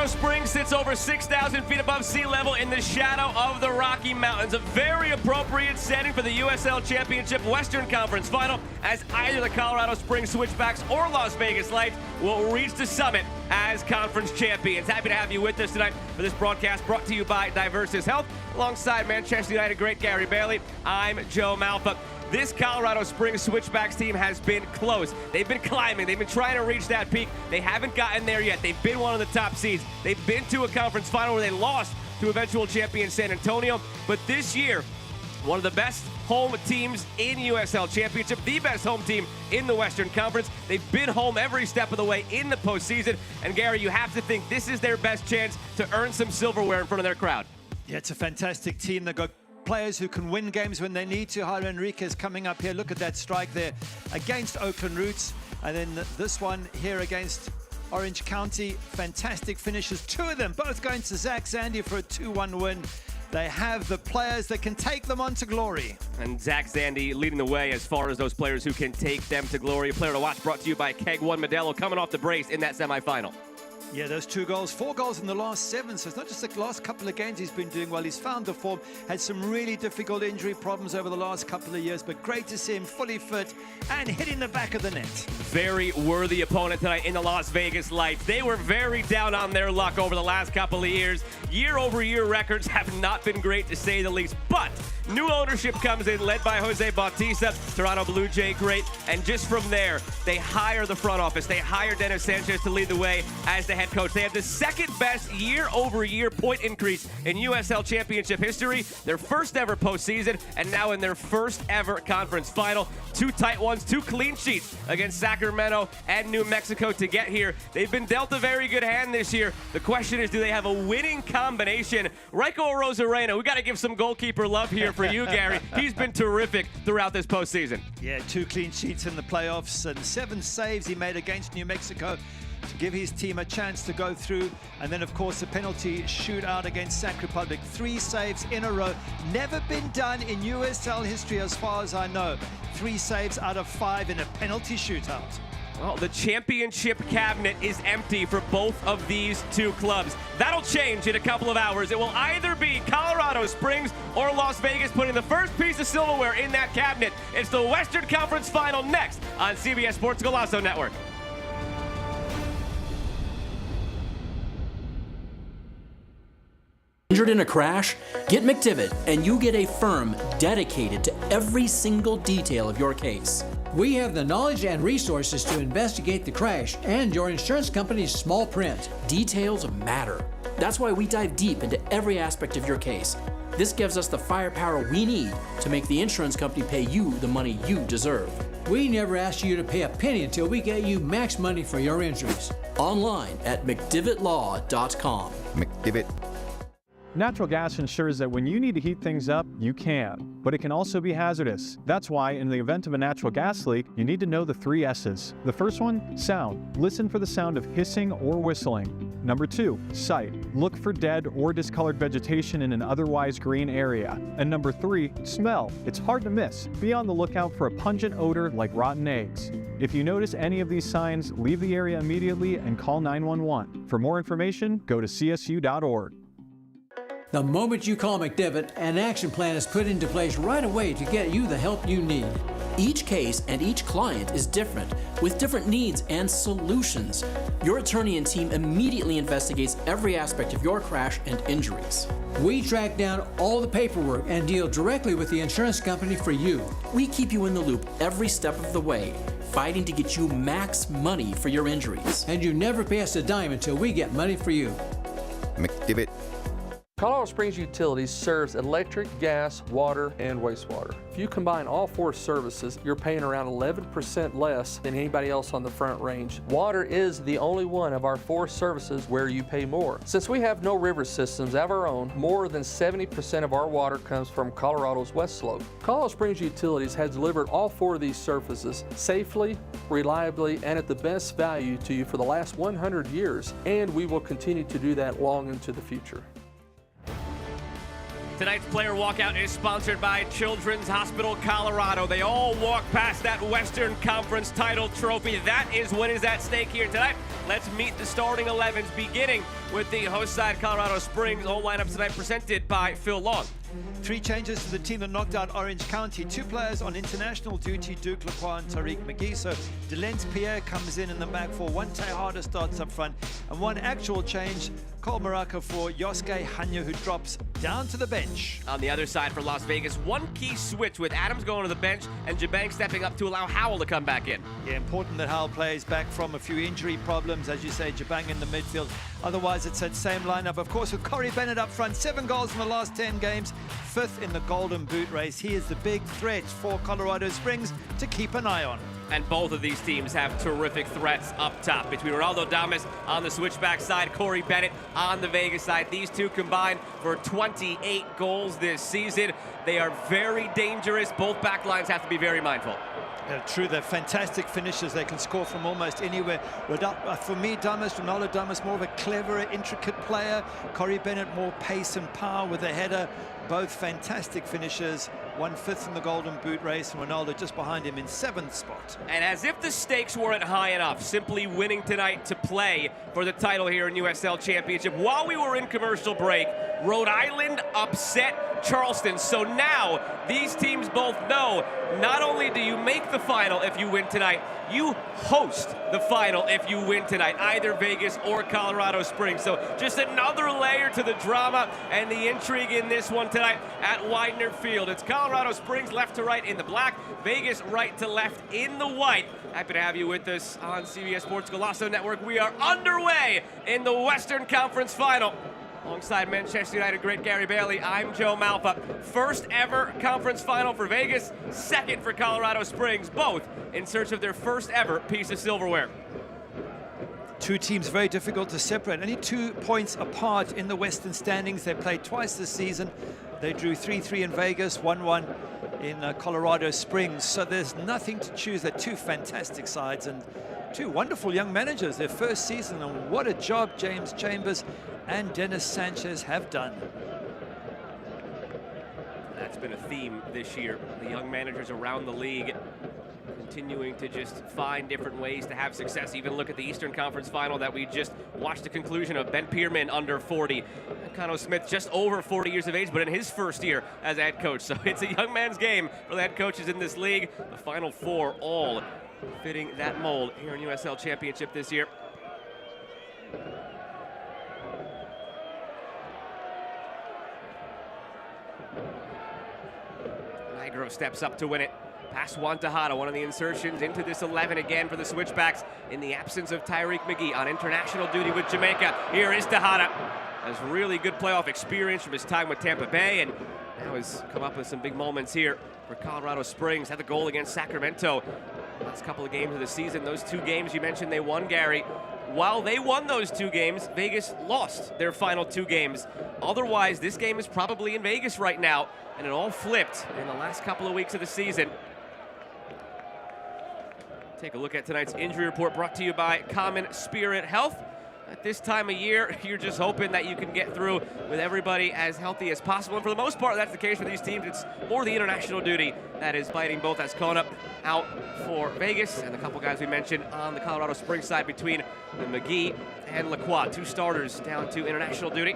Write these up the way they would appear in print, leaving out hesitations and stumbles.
Colorado Springs sits over 6,000 feet above sea level in the shadow of the Rocky Mountains. A very appropriate setting for the USL Championship Western Conference Final, as either the Colorado Springs Switchbacks or Las Vegas Lights will reach the summit as conference champions. Happy to have you with us tonight for this broadcast brought to you by Diversus Health. Alongside Manchester United great Gary Bailey, I'm Joe Malfa. This Colorado Springs Switchbacks team has been close. They've been climbing. They've been trying to reach that peak. They haven't gotten there yet. They've been one of the top seeds. They've been to a conference final where they lost to eventual champion San Antonio. But this year, one of the best home teams in USL Championship, the best home team in the Western Conference. They've been home every step of the way in the postseason. And Gary, you have to think this is their best chance to earn some silverware in front of their crowd. Yeah, it's a fantastic team. They've got players who can win games when they need to. Jairo Enriquez coming up here. Look at that strike there against Oakland Roots. And then this one here against Orange County. Fantastic finishes. Two of them both going to Zach Zandy for a 2-1 win. They have the players that can take them on to glory. And Zach Zandy leading the way as far as those players who can take them to glory. A player to watch brought to you by Keg One Modelo, coming off the brace in that semifinal. Yeah, those 2 goals, 4 goals in the last 7. So it's not just the last couple of games he's been doing well. He's found the form, had some really difficult injury problems over the last couple of years, but great to see him fully fit and hitting the back of the net. Very worthy opponent tonight in the Las Vegas Lights. They were very down on their luck over the last couple of years. Year-over-year records have not been great, to say the least, but new ownership comes in, led by Jose Bautista, Toronto Blue Jay great, and just from there, they hire the front office. They hire Dennis Sanchez to lead the way as the head coach. They have the second best year-over-year point increase in USL Championship history, their first ever postseason, and now in their first ever conference final. 2 tight ones, 2 clean sheets against Sacramento and New Mexico to get here. They've been dealt a very good hand this year. The question is, do they have a winning combination? Raiko Rosarena, we got to give some goalkeeper love here for you, Gary. He's been terrific throughout this postseason. Yeah, 2 clean sheets in the playoffs and 7 saves he made against New Mexico to give his team a chance to go through. And then, of course, the penalty shootout against Sac Republic. 3 saves in a row. Never been done in USL history as far as I know. 3 saves out of 5 in a penalty shootout. Well, the championship cabinet is empty for both of these 2 clubs. That'll change in a couple of hours. It will either be Colorado Springs or Las Vegas putting the first piece of silverware in that cabinet. It's the Western Conference Final next on CBS Sports Golazo Network. Injured in a crash? Get McDivitt and you get a firm dedicated to every single detail of your case. We have the knowledge and resources to investigate the crash and your insurance company's small print. Details matter. That's why we dive deep into every aspect of your case. This gives us the firepower we need to make the insurance company pay you the money you deserve. We never ask you to pay a penny until we get you max money for your injuries. Online at McDivittLaw.com. McDivitt. Natural gas ensures that when you need to heat things up, you can, but it can also be hazardous. That's why, in the event of a natural gas leak, you need to know the 3 S's. The first one, sound. Listen for the sound of hissing or whistling. Number 2, sight. Look for dead or discolored vegetation in an otherwise green area. And number 3, smell. It's hard to miss. Be on the lookout for a pungent odor like rotten eggs. If you notice any of these signs, leave the area immediately and call 911. For more information, go to csu.org. The moment you call McDivitt, an action plan is put into place right away to get you the help you need. Each case and each client is different, with different needs and solutions. Your attorney and team immediately investigates every aspect of your crash and injuries. We track down all the paperwork and deal directly with the insurance company for you. We keep you in the loop every step of the way, fighting to get you max money for your injuries. And you never pay us a dime until we get money for you. McDivitt. Colorado Springs Utilities serves electric, gas, water, and wastewater. If you combine all 4 services, you're paying around 11% less than anybody else on the Front Range. Water is the only one of our 4 services where you pay more. Since we have no river systems of our own, more than 70% of our water comes from Colorado's West Slope. Colorado Springs Utilities has delivered all 4 of these services safely, reliably, and at the best value to you for the last 100 years, and we will continue to do that long into the future. Tonight's player walkout is sponsored by Children's Hospital Colorado. They all walk past that Western Conference title trophy. That is what is at stake here tonight. Let's meet the starting 11s, beginning with the host side Colorado Springs. All lineups tonight presented by Phil Long. 3 changes to the team that knocked out Orange County. 2 players on international duty, Duke Lacroix and Tariq McGee. So Delence Pierre comes in the back 4. 1 Tejada starts up front. And 1 actual change, Cole Maraka for Yosuke Hanya, who drops down to the bench. On the other side for Las Vegas, 1 key switch with Adams going to the bench and Jabang stepping up to allow Howell to come back in. Yeah, important that Howell plays back from a few injury problems. As you say, Jabang in the midfield. Otherwise, it's that same lineup. Of course, with Corey Bennett up front, 7 goals in the last 10 games. 5th in the Golden Boot race. He is the big threat for Colorado Springs to keep an eye on. And both of these teams have terrific threats up top. Between Ronaldo Damas on the Switchback side, Corey Bennett on the Vegas side. These two combined for 28 goals this season. They are very dangerous. Both back lines have to be very mindful. True, they're fantastic finishers. They can score from almost anywhere. For me, Ronaldo Damas, more of a cleverer, intricate player. Corey Bennett, more pace and power with a header. Both fantastic finishers. 1/5 in the Golden Boot race, and Ronaldo just behind him in 7th spot. And as if the stakes weren't high enough, simply winning tonight to play for the title here in USL Championship. While we were in commercial break, Rhode Island upset Charleston. So now these teams both know not only do you make the final if you win tonight, you host the final if you win tonight, either Vegas or Colorado Springs. So just another layer to the drama and the intrigue in this one tonight at Widener Field. It's Colorado Springs left to right in the black, Vegas right to left in the white. Happy to have you with us on CBS Sports Golasso Network. We are underway in the Western Conference Final. Alongside Manchester United great Gary Bailey, I'm Joe Malfa. First ever conference final for Vegas, second for Colorado Springs, both in search of their first ever piece of silverware. 2 teams very difficult to separate. Only 2 points apart in the Western standings. They played twice this season. They drew 3-3 in Vegas, 1-1 in Colorado Springs. So there's nothing to choose. They're 2 fantastic sides and 2 wonderful young managers. Their first season, and what a job James Chambers and Dennis Sanchez have done. That's been a theme this year. The young managers around the league continuing to just find different ways to have success. Even look at the Eastern Conference Final that we just watched the conclusion of. Ben Pierman under 40. Cano Smith just over 40 years of age, but in his first year as a head coach. So it's a young man's game for the head coaches in this league. The Final 4 all fitting that mold here in USL Championship this year. Nigro steps up to win it. Past Juan Tejada, one of the insertions into this 11 again for the Switchbacks in the absence of Tariq McGee on international duty with Jamaica. Here is Tejada. Has really good playoff experience from his time with Tampa Bay, and now has come up with some big moments here for Colorado Springs. Had the goal against Sacramento last couple of games of the season. Those 2 games you mentioned they won, Gary. While they won those 2 games, Vegas lost their final 2 games. Otherwise, this game is probably in Vegas right now, and it all flipped in the last couple of weeks of the season. Take a look at tonight's injury report brought to you by Common Spirit Health. At this time of year, you're just hoping that you can get through with everybody as healthy as possible. And for the most part, that's the case for these teams. It's more the international duty that is biting both, as Kona out for Vegas and the couple guys we mentioned on the Colorado Springs side between the McGee and Lacroix. 2 starters down to international duty.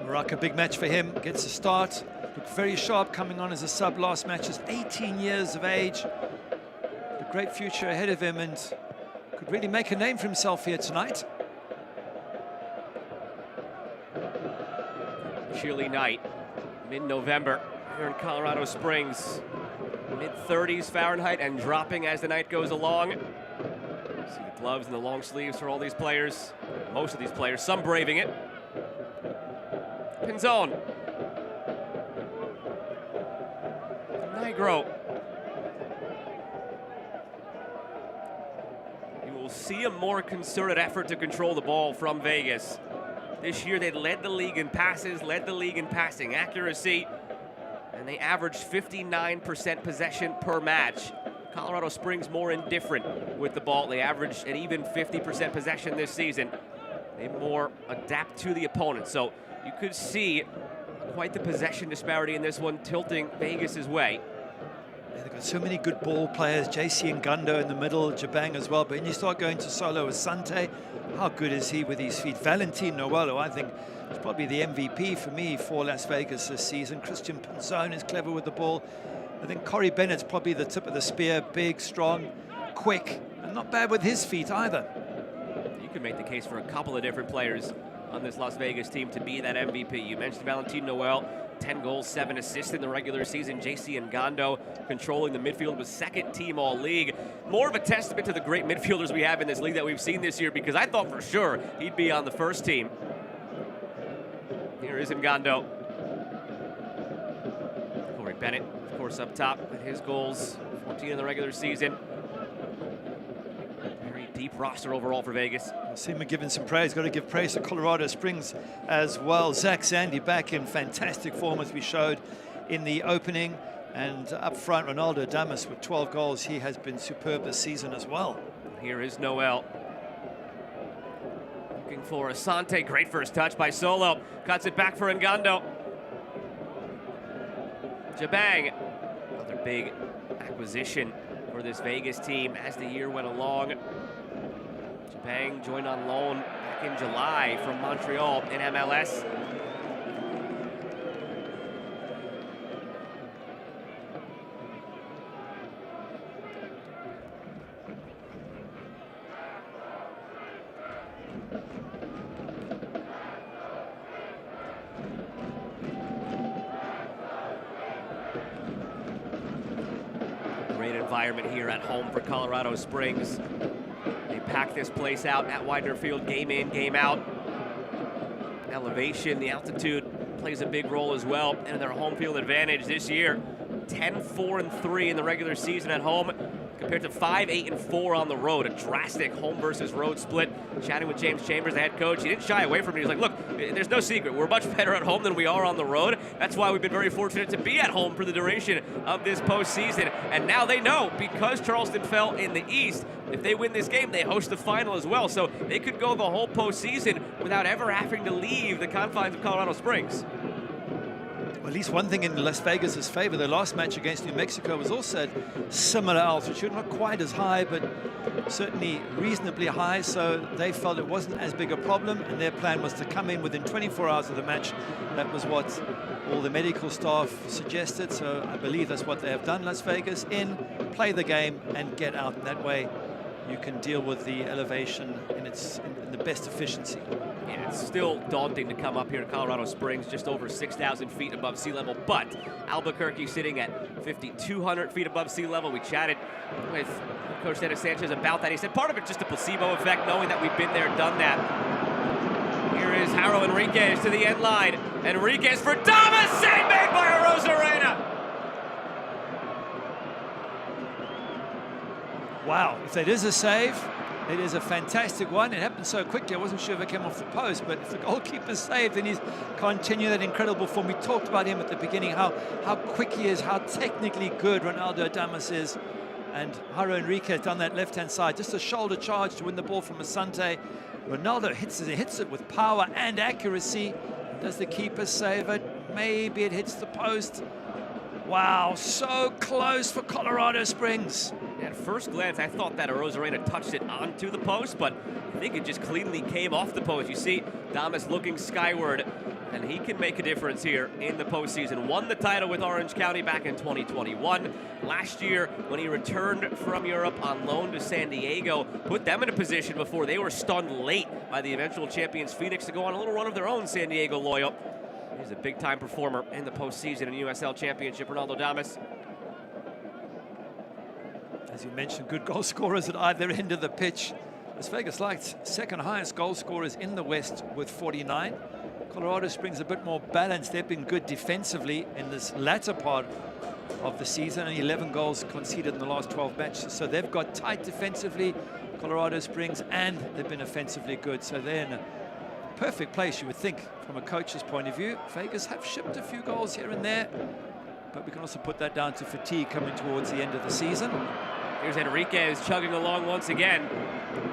Maraka, big match for him. Gets a start. Looked very sharp coming on as a sub last match. Is 18 years of age. A great future ahead of him and could really make a name for himself here tonight. Chilly night, mid-November here in Colorado Springs. Mid-30s Fahrenheit and dropping as the night goes along. See the gloves and the long sleeves for all these players. Most of these players, some braving it. Pinzone. Nigro. You will see a more concerted effort to control the ball from Vegas. This year they led the league in passes, led the league in passing accuracy, and they averaged 59% possession per match. Colorado Springs more indifferent with the ball. They averaged an even 50% possession this season. they more adapt to the opponent. So you could see quite the possession disparity in this one, tilting Vegas' way. Yeah, they've got so many good ball players, JC Ngundo in the middle, Jabang as well. But when you start going to Solo Asante, how good is he with his feet? Valentin Noello, I think, is probably the MVP for me for Las Vegas this season. Christian Pinzon is clever with the ball. I think Corey Bennett's probably the tip of the spear, big, strong, quick, and not bad with his feet either. You could make the case for a couple of different players on this Las Vegas team to be that MVP. You mentioned Valentin Noel, 10 goals, 7 assists in the regular season. JC Ngondo controlling the midfield was second team all-league. More of a testament to the great midfielders we have in this league that we've seen this year, because I thought for sure he'd be on the first team. Here is Ngondo. Corey Bennett, of course, up top with his goals, 14 in the regular season. Very deep roster overall for Vegas. I see him giving some praise. Got to give praise to Colorado Springs as well. Zach Zandy back in fantastic form, as we showed in the opening. And up front, Ronaldo Damas with 12 goals. He has been superb this season as well. Here is Noel. Looking for Asante. Great first touch by Solo. Cuts it back for Ngondo. Jabang. Another big acquisition for this Vegas team as the year went along. Jabang joined on loan back in July from Montreal in MLS. Great environment here at home for Colorado Springs. They pack this place out at Widener Field, game in, game out. Elevation, the altitude plays a big role as well, and their home field advantage this year, 10-4-3 in the regular season at home, compared to 5-8-4 on the road. A drastic home versus road split. Chatting with James Chambers, the head coach, he didn't shy away from it. He was like, look, there's no secret. We're much better at home than we are on the road. That's why we've been very fortunate to be at home for the duration of this postseason. And now they know, because Charleston fell in the East, if they win this game, they host the final as well. So they could go the whole postseason without ever having to leave the confines of Colorado Springs. At least one thing in Las Vegas' favor, their last match against New Mexico was also at similar altitude, not quite as high, but certainly reasonably high, so they felt it wasn't as big a problem, and their plan was to come in within 24 hours of the match. That was what all the medical staff suggested, so I believe that's what they have done. Las Vegas in, play the game, and get out. And that way you can deal with the elevation in the best efficiency. Yeah, it's still daunting to come up here to Colorado Springs, just over 6,000 feet above sea level, but Albuquerque sitting at 5,200 feet above sea level. We chatted with Coach Dennis Sanchez about that. He said part of it's just a placebo effect, knowing that we've been there, done that. Here is Jaro Enriquez to the end line. Enriquez for Damas, save made by Arozarena. Wow, if that is a save, it is a fantastic one. It happened so quickly, I wasn't sure if it came off the post, but if the goalkeeper saved, then he's continued that incredible form. We talked about him at the beginning, how quick he is, how technically good Ronaldo Damas is. And Jaro Enriquez done that left-hand side, just a shoulder charge to win the ball from Asante. Ronaldo hits it with power and accuracy. Does the keeper save it? Maybe it hits the post. Wow, so close for Colorado Springs. At first glance, I thought that Arozarena touched it onto the post, but I think it just cleanly came off the post. You see Damas looking skyward, and he can make a difference here in the postseason. Won the title with Orange County back in 2021. Last year, when he returned from Europe on loan to San Diego, put them in a position before they were stunned late by the eventual champions Phoenix to go on a little run of their own. San Diego loyal. He's a big-time performer in the postseason in USL Championship, Ronaldo Damas. As you mentioned, good goal scorers at either end of the pitch. Las Vegas Lights, second highest goal scorers in the West with 49. Colorado Springs a bit more balanced. They've been good defensively in this latter part of the season, and 11 goals conceded in the last 12 matches. So they've got tight defensively, Colorado Springs, and they've been offensively good. So they're in a perfect place, you would think, from a coach's point of view. Vegas have shipped a few goals here and there, but we can also put that down to fatigue coming towards the end of the season. Here's Enriquez chugging along once again.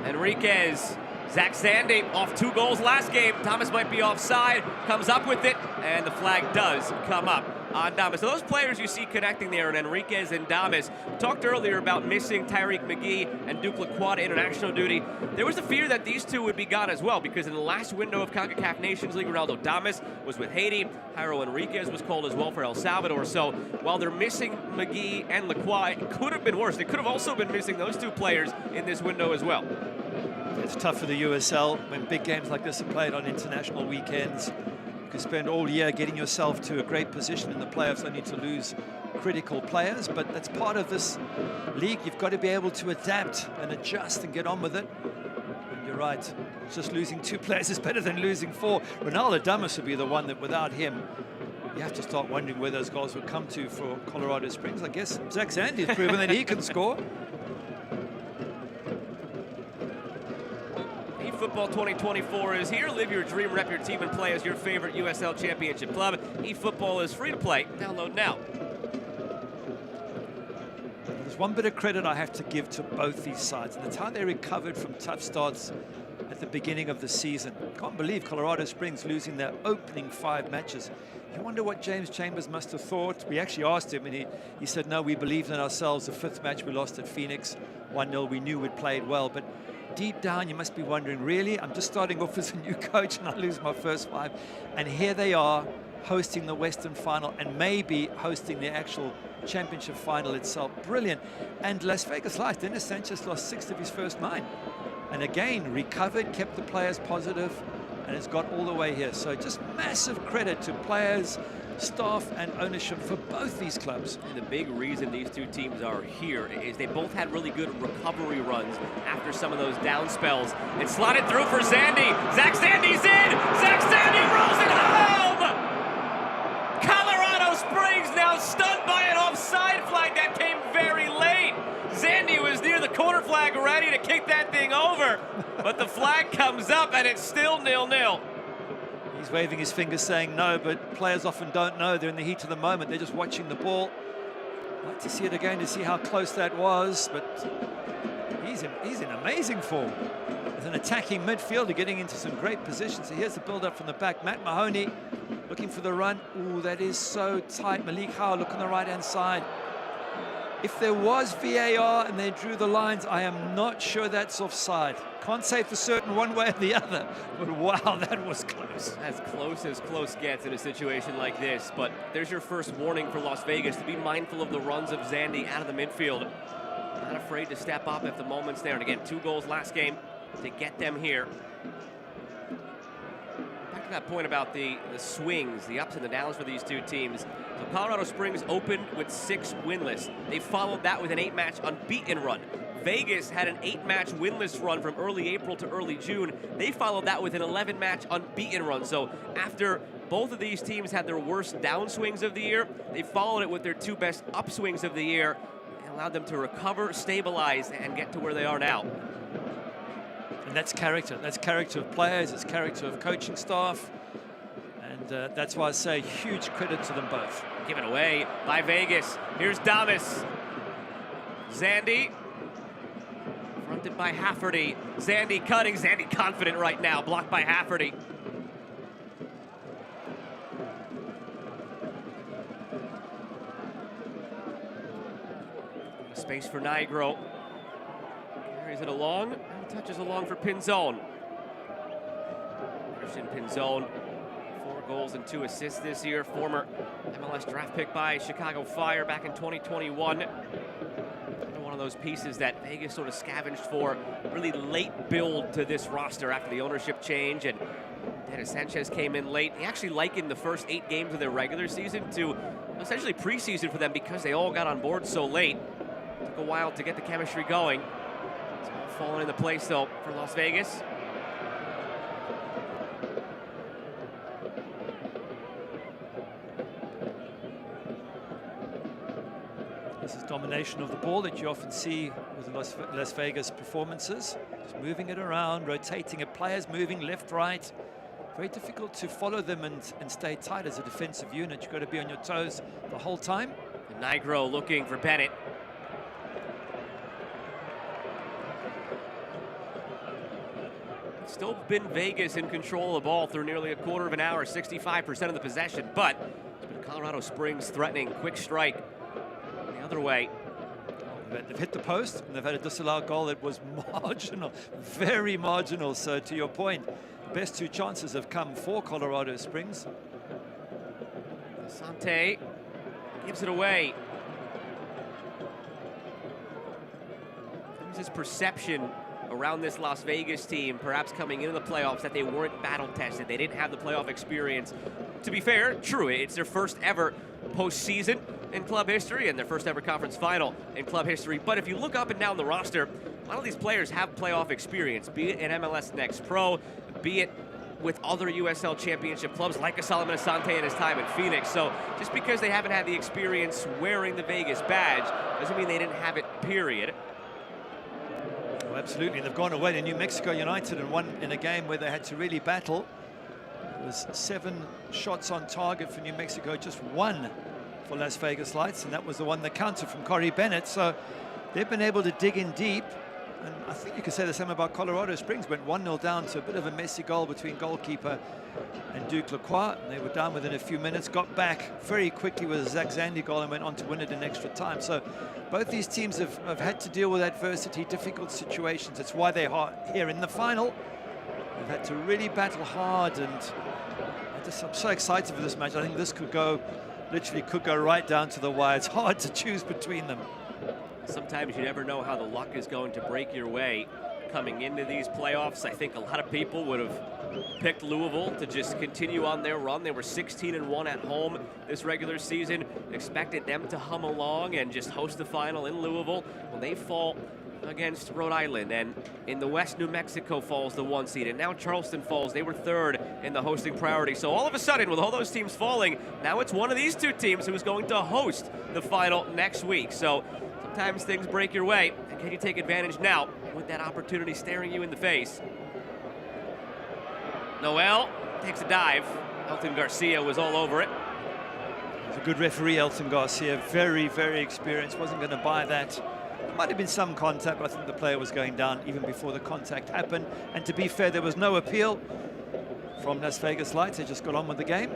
Enriquez Zach Sandy off 2 goals last game. Thomas might be offside, comes up with it, and the flag does come up on Damas. So those players you see connecting there, and Enriquez and Damas, talked earlier about missing Tyreek McGee and Duke Lacroix to international duty. There was a fear that these two would be gone as well, because in the last window of CONCACAF Nations League, Ronaldo Damas was with Haiti. Jairo Enriquez was called as well for El Salvador. So while they're missing McGee and Lacroix, it could have been worse. They could have also been missing those 2 players in this window as well. It's tough for the USL when big games like this are played on international weekends. You can spend all year getting yourself to a great position in the playoffs only to lose critical players, but that's part of this league. You've got to be able to adapt and adjust and get on with it. And you're right, just losing 2 players is better than losing 4. Ronaldo Damas would be the one that without him, you have to start wondering where those goals would come to for Colorado Springs. I guess Zach Sandy has proven that he can score. Football 2024 is here. Live your dream, rep your team, and play as your favorite USL Championship club. eFootball is free to play. Download now. There's one bit of credit I have to give to both these sides, and that's how they recovered from tough starts at the beginning of the season. Can't believe Colorado Springs losing their opening 5 matches. You wonder what James Chambers must have thought. We actually asked him, and he said, no, we believed in ourselves. The 5th match we lost at Phoenix, 1-0. We knew we'd played well, but deep down, you must be wondering, really? I'm just starting off as a new coach and I lose my first 5. And here they are hosting the Western Final and maybe hosting the actual championship final itself. Brilliant. And Las Vegas Lights, Dennis Sanchez lost 6 of his first 9. And again, recovered, kept the players positive, and it's got all the way here. So just massive credit to players, staff, and ownership for both these clubs. And the big reason these 2 teams are here is they both had really good recovery runs after some of those down spells. It's slotted through for Sandy. Zach Sandy's in! Zach Sandy rolls it home! Colorado Springs now stunned by an offside flag that came very late. Sandy was near the corner flag ready to kick that thing over, but the flag comes up and it's still 0-0. He's waving his finger saying no, but players often don't know. They're in the heat of the moment. They're just watching the ball. I'd like to see it again to see how close that was, but he's in amazing form. As an attacking midfielder, getting into some great positions. So here's the build-up from the back. Matt Mahoney looking for the run. Ooh, that is so tight. Malik Howe, look on the right-hand side. If there was VAR and they drew the lines, I am not sure that's offside. Can't say for certain one way or the other, but wow, that was close. As close gets in a situation like this, but there's your first warning for Las Vegas to be mindful of the runs of Zandy out of the midfield. Not afraid to step up if the moment's there. And again, 2 goals last game to get them here. Back to that point about the swings, the ups and the downs for these 2 teams. So Colorado Springs opened with 6 winless. They followed that with an 8-match unbeaten run. Vegas had an 8-match winless run from early April to early June. They followed that with an 11-match unbeaten run. So after both of these teams had their worst downswings of the year, they followed it with their 2 best upswings of the year and allowed them to recover, stabilize, and get to where they are now. And that's character. That's character of players. It's character of coaching staff. And that's why I say huge credit to them both. Given away by Vegas. Here's Damas. Zandy. Fronted by Hafferty. Zandy cutting. Zandy confident right now. Blocked by Hafferty. Space for Nigro. Carries it along. And touches along for Pinzone. Christian Pinzone. 4 goals and 2 assists this year. Former MLS draft pick by Chicago Fire back in 2021. One of those pieces that Vegas sort of scavenged for. Really late build to this roster after the ownership change, and Dennis Sanchez came in late. He actually likened the first 8 games of their regular season to essentially preseason for them because they all got on board so late. Took a while to get the chemistry going. It's all falling into place though for Las Vegas. This is domination of the ball that you often see with Las Vegas performances. Just moving it around, rotating it, players moving left, right. Very difficult to follow them and stay tight as a defensive unit. You've got to be on your toes the whole time. And Nigro looking for Bennett. It's still been Vegas in control of the ball through nearly a quarter of an hour, 65% of the possession, but it's been Colorado Springs threatening, quick strike the other way. They've hit the post, and they've had a disallowed goal that was marginal, very marginal. So to your point, the best two chances have come for Colorado Springs. Sante gives it away. There's this perception around this Las Vegas team, perhaps coming into the playoffs, that they weren't battle tested. They didn't have the playoff experience. To be fair, true, it's their first ever postseason in club history and their first ever conference final in club history. But if you look up and down the roster, a lot of these players have playoff experience, be it in MLS Next Pro, be it with other USL Championship clubs like Solomon Asante in his time in Phoenix. So just because they haven't had the experience wearing the Vegas badge doesn't mean they didn't have it, period. Oh, absolutely. They've gone away to New Mexico United and won in a game where they had to really battle. It was 7 shots on target for New Mexico, just 1 for Las Vegas Lights, and that was the one that counted from Corey Bennett. So they've been able to dig in deep. And I think you could say the same about Colorado Springs. Went 1-0 down to a bit of a messy goal between goalkeeper and Duke Lacroix. And they were down within a few minutes, got back very quickly with a Zach Zandy goal and went on to win it in extra time. So both these teams have had to deal with adversity, difficult situations. It's why they are here in the final. They've had to really battle hard, and I'm so excited for this match. I think this could go, literally could go right down to the wire. It's hard to choose between them. Sometimes you never know how the luck is going to break your way coming into these playoffs. I think a lot of people would have picked Louisville to just continue on their run. They were 16-1 at home this regular season. Expected them to hum along and just host the final in Louisville. Well, they fall against Rhode Island, and in the West, New Mexico falls the 1 seed, and now Charleston falls. They were 3rd in the hosting priority. So all of a sudden, with all those teams falling, now it's one of these 2 teams who is going to host the final next week. So sometimes things break your way, and can you take advantage now with that opportunity staring you in the face? Noel takes a dive. Elton Garcia was all over it. He's a good referee, Elton Garcia, very, very experienced. Wasn't going to buy that. Might have been some contact, but I think the player was going down even before the contact happened. And to be fair, there was no appeal from Las Vegas Lights. They just got on with the game.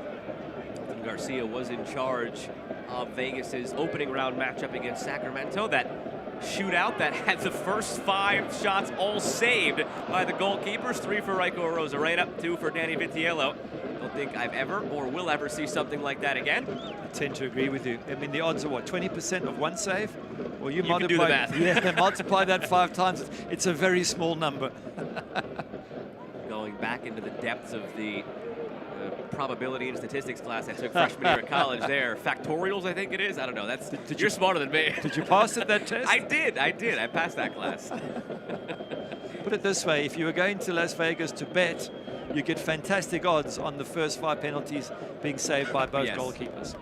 Elton Garcia was in charge of Vegas's opening round matchup against Sacramento. That shootout that had the first 5 shots all saved by the goalkeepers. 3 for Raiko Rosarena, 2 for Danny Vitiello. Don't think I've ever or will ever see something like that again. I tend to agree with you. I mean, the odds are what, 20% of 1 save? Well, you multiply, can do the math. Yeah, multiply that 5 times. It's a very small number. Going back into the depths of the probability and statistics class I took freshman year at college there. Factorials, I think it is. I don't know. That's you're smarter than me. Did you pass at that test? I did. I passed that class. Put it this way, if you were going to Las Vegas to bet, you get fantastic odds on the first 5 penalties being saved by both goalkeepers.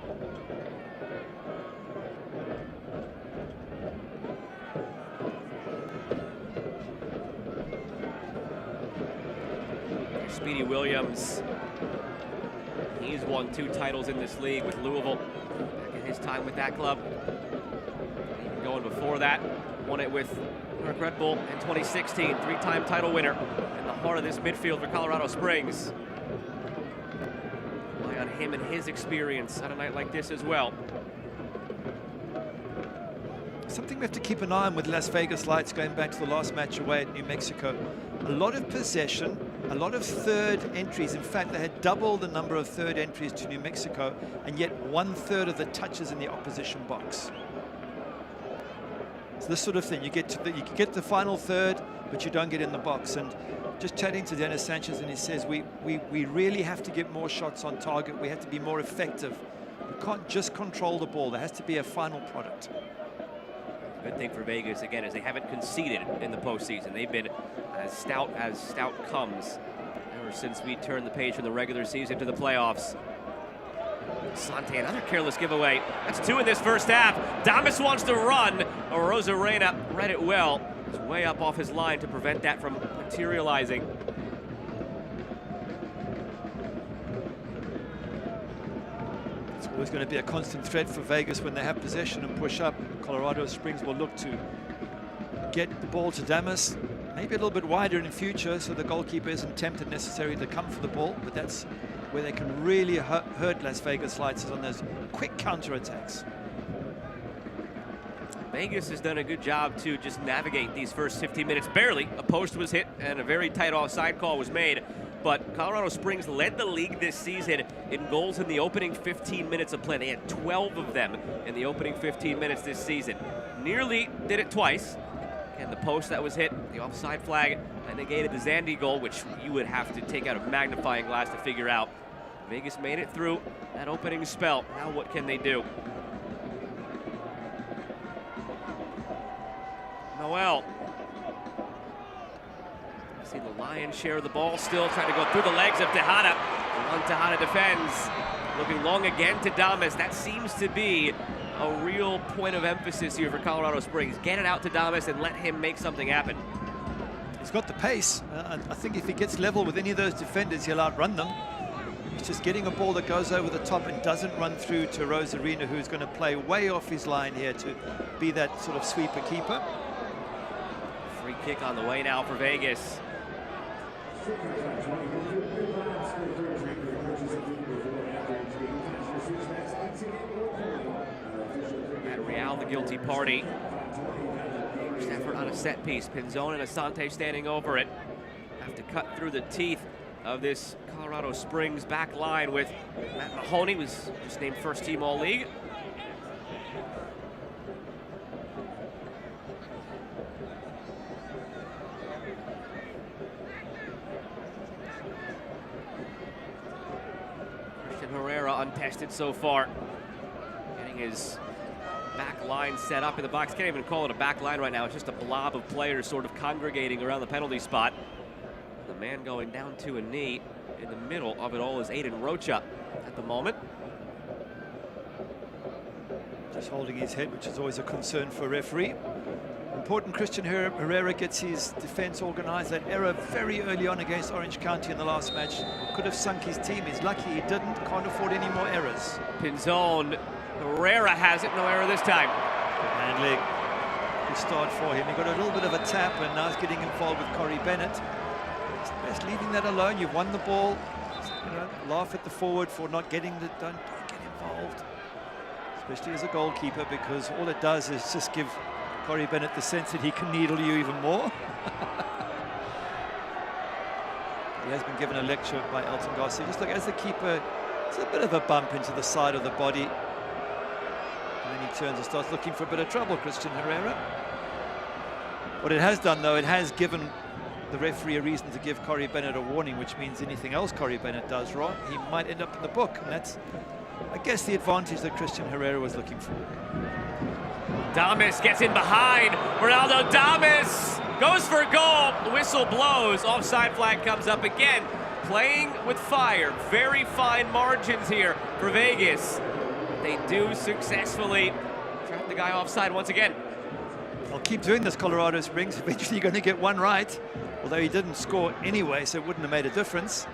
Speedy Williams, he's won 2 titles in this league with Louisville back in his time with that club. Even going before that, won it with Red Bull in 2016, 3-time title winner in the heart of this midfield for Colorado Springs. Rely on him and his experience on a night like this as well. Something we have to keep an eye on with Las Vegas Lights going back to the last match away at New Mexico. A lot of possession, a lot of 3rd entries. In fact, they had double the number of 3rd entries to New Mexico, and yet 1/3 of the touches in the opposition box. It's this sort of thing. You get the final 1/3, but you don't get in the box. And just chatting to Dennis Sanchez, and he says we really have to get more shots on target. We have to be more effective. We can't just control the ball. There has to be a final product. Good thing for Vegas, again, is they haven't conceded in the postseason. They've been as stout comes ever since we turned the page from the regular season to the playoffs. Sante, another careless giveaway. That's 2 in this first half. Damas wants to run. Rosarena read it well. He's way up off his line to prevent that from materializing. It's always going to be a constant threat for Vegas when they have possession and push up. Colorado Springs will look to get the ball to Damas maybe a little bit wider in future so the goalkeeper isn't tempted necessarily to come for the ball, but that's where they can really hurt Las Vegas Lights, is on those quick counter-attacks. Vegas has done a good job to just navigate these first 15 minutes. Barely. A post was hit and a very tight offside call was made. But Colorado Springs led the league this season in goals in the opening 15 minutes of play. They had 12 of them in the opening 15 minutes this season. Nearly did it twice. And the post that was hit, the offside flag, that negated the Zandy goal, which you would have to take out a magnifying glass to figure out. Vegas made it through that opening spell. Now what can they do? Noel. See the lion's share of the ball still trying to go through the legs of Tejada. The one Tejada defends. Looking long again to Damas. That seems to be a real point of emphasis here for Colorado Springs. Get it out to Damas and let him make something happen. He's got the pace. I think if he gets level with any of those defenders, he'll outrun them. He's just getting a ball that goes over the top and doesn't run through to Rosarina, who's going to play way off his line here to be that sort of sweeper keeper. Free kick on the way now for Vegas. And Real, the guilty party. First effort on a set piece. Pinzon and Asante standing over it. Have to cut through the teeth of this Colorado Springs back line with Matt Mahoney, was just named first team All-League. Untested so far. Getting his back line set up in the box. Can't even call it a back line right now. It's just a blob of players sort of congregating around the penalty spot. The man going down to a knee in the middle of it all is Aiden Rocha at the moment. Just holding his head, which is always a concern for a referee. Important Christian Herrera gets his defense organized. That error very early on against Orange County in the last match could have sunk his team. He's lucky he didn't. Can't afford any more errors. Pinzon. Herrera has it. No error this time. Good handling. Good start for him. He got a little bit of a tap and now he's getting involved with Corey Bennett. It's best leaving that alone. You've won the ball. You know, laugh at the forward for not getting the... Don't get involved. Especially as a goalkeeper, because all it does is just give Corey Bennett the sense that he can needle you even more. He has been given a lecture by Elton Garcia. Just look, as the keeper, it's a bit of a bump into the side of the body. And then he turns and starts looking for a bit of trouble, Christian Herrera. What it has done, though, it has given the referee a reason to give Corey Bennett a warning, which means anything else Corey Bennett does wrong, he might end up in the book. And that's, I guess, the advantage that Christian Herrera was looking for. Damas gets in behind. Ronaldo Damas goes for a goal. The whistle blows. Offside flag comes up again. Playing with fire. Very fine margins here for Vegas. They do successfully trap the guy offside once again. I'll keep doing this, Colorado Springs. Eventually you're going to get one right. Although he didn't score anyway, so it wouldn't have made a difference.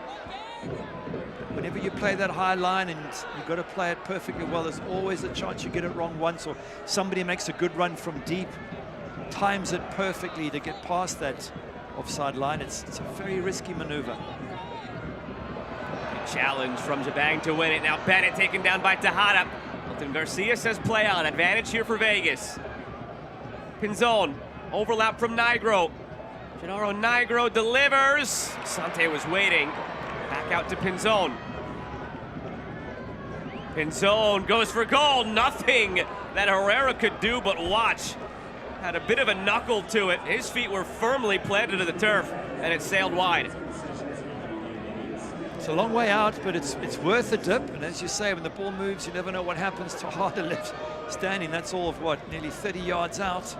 Whenever you play that high line and you've got to play it perfectly well, there's always a chance you get it wrong once, or somebody makes a good run from deep, times it perfectly to get past that offside line. It's a very risky maneuver. Good challenge from Jabang to win it. Now Bennett taken down by Tejada. Elton Garcia says play on. Advantage here for Vegas. Pinzon, overlap from Nigro. Gennaro Nigro delivers. Sante was waiting. Back out to Pinzon. Pinzon goes for goal. Nothing that Herrera could do but watch. Had a bit of a knuckle to it. His feet were firmly planted to the turf, and it sailed wide. It's a long way out, but it's worth a dip. And as you say, when the ball moves, you never know what happens to harder left standing. That's all of what, nearly 30 yards out.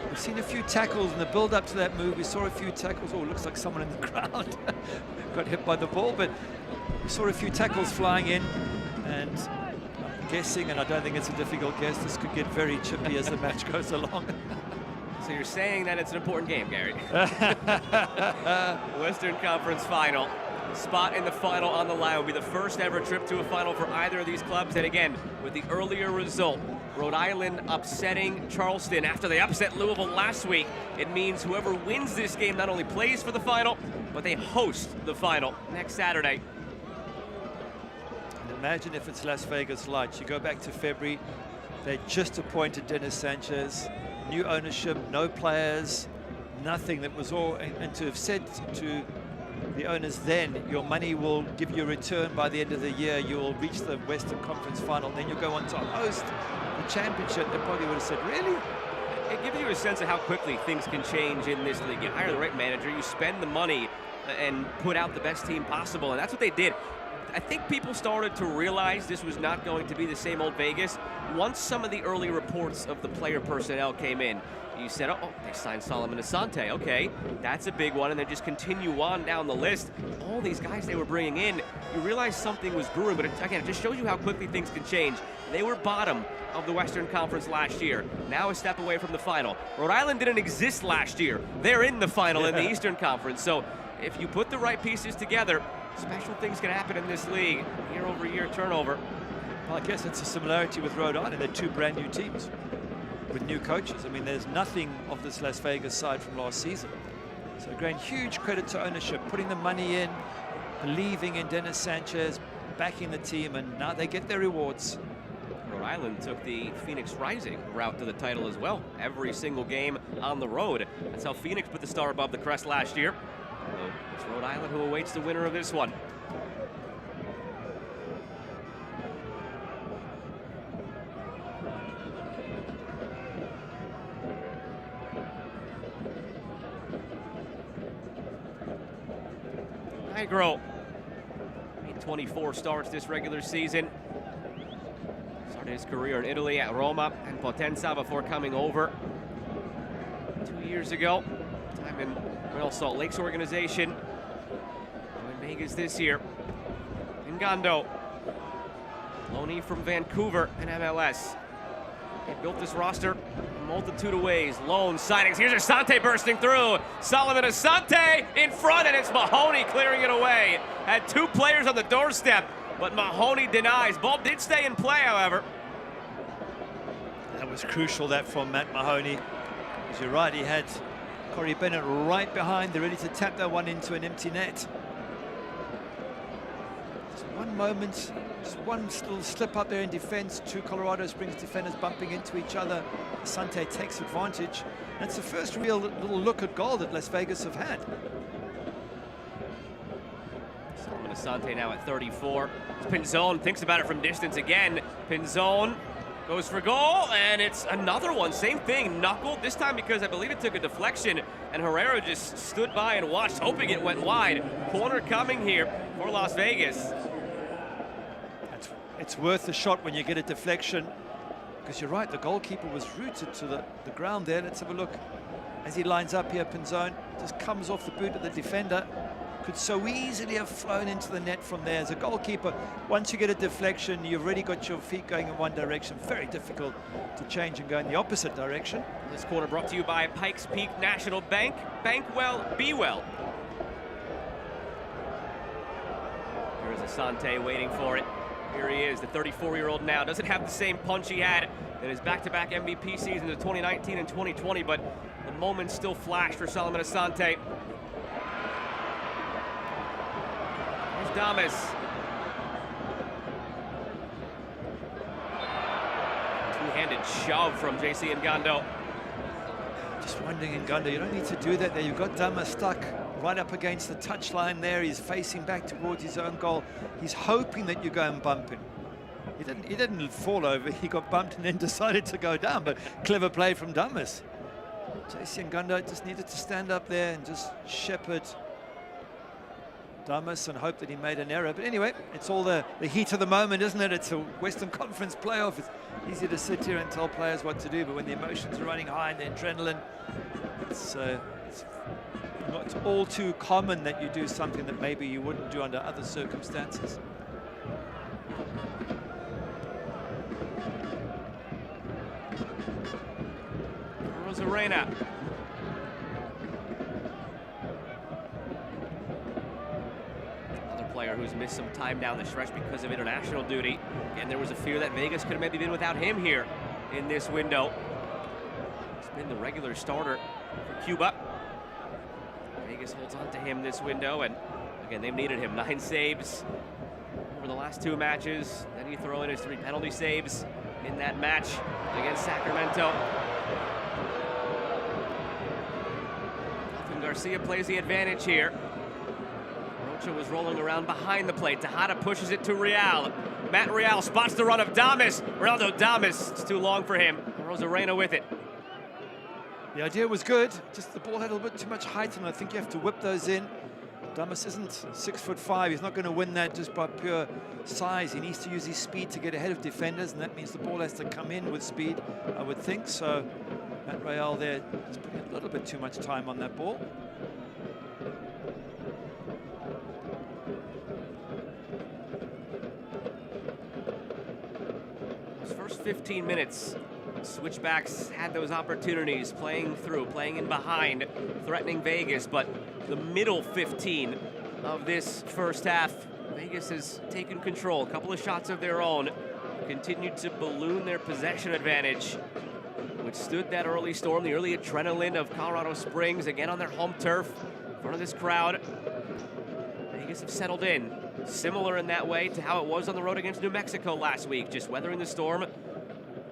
We've seen a few tackles in the build-up to that move. We saw a few tackles. Oh, it looks like someone in the crowd got hit by the ball, but we saw a few tackles flying in, and I'm guessing, and I don't think it's a difficult guess, this could get very chippy as the match goes along. So you're saying that it's an important game, Gary? Western Conference final. Spot in the final on the line will be the first ever trip to a final for either of these clubs. And again, with the earlier result, Rhode Island upsetting Charleston after they upset Louisville last week. It means whoever wins this game not only plays for the final, but they host the final next Saturday. And imagine if it's Las Vegas Lights. You go back to February, they just appointed Dennis Sanchez, new ownership, no players, nothing. That was all, and to have said to the owners then, your money will give you a return by the end of the year, you will reach the Western Conference final, then you'll go on to host the championship. They probably would have said, really? It gives you a sense of how quickly things can change in this league. You hire the right manager, you spend the money, and put out the best team possible, and that's what they did. I think people started to realize this was not going to be the same old Vegas once some of the early reports of the player personnel came in. You said, oh, they signed Solomon Asante. Okay, that's a big one. And then just continue on down the list. All these guys they were bringing in, you realize something was brewing. But again, it just shows you how quickly things can change. They were bottom of the Western Conference last year. Now a step away from the final. Rhode Island didn't exist last year. They're in the final in the Eastern Conference. So if you put the right pieces together, special things can happen in this league. Year-over-year turnover. Well, I guess it's a similarity with Rhode Island. They're two brand new teams with new coaches. I mean, there's nothing of this Las Vegas side from last season. So again, huge credit to ownership, putting the money in, believing in Dennis Sanchez, backing the team, and now they get their rewards. Rhode Island took the Phoenix Rising route to the title as well. Every single game on the road. That's how Phoenix put the star above the crest last year. So it's Rhode Island who awaits the winner of this one. Nigro made 24 starts this regular season. Started his career in Italy at Roma and Potenza before coming over 2 years ago. Time in Real Salt Lake's organization. In Vegas this year. Ngando, loanee from Vancouver in MLS. They built this roster a multitude of ways. Loan signings. Here's Asante bursting through. Solomon Asante in front, and it's Mahoney clearing it away. Had two players on the doorstep, but Mahoney denies. Ball did stay in play, however. That was crucial, that from Matt Mahoney. As you're right, he had Corey Bennett right behind. They're ready to tap that one into an empty net. Just one moment, just one little slip up there in defense. Two Colorado Springs defenders bumping into each other. Asante takes advantage. And it's the first real little look at goal that Las Vegas have had. Solomon Asante now at 34. Pinzon thinks about it from distance again. Pinzon goes for goal, and it's another one. Same thing, knuckled, this time because I believe it took a deflection, and Herrera just stood by and watched, hoping it went wide. Corner coming here for Las Vegas. It's worth the shot when you get a deflection, because you're right, the goalkeeper was rooted to the ground there. Let's have a look as he lines up here. Pinzon just comes off the boot of the defender. Could so easily have flown into the net from there. As a goalkeeper, once you get a deflection, you've already got your feet going in one direction. Very difficult to change and go in the opposite direction. This quarter brought to you by Pikes Peak National Bank. Bank well, be well. Here's Asante waiting for it. Here he is, the 34-year-old now. Doesn't have the same punch he had in his back-to-back MVP seasons of 2019 and 2020, but the moment still flashed for Solomon Asante. Here's Damas. Two-handed shove from JC Ngando. Just wondering, Ngando, you don't need to do that there. You've got Damas stuck right up against the touchline there. He's facing back towards his own goal. He's hoping that you go and bump him. He didn't fall over. He got bumped and then decided to go down. But clever play from Damas. JC Ngando just needed to stand up there and just shepherd Damas and hope that he made an error. But anyway, it's all the heat of the moment, isn't it? It's a Western Conference playoff. It's easy to sit here and tell players what to do, but when the emotions are running high and the adrenaline, it's not all too common that you do something that maybe you wouldn't do under other circumstances. Rosarena. Another player who's missed some time down the stretch because of international duty. And there was a fear that Vegas could have maybe been without him here in this window. He's been the regular starter for Cuba. Vegas holds on to him this window, and again, they've needed him. 9 saves over the last 2 matches. Then you throw in his 3 penalty saves in that match against Sacramento. Garcia plays the advantage here. Rocha was rolling around behind the plate. Tejada pushes it to Real. Matt Real spots the run of Damas. Ronaldo Damas, it's too long for him. Rosarena with it. The idea was good, just the ball had a little bit too much height, and I think you have to whip those in. Damas isn't 6'5". He's not going to win that just by pure size. He needs to use his speed to get ahead of defenders, and that means the ball has to come in with speed, I would think. So Matt Real there is putting a little bit too much time on that ball. Those first 15 minutes, Switchbacks had those opportunities, playing through, playing in behind, threatening Vegas, but the middle 15 of this first half, Vegas has taken control. A couple of shots of their own, continued to balloon their possession advantage, withstood that early storm, the early adrenaline of Colorado Springs, again on their home turf, in front of this crowd. Vegas have settled in, similar in that way to how it was on the road against New Mexico last week, just weathering the storm.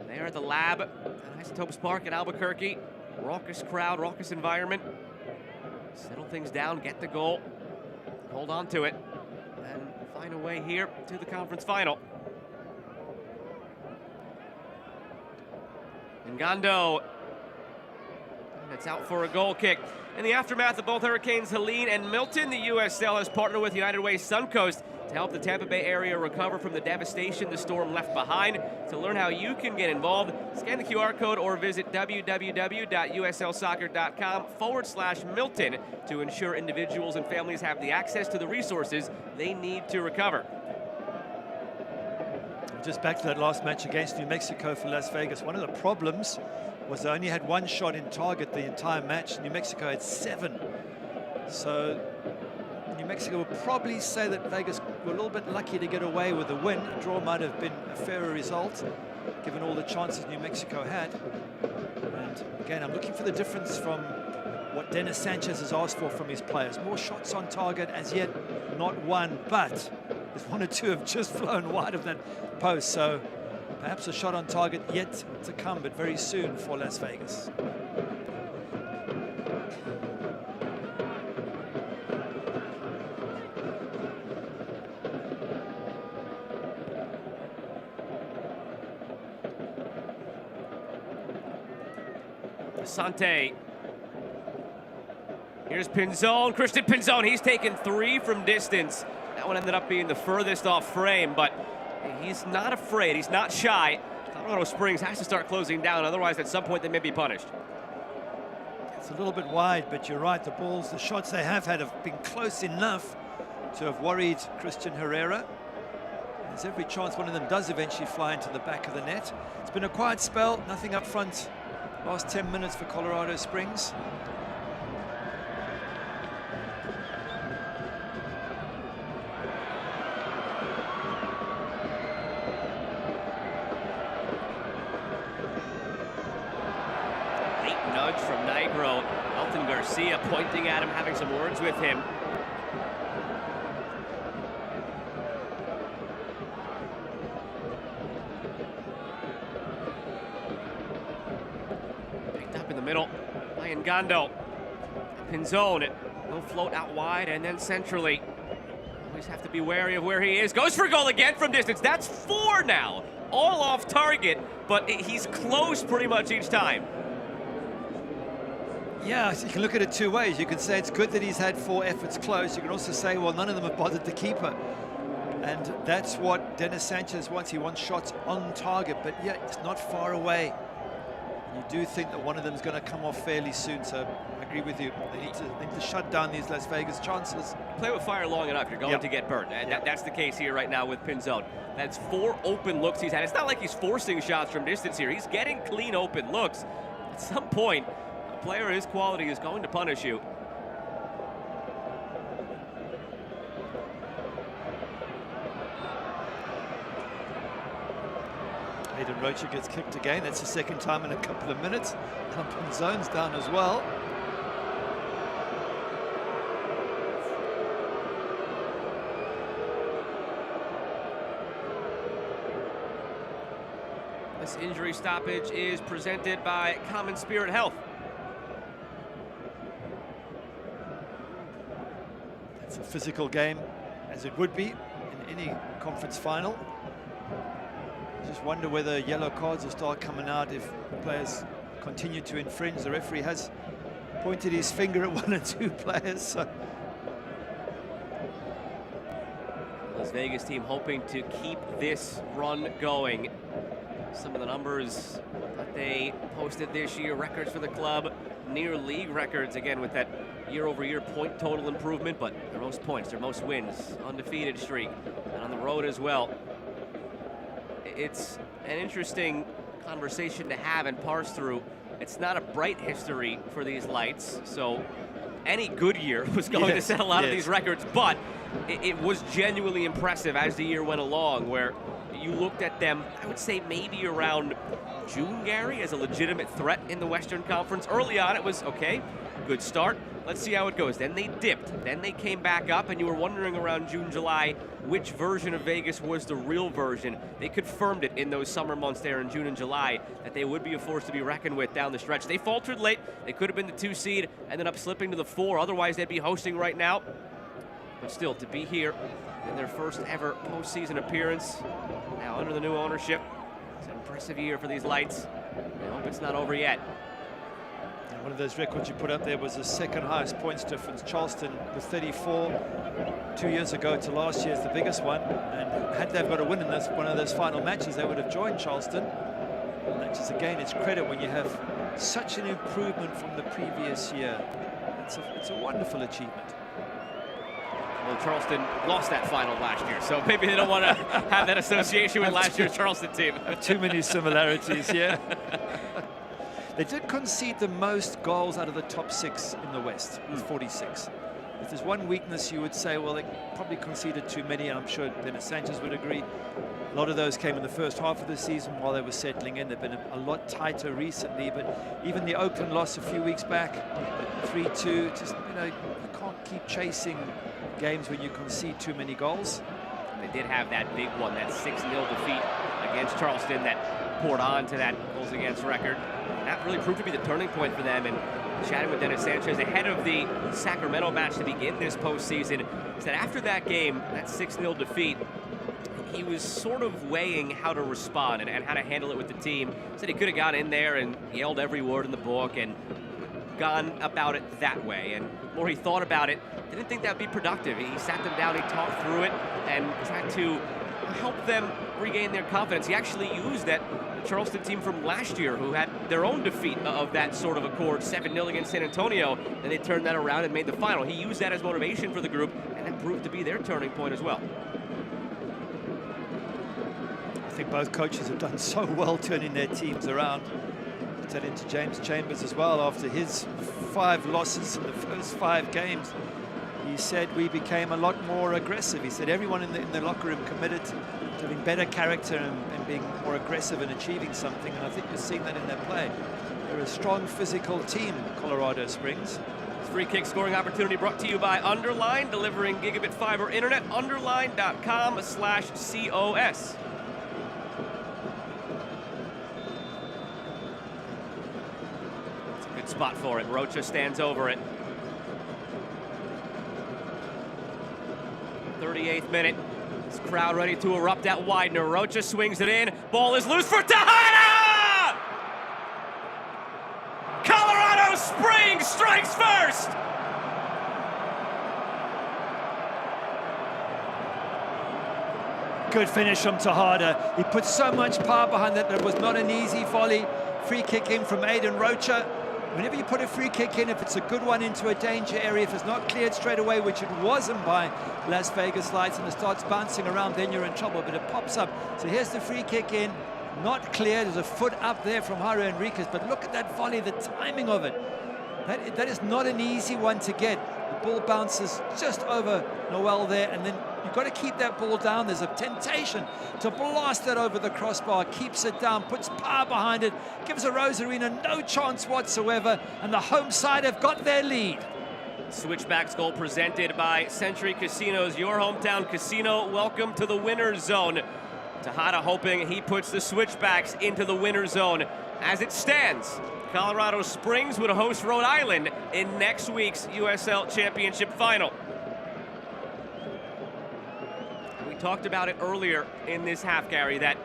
There at the lab at Isotopes Park in Albuquerque. Raucous crowd, raucous environment. Settle things down, get the goal, hold on to it, and find a way here to the conference final. Ngando, that's out for a goal kick. In the aftermath of both Hurricanes Helene and Milton, the USL has partnered with United Way Suncoast to help the Tampa Bay area recover from the devastation the storm left behind. To learn how you can get involved, scan the QR code or visit www.uslsoccer.com/Milton to ensure individuals and families have the access to the resources they need to recover. Just back to that last match against New Mexico for Las Vegas. One of the problems was they only had 1 shot in target the entire match. New Mexico had 7. So New Mexico would probably say that Vegas were a little bit lucky to get away with a win. A draw might have been a fairer result, given all the chances New Mexico had. And again, I'm looking for the difference from what Dennis Sanchez has asked for from his players. More shots on target, as yet not one, but there's 1 or 2 have just flown wide of that post. So perhaps a shot on target yet to come, but very soon for Las Vegas. Asante. Here's Pinzon, Christian Pinzon. He's taken 3 from distance. That one ended up being the furthest off frame, but he's not afraid. He's not shy. Colorado Springs has to start closing down. Otherwise, at some point, they may be punished. It's a little bit wide, but you're right. The shots they have had have been close enough to have worried Christian Herrera. There's every chance one of them does eventually fly into the back of the net. It's been a quiet spell, nothing up front. Last 10 minutes for Colorado Springs. Late nudge from Nigro. Elton Garcia pointing at him, having some words with him. Middle by Ngando. Pinzon will float out wide and then centrally. Always have to be wary of where he is. Goes for goal again from distance. That's 4 now. All off target, but he's close pretty much each time. Yeah, so you can look at it 2 ways. You can say it's good that he's had 4 efforts close. You can also say, well, none of them have bothered the keeper. And that's what Dennis Sanchez wants. He wants shots on target, but yeah, it's not far away. You do think that one of them is going to come off fairly soon, so I agree with you. They need to shut down these Las Vegas chances. Play with fire long enough, you're going to get burned. And that's the case here right now with Pinzon. That's 4 open looks he's had. It's not like he's forcing shots from distance here. He's getting clean open looks. At some point, a player of his quality is going to punish you. Aiden Rocha gets kicked again. That's the second time in a couple of minutes. Helping zones down as well. This injury stoppage is presented by Common Spirit Health. It's a physical game, as it would be in any conference final. Just wonder whether yellow cards will start coming out if players continue to infringe. The referee has pointed his finger at 1 or 2 players. So. Las Vegas team hoping to keep this run going. Some of the numbers that they posted this year, records for the club, near league records, again with that year-over-year point total improvement, but their most points, their most wins, undefeated streak, and on the road as well. It's an interesting conversation to have and parse through. It's not a bright history for these lights, so any good year was going to set a lot of these records, but it was genuinely impressive as the year went along, where you looked at them, I would say maybe around June, Gary, as a legitimate threat in the Western Conference. Early on, it was, okay, good start. Let's see how it goes. Then they dipped. Then they came back up, and you were wondering around June, July, which version of Vegas was the real version. They confirmed it in those summer months there in June and July that they would be a force to be reckoned with down the stretch. They faltered late. They could have been the 2 seed, ended up slipping to the 4. Otherwise, they'd be hosting right now. But still, to be here in their first ever postseason appearance, now under the new ownership, it's an impressive year for these lights. I hope it's not over yet. And one of those records you put up there was the second highest points difference. Charleston with 34 2 years ago to last year's the biggest one. And had they got a win in this one of those final matches, they would have joined Charleston. And that just again, it's credit when you have such an improvement from the previous year. It's a wonderful achievement. Well, Charleston lost that final last year, so maybe they don't want to have that association with last year's Charleston team. Too many similarities, yeah. They did concede the most goals out of the top 6 in the West, with 46. If there's one weakness, you would say, well, they probably conceded too many, and I'm sure Dennis Sanchez would agree. A lot of those came in the first half of the season while they were settling in. They've been a lot tighter recently, but even the Oakland loss a few weeks back, 3-2, just, you know, you can't keep chasing games when you concede too many goals. They did have that big one, that 6-0 defeat against Charleston that poured on to that goals against record. And that really proved to be the turning point for them. And chatting with Dennis Sanchez ahead of the Sacramento match to begin this postseason, is that after that game, that 6-0 defeat, he was sort of weighing how to respond and how to handle it with the team. Said he could have gone in there and yelled every word in the book and gone about it that way. And the more he thought about it, didn't think that would be productive. He sat them down, he talked through it, and tried to help them regain their confidence. He actually used that Charleston team from last year, who had their own defeat of that sort of accord, 7-0 against San Antonio, and they turned that around and made the final. He used that as motivation for the group, and that proved to be their turning point as well. I think both coaches have done so well turning their teams around. Put that into James Chambers as well after his 5 losses in the first 5 games. He said we became a lot more aggressive. He said everyone in the locker room committed to having better character and being more aggressive and achieving something, and I think you're seeing that in their play. They're a strong physical team, Colorado Springs. Free kick scoring opportunity brought to you by Underline, delivering gigabit fiber internet, underline.com/COS. It's a good spot for it. Rocha stands over it. 38th minute. This crowd ready to erupt at Widener. Rocha swings it in. Ball is loose for Tejada! Colorado Springs strikes first! Good finish from Tejada. He put so much power behind that. It was not an easy volley. Free kick in from Aiden Rocha. Whenever you put a free kick in, if it's a good one into a danger area, if it's not cleared straight away, which it wasn't by Las Vegas Lights, and it starts bouncing around, then you're in trouble, but it pops up. So here's the free kick in, not cleared. There's a foot up there from Jairo Enriquez, but look at that volley, the timing of it. That is not an easy one to get. The ball bounces just over Noel there, and then you've got to keep that ball down. There's a temptation to blast it over the crossbar, keeps it down, puts power behind it, gives the Rose Arena no chance whatsoever, and the home side have got their lead. Switchbacks goal presented by Century Casinos, your hometown casino. Welcome to the winner's zone. Tejada hoping he puts the Switchbacks into the winner's zone. As it stands, Colorado Springs would host Rhode Island in next week's USL Championship final. We talked about it earlier in this half, Gary, that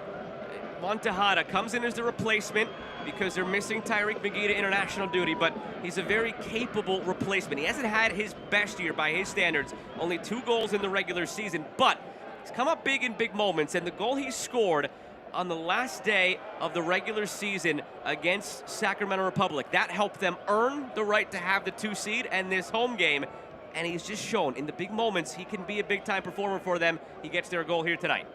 Juan Tejada comes in as the replacement because they're missing Tyreek McGee to international duty, but he's a very capable replacement. He hasn't had his best year by his standards, only 2 goals in the regular season, but he's come up big in big moments, and the goal he scored on the last day of the regular season against Sacramento Republic, that helped them earn the right to have the 2 seed and this home game, and he's just shown in the big moments he can be a big-time performer for them. He gets their goal here tonight.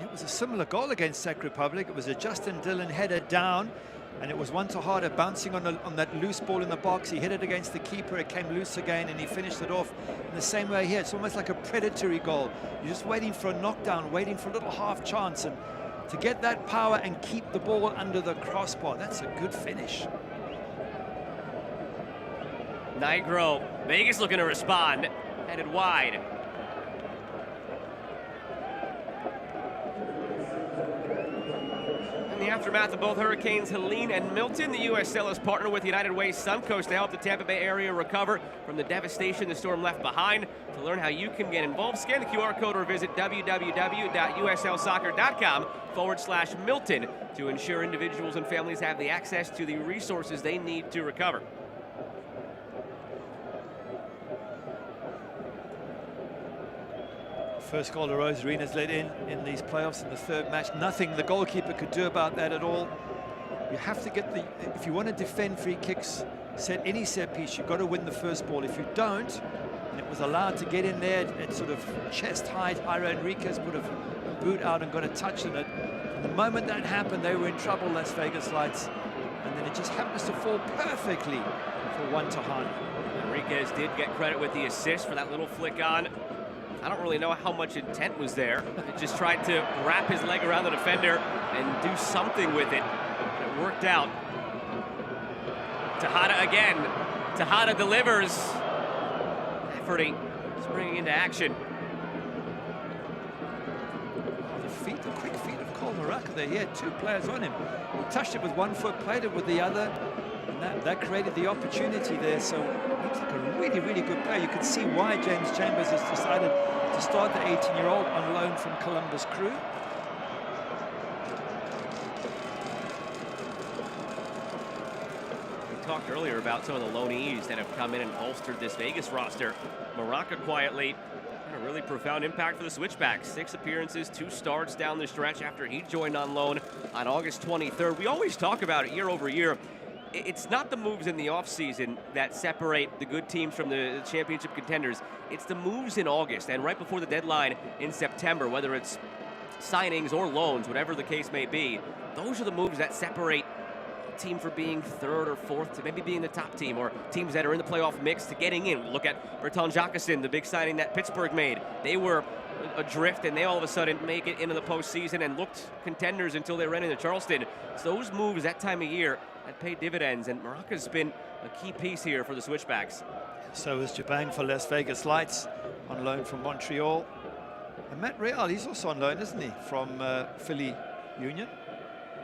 It was a similar goal against Sac Republic. It was a Justin Dillon header down, and it was Juan Tejada bouncing on that loose ball in the box. He hit it against the keeper, it came loose again, and he finished it off in the same way here. It's almost like a predatory goal. You're just waiting for a knockdown, waiting for a little half chance, and to get that power and keep the ball under the crossbar, that's a good finish. Nigro, Vegas looking to respond, headed wide. In the aftermath of both Hurricanes Helene and Milton, the USL has partnered with United Way Suncoast to help the Tampa Bay area recover from the devastation the storm left behind. To learn how you can get involved, scan the QR code or visit www.uslsoccer.com/Milton to ensure individuals and families have the access to the resources they need to recover. First goal to Rose Arena's let in these playoffs in the 3rd match. Nothing the goalkeeper could do about that at all. You have to get if you want to defend free kicks, any set piece, you've got to win the first ball. If you don't, and it was allowed to get in there at sort of chest height, Jairo Enriquez would have boot out and got a touch on it. And the moment that happened, they were in trouble, Las Vegas Lights. And then it just happens to fall perfectly for Juan Tejada. Enriquez did get credit with the assist for that little flick on. I don't really know how much intent was there. He just tried to wrap his leg around the defender and do something with it. It worked out. Tejada again. Tejada delivers. Lafferty springing into action. The quick feet of Cole Maraca there. He had 2 players on him. He touched it with 1 foot, played it with the other, and that created the opportunity there. So he looks like a really, really good player. You can see why James Chambers has decided to start the 18-year-old on loan from Columbus Crew. We talked earlier about some of the loanees that have come in and bolstered this Vegas roster. Maraca quietly had a really profound impact for the Switchbacks. 6 appearances, 2 starts down the stretch after he joined on loan on August 23rd. We always talk about it year over year. It's not the moves in the offseason that separate the good teams from the championship contenders. It's the moves in August and right before the deadline in September, whether it's signings or loans, whatever the case may be. Those are the moves that separate a team from being 3rd or 4th to maybe being the top team, or teams that are in the playoff mix to getting in. Look at Bertrand Jacquesin, the big signing that Pittsburgh made. They were adrift and they all of a sudden make it into the postseason and looked contenders until they ran into Charleston. So those moves that time of year that paid dividends, and Maraca's been a key piece here for the Switchbacks. So is Jabang for Las Vegas Lights on loan from Montreal. And Matt Real, he's also on loan, isn't he, from Philly Union.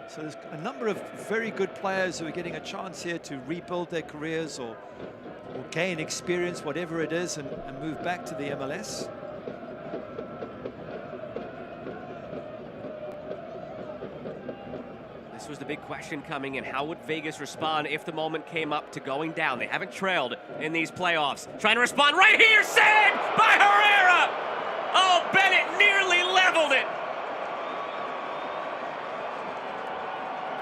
So there's a number of very good players who are getting a chance here to rebuild their careers or gain experience, whatever it is, and move back to the MLS. This was the big question coming in. How would Vegas respond if the moment came up to going down? They haven't trailed in these playoffs. Trying to respond right here, saved by Herrera! Oh, Bennett nearly leveled it.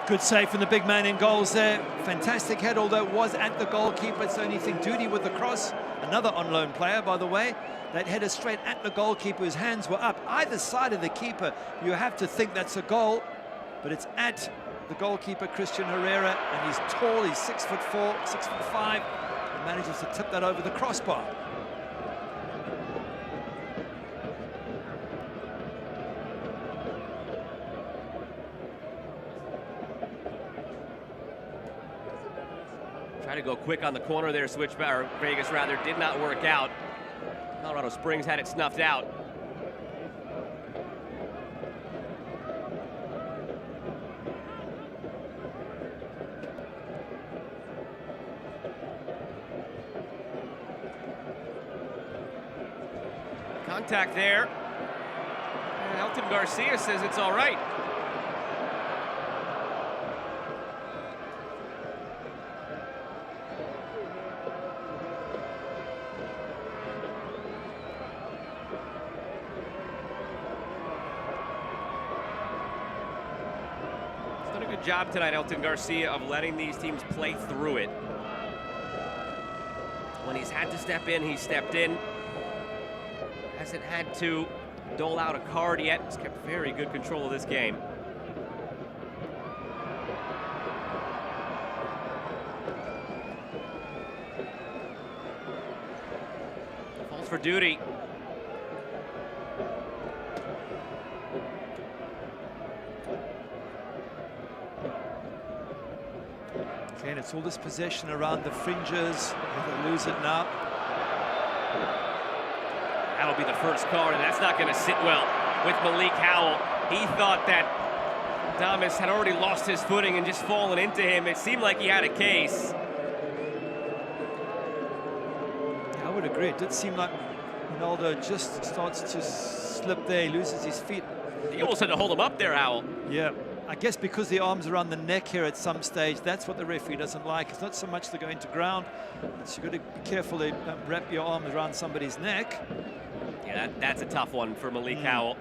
Good save from the big man in goals there. Fantastic head, although it was at the goalkeeper. It's the only thing. Duty with the cross. Another on-loan player, by the way. That header straight at the goalkeeper, whose hands were up. Either side of the keeper, you have to think that's a goal. But it's at the goalkeeper, Christian Herrera, and he's tall. He's 6'4", 6'5", manages to tip that over the crossbar. Try to go quick on the corner there, Switchback, or Vegas rather, did not work out. Colorado Springs had it snuffed out. Contact there. And Elton Garcia says it's all right. He's done a good job tonight, Elton Garcia, of letting these teams play through it. When he's had to step in, he's stepped in. Hasn't had to dole out a card yet. He's kept very good control of this game. Falls for duty. Again, it's all this possession around the fringes. They lose it now. That'll be the first card, and that's not going to sit well with Malik Howell. He thought that Damas had already lost his footing and just fallen into him. It seemed like he had a case. I would agree. It did seem like Ronaldo just starts to slip there. He loses his feet. He almost had to hold him up there, Howell. Yeah, I guess because the arms are around the neck here at some stage, that's what the referee doesn't like. It's not so much the going to ground. So you've got to be careful to wrap your arms around somebody's neck. Yeah, that's a tough one for Malik Howell.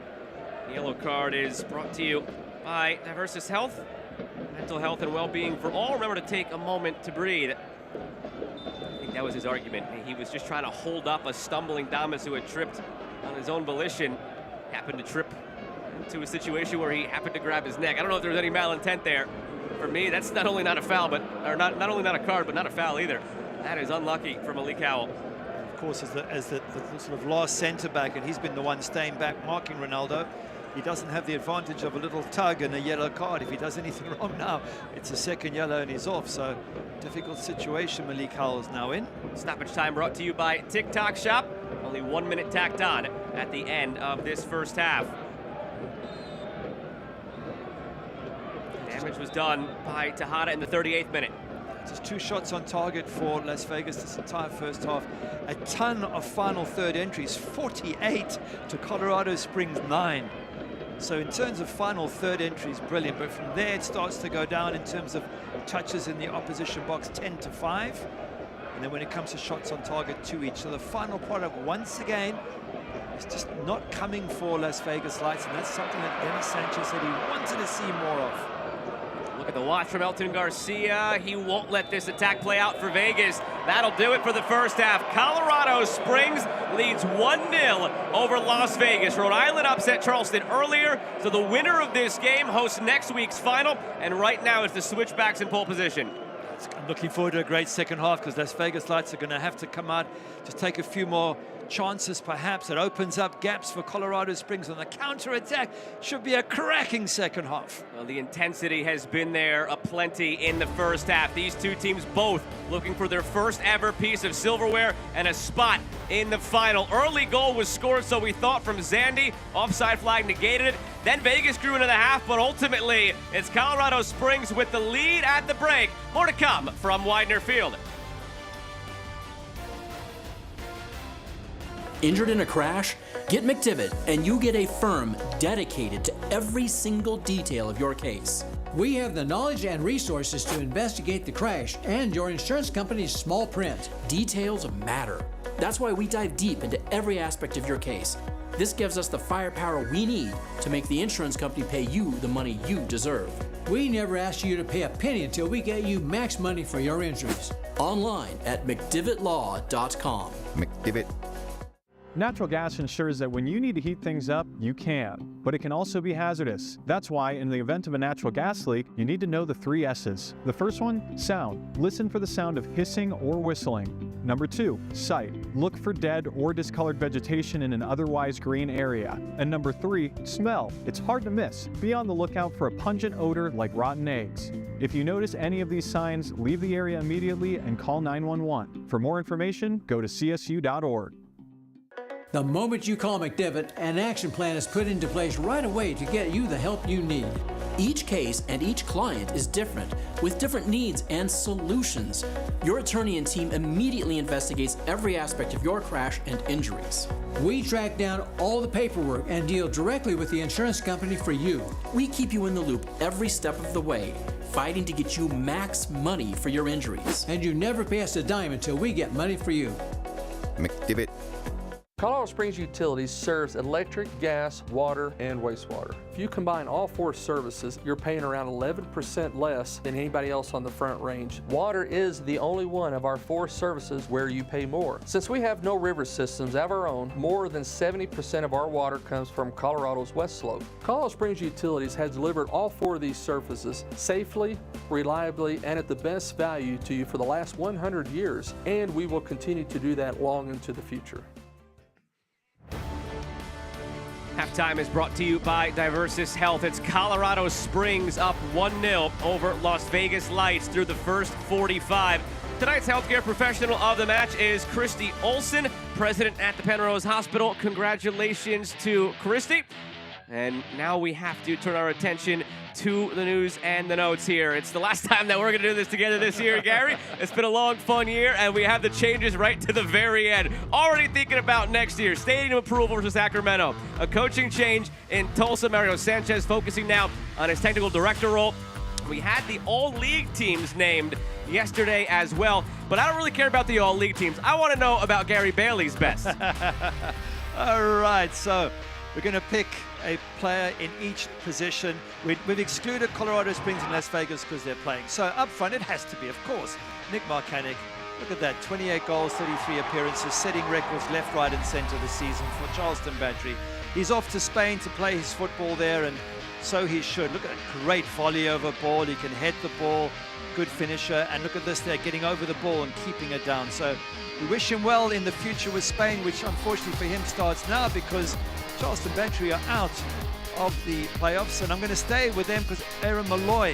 The yellow card is brought to you by Diversus Health. Mental health and well-being for all. Remember to take a moment to breathe. I think that was his argument. He was just trying to hold up a stumbling Damas who had tripped on his own volition. Happened to trip into a situation where he happened to grab his neck. I don't know if there was any malintent there. For me, that's not only not a foul, but or not only not a card, but not a foul either. That is unlucky for Malik Howell. Of course, as the sort of last centre back, and he's been the one staying back marking Ronaldo. He doesn't have the advantage of a little tug and a yellow card. If he does anything wrong now, it's a second yellow and he's off. So difficult situation Malik Howell is now in. Stoppage time brought to you by TikTok Shop. Only 1 minute tacked on at the end of this first half. Damage was done by Tejada in the 38th minute. Just 2 shots on target for Las Vegas this entire first half. A ton of final third entries, 48 to Colorado Springs 9. So in terms of final third entries, brilliant. But from there, it starts to go down in terms of touches in the opposition box, 10 to 5. And then when it comes to shots on target, 2 each. So the final product, once again, is just not coming for Las Vegas Lights. And that's something that Dennis Sanchez said he wanted to see more of. Look at the watch from Elton Garcia. He won't let this attack play out for Vegas. That'll do it for the first half. Colorado Springs leads 1-0 over Las Vegas. Rhode Island upset Charleston earlier, so the winner of this game hosts next week's final, and right now it's the Switchbacks in pole position. I'm looking forward to a great second half because Las Vegas Lights are going to have to come out, just take a few more chances perhaps. It opens up gaps for Colorado Springs on the counter-attack. Should be a cracking second half. Well, the intensity has been there aplenty in the first half. These two teams both looking for their first ever piece of silverware and a spot in the final. Early goal was scored, so we thought, from Zandy. Offside flag negated it. Then Vegas grew into the half, but ultimately it's Colorado Springs with the lead at the break. More to come from Widener Field. Injured in a crash? Get McDivitt and you get a firm dedicated to every single detail of your case. We have the knowledge and resources to investigate the crash and your insurance company's small print. Details matter. That's why we dive deep into every aspect of your case. This gives us the firepower we need to make the insurance company pay you the money you deserve. We never ask you to pay a penny until we get you max money for your injuries. Online at McDivittLaw.com. McDivitt. Natural gas ensures that when you need to heat things up, you can, but it can also be hazardous. That's why, in the event of a natural gas leak, you need to know the 3 S's. The first one, sound. Listen for the sound of hissing or whistling. Number 2, sight. Look for dead or discolored vegetation in an otherwise green area. And number 3, smell. It's hard to miss. Be on the lookout for a pungent odor like rotten eggs. If you notice any of these signs, leave the area immediately and call 911. For more information, go to csu.org. The moment you call McDevitt, an action plan is put into place right away to get you the help you need. Each case and each client is different, with different needs and solutions. Your attorney and team immediately investigates every aspect of your crash and injuries. We track down all the paperwork and deal directly with the insurance company for you. We keep you in the loop every step of the way, fighting to get you max money for your injuries. And you never pay us a dime until we get money for you. McDivitt. Colorado Springs Utilities serves electric, gas, water, and wastewater. If you combine all 4 services, you're paying around 11% less than anybody else on the Front Range. Water is the only one of our 4 services where you pay more. Since we have no river systems of our own, more than 70% of our water comes from Colorado's West Slope. Colorado Springs Utilities has delivered all 4 of these services safely, reliably, and at the best value to you for the last 100 years, and we will continue to do that long into the future. Halftime is brought to you by Diversis Health. It's Colorado Springs up 1-0 over Las Vegas Lights through the first 45. Tonight's healthcare professional of the match is Christy Olson, president at the Penrose Hospital. Congratulations to Christy. And now we have to turn our attention to the news and the notes here. It's the last time that we're going to do this together this year, Gary. It's been a long, fun year, and we have the changes right to the very end. Already thinking about next year. Stadium approval versus Sacramento. A coaching change in Tulsa. Mario Sanchez focusing now on his technical director role. We had the all-league teams named yesterday as well, but I don't really care about the all-league teams. I want to know about Gary Bailey's best. All right, so we're going to pick a player in each position. We've excluded Colorado Springs and Las Vegas because they're playing. So up front, it has to be, of course, Nick Marcanic. Look at that, 28 goals, 33 appearances, setting records left, right, and center this season for Charleston Battery. He's off to Spain to play his football there, and so he should. Look at that great volley over ball. He can head the ball, good finisher, and look at this there, getting over the ball and keeping it down. So we wish him well in the future with Spain, which unfortunately for him starts now because Charleston Battery are out of the playoffs, and I'm going to stay with them because Aaron Malloy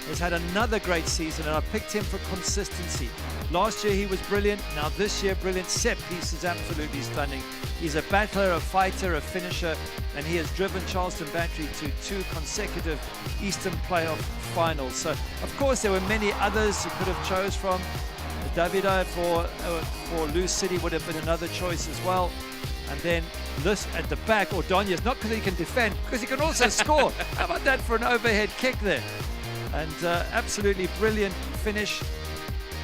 has had another great season, and I picked him for consistency. Last year he was brilliant, now this year brilliant. Set piece is absolutely stunning. He's a battler, a fighter, a finisher, and he has driven Charleston Battery to 2 consecutive Eastern playoff finals. So of course there were many others you could have chose from. Davida for Lou City would have been another choice as well. And then this at the back, Ordonez, not because he can defend, because he can also score. How about that for an overhead kick there? And absolutely brilliant finish.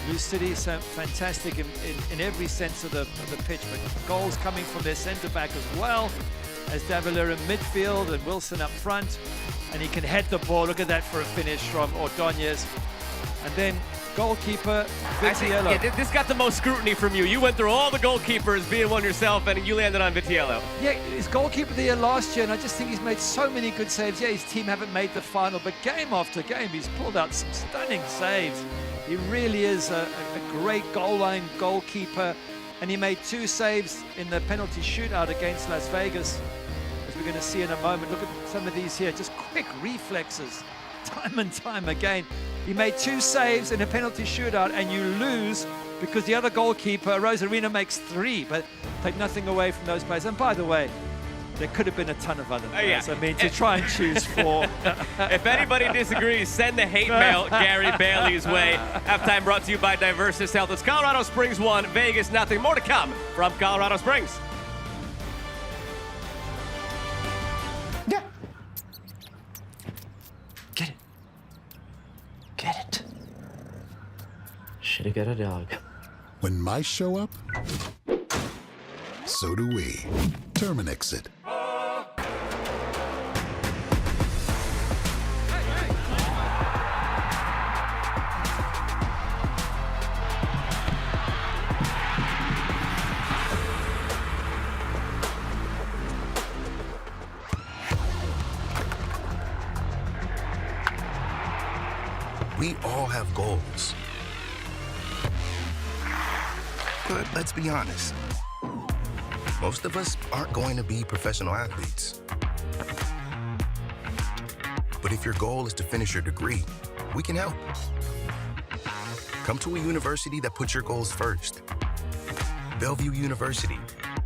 Lou City, so fantastic in every sense of the pitch, but goals coming from their centre back as well as Davila in midfield and Wilson up front. And he can head the ball. Look at that for a finish from Ordonez. And then goalkeeper Vitiello. Yeah, this got the most scrutiny from you. You went through all the goalkeepers, being one yourself, and you landed on Vitiello. Yeah, he's goalkeeper of the year last year, and I just think he's made so many good saves. Yeah, his team haven't made the final, but game after game, he's pulled out some stunning saves. He really is a great goal line goalkeeper, and he made 2 saves in the penalty shootout against Las Vegas, as we're going to see in a moment. Look at some of these here, just quick reflexes, time and time again. He made 2 saves in a penalty shootout, and you lose because the other goalkeeper, Rosarina, makes 3, but take nothing away from those players. And by the way, there could have been a ton of other players. Yeah. I mean, to try and choose 4. If anybody disagrees, send the hate mail Gary Bailey's way. Halftime brought to you by Diversis Health. It's Colorado Springs 1, Vegas nothing. More to come from Colorado Springs. Get it. Get it. Should've got a dog. When mice show up, so do we. Terminix it. We all have goals. But let's be honest. Most of us aren't going to be professional athletes. But if your goal is to finish your degree, we can help. Come to a university that puts your goals first. Bellevue University,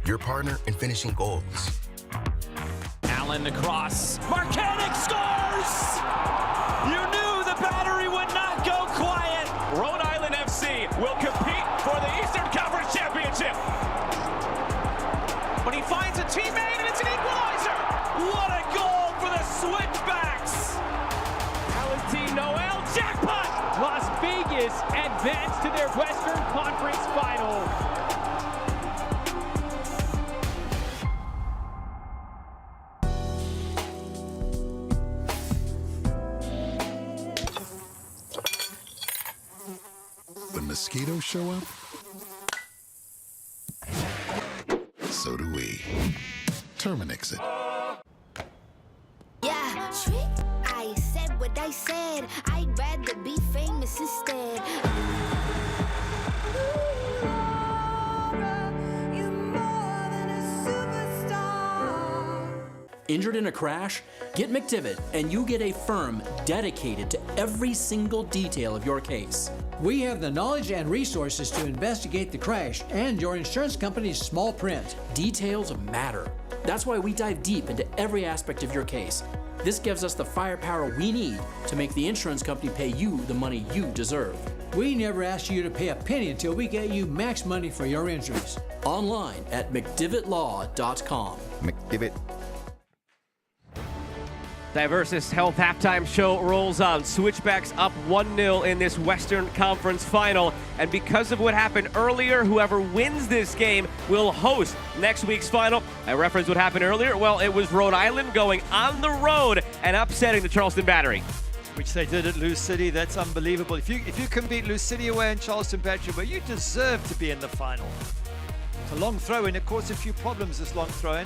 your partner in finishing goals. Allen across. Marcanic scores! You knew the battery would not go quiet. Rhode Island FC will compete for the Eastern Conference Championship. But he finds a teammate and it's an equalizer. What a goal for the Switchbacks! Valentine Noel, jackpot! Las Vegas advance to their Western Conference final. When mosquitoes show up, so do we. Terminix it. Yeah, I said what I said. I'd rather be famous instead. Injured in a crash? Get McDivitt and you get a firm dedicated to every single detail of your case. We have the knowledge and resources to investigate the crash and your insurance company's small print. Details matter. That's why we dive deep into every aspect of your case. This gives us the firepower we need to make the insurance company pay you the money you deserve. We never ask you to pay a penny until we get you max money for your injuries. Online at mcdivittlaw.com. McDivitt. Diversus Health halftime show rolls on. Switchbacks up 1-0 in this Western Conference final. And because of what happened earlier, whoever wins this game will host next week's final. I referenced what happened earlier. Well, it was Rhode Island going on the road and upsetting the Charleston Battery. Which they did at Lewis City. That's unbelievable. If you can beat Lewis City away in Charleston Battery, well, you deserve to be in the final. It's a long throw-in. It caused a few problems, this long throw-in.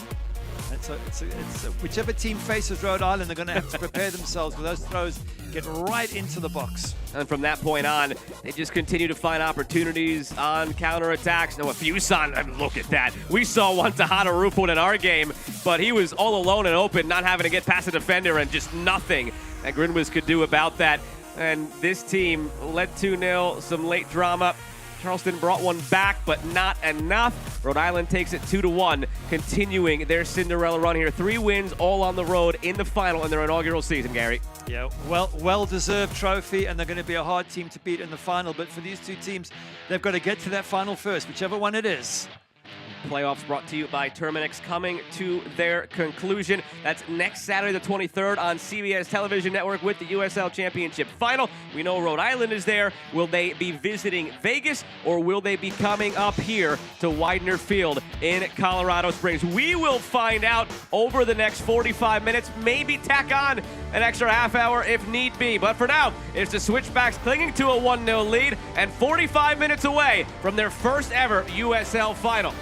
Whichever team faces Rhode Island, they're going to have to prepare themselves with those throws, get right into the box. And from that point on, they just continue to find opportunities on counterattacks. Noah Fuson, look at that. We saw one to Hanarupo in our game, but he was all alone and open, not having to get past a defender and just nothing that Grinwiz could do about that. And this team led 2-0, some late drama. Charleston brought one back, but not enough. Rhode Island takes it 2-1, continuing their Cinderella run here. 3 wins, all on the road in the final in their inaugural season, Gary. Yeah, well-deserved trophy, and they're going to be a hard team to beat in the final. But for these two teams, they've got to get to that final first, whichever one it is. Playoffs brought to you by Terminix, coming to their conclusion. That's next Saturday the 23rd on CBS Television Network with the USL Championship final. We know Rhode Island is there. Will they be visiting Vegas, or will they be coming up here to Widener Field in Colorado Springs? We will find out over the next 45 minutes, maybe tack on an extra half hour if need be. But for now, it's the Switchbacks clinging to a 1-0 lead and 45 minutes away from their first ever USL final.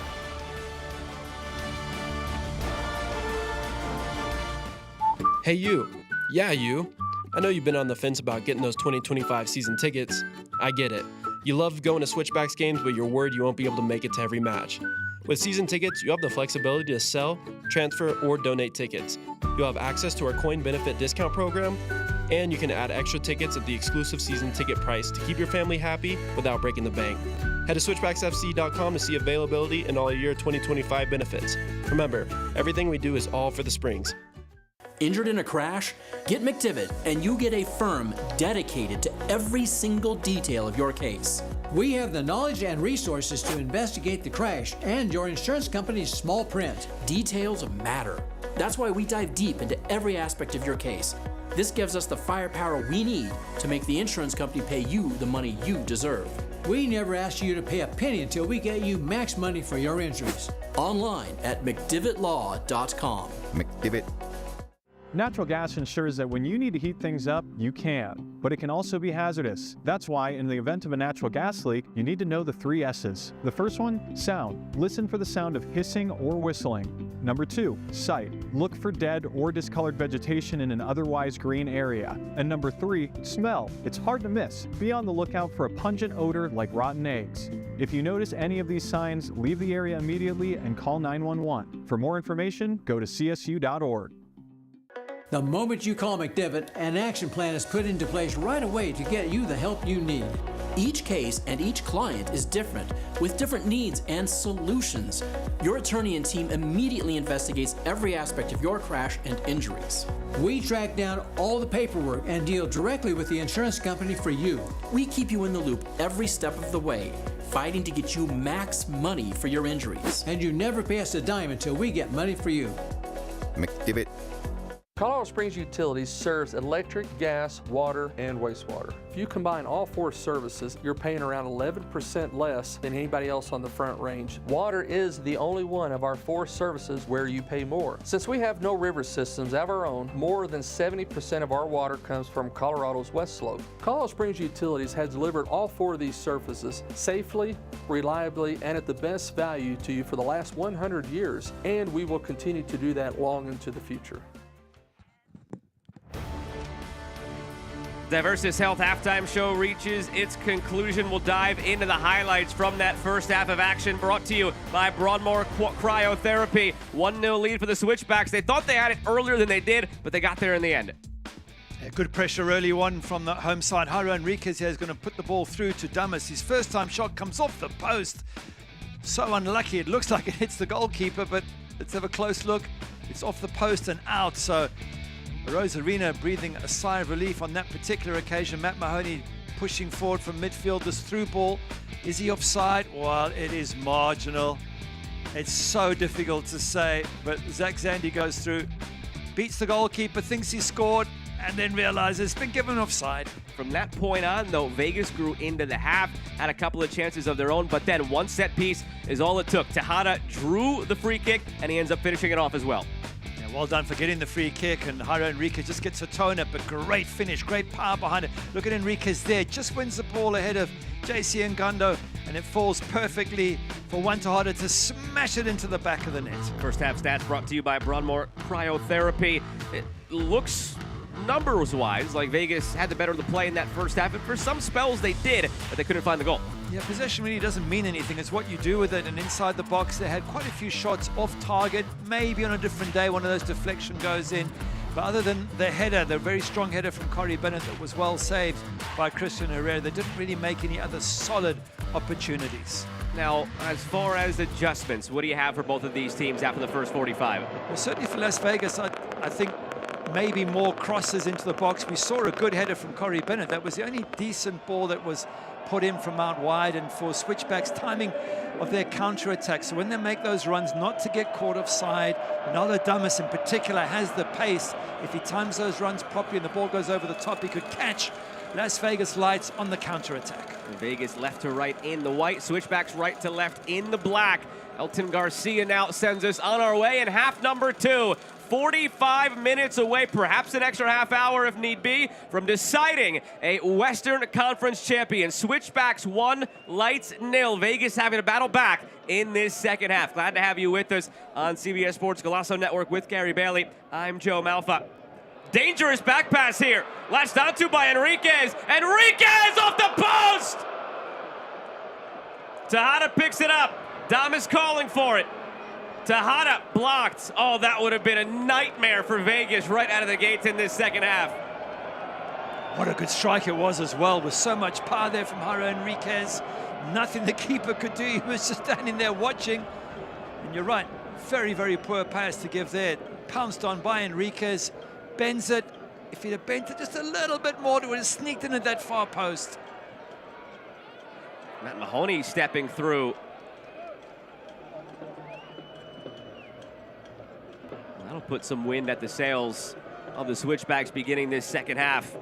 Hey you. Yeah, you. I know you've been on the fence about getting those 2025 season tickets. I get it. You love going to Switchbacks games, but you're worried you won't be able to make it to every match. With season tickets, you have the flexibility to sell, transfer, or donate tickets. You'll have access to our coin benefit discount program, and you can add extra tickets at the exclusive season ticket price to keep your family happy without breaking the bank. Head to switchbacksfc.com to see availability and all of your 2025 benefits. Remember, everything we do is all for the Springs. Injured in a crash? Get McDivitt and you get a firm dedicated to every single detail of your case. We have the knowledge and resources to investigate the crash and your insurance company's small print. Details matter. That's why we dive deep into every aspect of your case. This gives us the firepower we need to make the insurance company pay you the money you deserve. We never ask you to pay a penny until we get you max money for your injuries. Online at mcdivittlaw.com. McDivitt. Natural gas ensures that when you need to heat things up, you can, but it can also be hazardous. That's why, in the event of a natural gas leak, you need to know the 3 S's. The first one, sound. Listen for the sound of hissing or whistling. Number 2, sight. Look for dead or discolored vegetation in an otherwise green area. And number 3, smell. It's hard to miss. Be on the lookout for a pungent odor like rotten eggs. If you notice any of these signs, leave the area immediately and call 911. For more information, go to csu.org. The moment you call McDevitt, an action plan is put into place right away to get you the help you need. Each case and each client is different, with different needs and solutions. Your attorney and team immediately investigates every aspect of your crash and injuries. We track down all the paperwork and deal directly with the insurance company for you. We keep you in the loop every step of the way, fighting to get you max money for your injuries. And you never pay us a dime until we get money for you. McDivitt. Colorado Springs Utilities serves electric, gas, water, and wastewater. If you combine all 4 services, you're paying around 11% less than anybody else on the Front Range. Water is the only one of our 4 services where you pay more. Since we have no river systems of our own, more than 70% of our water comes from Colorado's West Slope. Colorado Springs Utilities has delivered all 4 of these services safely, reliably, and at the best value to you for the last 100 years, and we will continue to do that long into the future. Diversis Health halftime show reaches its conclusion. We'll dive into the highlights from that first half of action, brought to you by Broadmoor Cryotherapy. 1-0 lead for the Switchbacks. They thought they had it earlier than they did, but they got there in the end. Yeah, good pressure early on from the home side. Jairo Enriquez here is going to put the ball through to Damas. His first time shot comes off the post. So unlucky. It looks like it hits the goalkeeper, but let's have a close look. It's off the post and out. So Rosarina breathing a sigh of relief on that particular occasion. Matt Mahoney pushing forward from midfield. This through ball. Is he offside? Well, it is marginal. It's so difficult to say, but Zach Zandy goes through, beats the goalkeeper, thinks he scored, and then realizes it's been given offside. From that point on, though, Vegas grew into the half, had a couple of chances of their own, but then one set piece is all it took. Tejada drew the free kick, and he ends up finishing it off as well. Well done for getting the free kick, and Jairo Enriquez just gets a tone up, but great finish, great power behind it. Look at Enriquez there, just wins the ball ahead of JC Ngando, and it falls perfectly for Juan Tejada to smash it into the back of the net. First half stats brought to you by Broadmoor Cryotherapy. It looks numbers-wise like Vegas had the better of the play in that first half, and for some spells they did, but they couldn't find the goal. Yeah, possession really doesn't mean anything. It's what you do with it. And inside the box, they had quite a few shots off target. Maybe on a different day, one of those deflection goes in. But other than the header, the very strong header from Corey Bennett that was well saved by Christian Herrera, they didn't really make any other solid opportunities. Now, as far as adjustments, what do you have for both of these teams after the first 45? Well, certainly for Las Vegas, I think maybe more crosses into the box. We saw a good header from Corey Bennett. That was the only decent ball that was put in from out wide, and for Switchbacks, timing of their counter-attack. So when they make those runs, not to get caught offside. Ronaldo Damas in particular has the pace. If he times those runs properly and the ball goes over the top, he could catch Las Vegas Lights on the counter-attack. Vegas left to right in the white, Switchbacks right to left in the black. Elton Garcia now sends us on our way in half number 2. 45 minutes away, perhaps an extra half hour if need be, from deciding a Western Conference champion. Switchbacks 1, Lights 0. Vegas having to battle back in this second half. Glad to have you with us on CBS Sports Golazo Network with Gary Bailey. I'm Joe Malfa. Dangerous back pass here. Latched onto by Enriquez. Enriquez off the post! Tejada picks it up. Damas calling for it. Tejada blocked. Oh, that would have been a nightmare for Vegas right out of the gates in this second half. What a good strike it was as well, with so much power there from Jairo Enriquez. Nothing the keeper could do. He was just standing there watching. And you're right, very, very poor pass to give there. Pounced on by Enriquez, bends it. If he'd have bent it just a little bit more, it would have sneaked in at that far post. Matt Mahoney stepping through. That'll put some wind at the sails of the Switchbacks beginning this second half.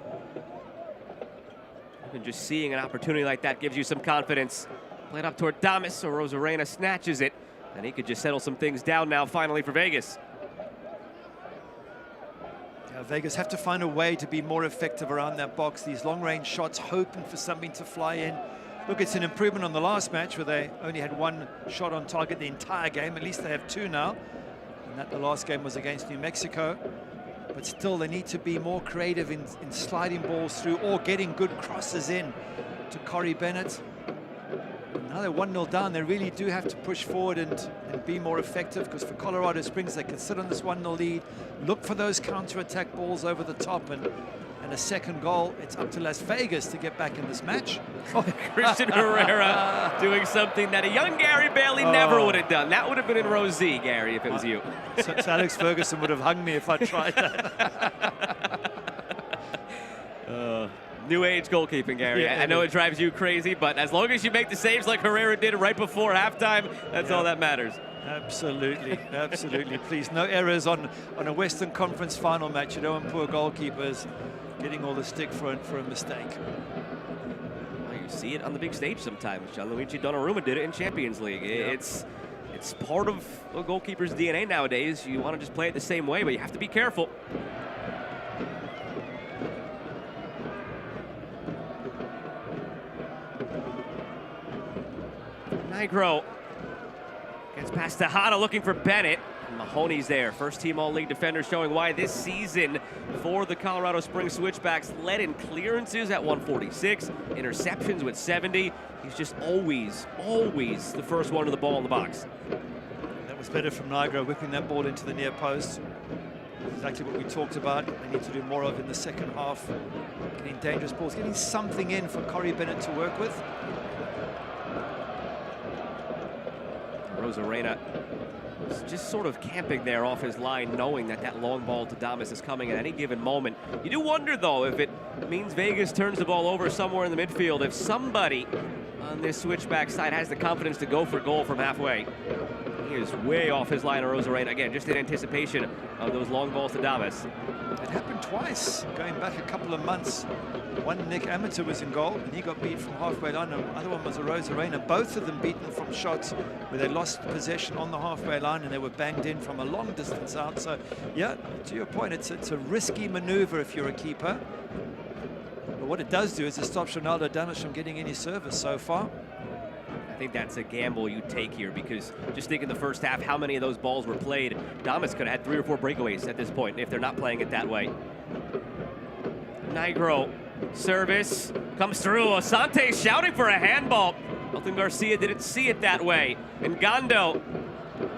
Even just seeing an opportunity like that gives you some confidence. Played up toward Damas, so Rosarena snatches it, and he could just settle some things down now finally for Vegas. Vegas have to find a way to be more effective around that box. These long-range shots, hoping for something to fly in. Look, it's an improvement on the last match where they only had one shot on target the entire game. At least they have two now. And that the last game was against New Mexico. But still, they need to be more creative in sliding balls through or getting good crosses in to Corey Bennett. Now they're 1-0 down. They really do have to push forward and be more effective, because for Colorado Springs, they can sit on this 1-0 lead, look for those counter-attack balls over the top, and a second goal. It's up to Las Vegas to get back in this match. Christian Herrera doing something that a young Gary Bailey never would have done. That would have been in row Z, Gary, if it was you. So Alex Ferguson would have hung me if I tried that. New age goalkeeping, Gary. Yeah, I know it drives you crazy, but as long as you make the saves like Herrera did right before halftime, that's all that matters. Absolutely, absolutely. Please, no errors on a Western Conference final match. You don't want poor goalkeepers getting all the stick for a mistake. Well, you see it on the big stage sometimes. Gianluigi Donnarumma did it in Champions League. It's part of a goalkeeper's DNA nowadays. You want to just play it the same way, but you have to be careful. Nigro gets past Tejada looking for Bennett. And Mahoney's there. First team all-league defender, showing why this season for the Colorado Springs Switchbacks led in clearances at 146, interceptions with 70. He's just always the first one to the ball in the box. That was better from Nigro, whipping that ball into the near post. Exactly what we talked about. They need to do more of in the second half. Getting dangerous balls, getting something in for Corey Bennett to work with. Rosarena is just sort of camping there off his line, knowing that that long ball to Damas is coming at any given moment. You do wonder, though, if it means Vegas turns the ball over somewhere in the midfield, if somebody on this switchback side has the confidence to go for goal from halfway. He is way off his line of Rosarena. Again, just in anticipation of those long balls to Damas. It happened twice, going back a couple of months. One, Nick Amateur was in goal, and he got beat from halfway line. The other one was a Rosarena. Both of them beaten from shots where they lost possession on the halfway line and they were banged in from a long distance out. So, yeah, to your point, it's a risky maneuver if you're a keeper. But what it does do is it stops Ronaldo Damas from getting any service so far. I think that's a gamble you take here, because just think in the first half how many of those balls were played. Damas could have had 3 or 4 breakaways at this point if they're not playing it that way. Nigro, service, comes through. Asante shouting for a handball. Elton Garcia didn't see it that way. And Gondo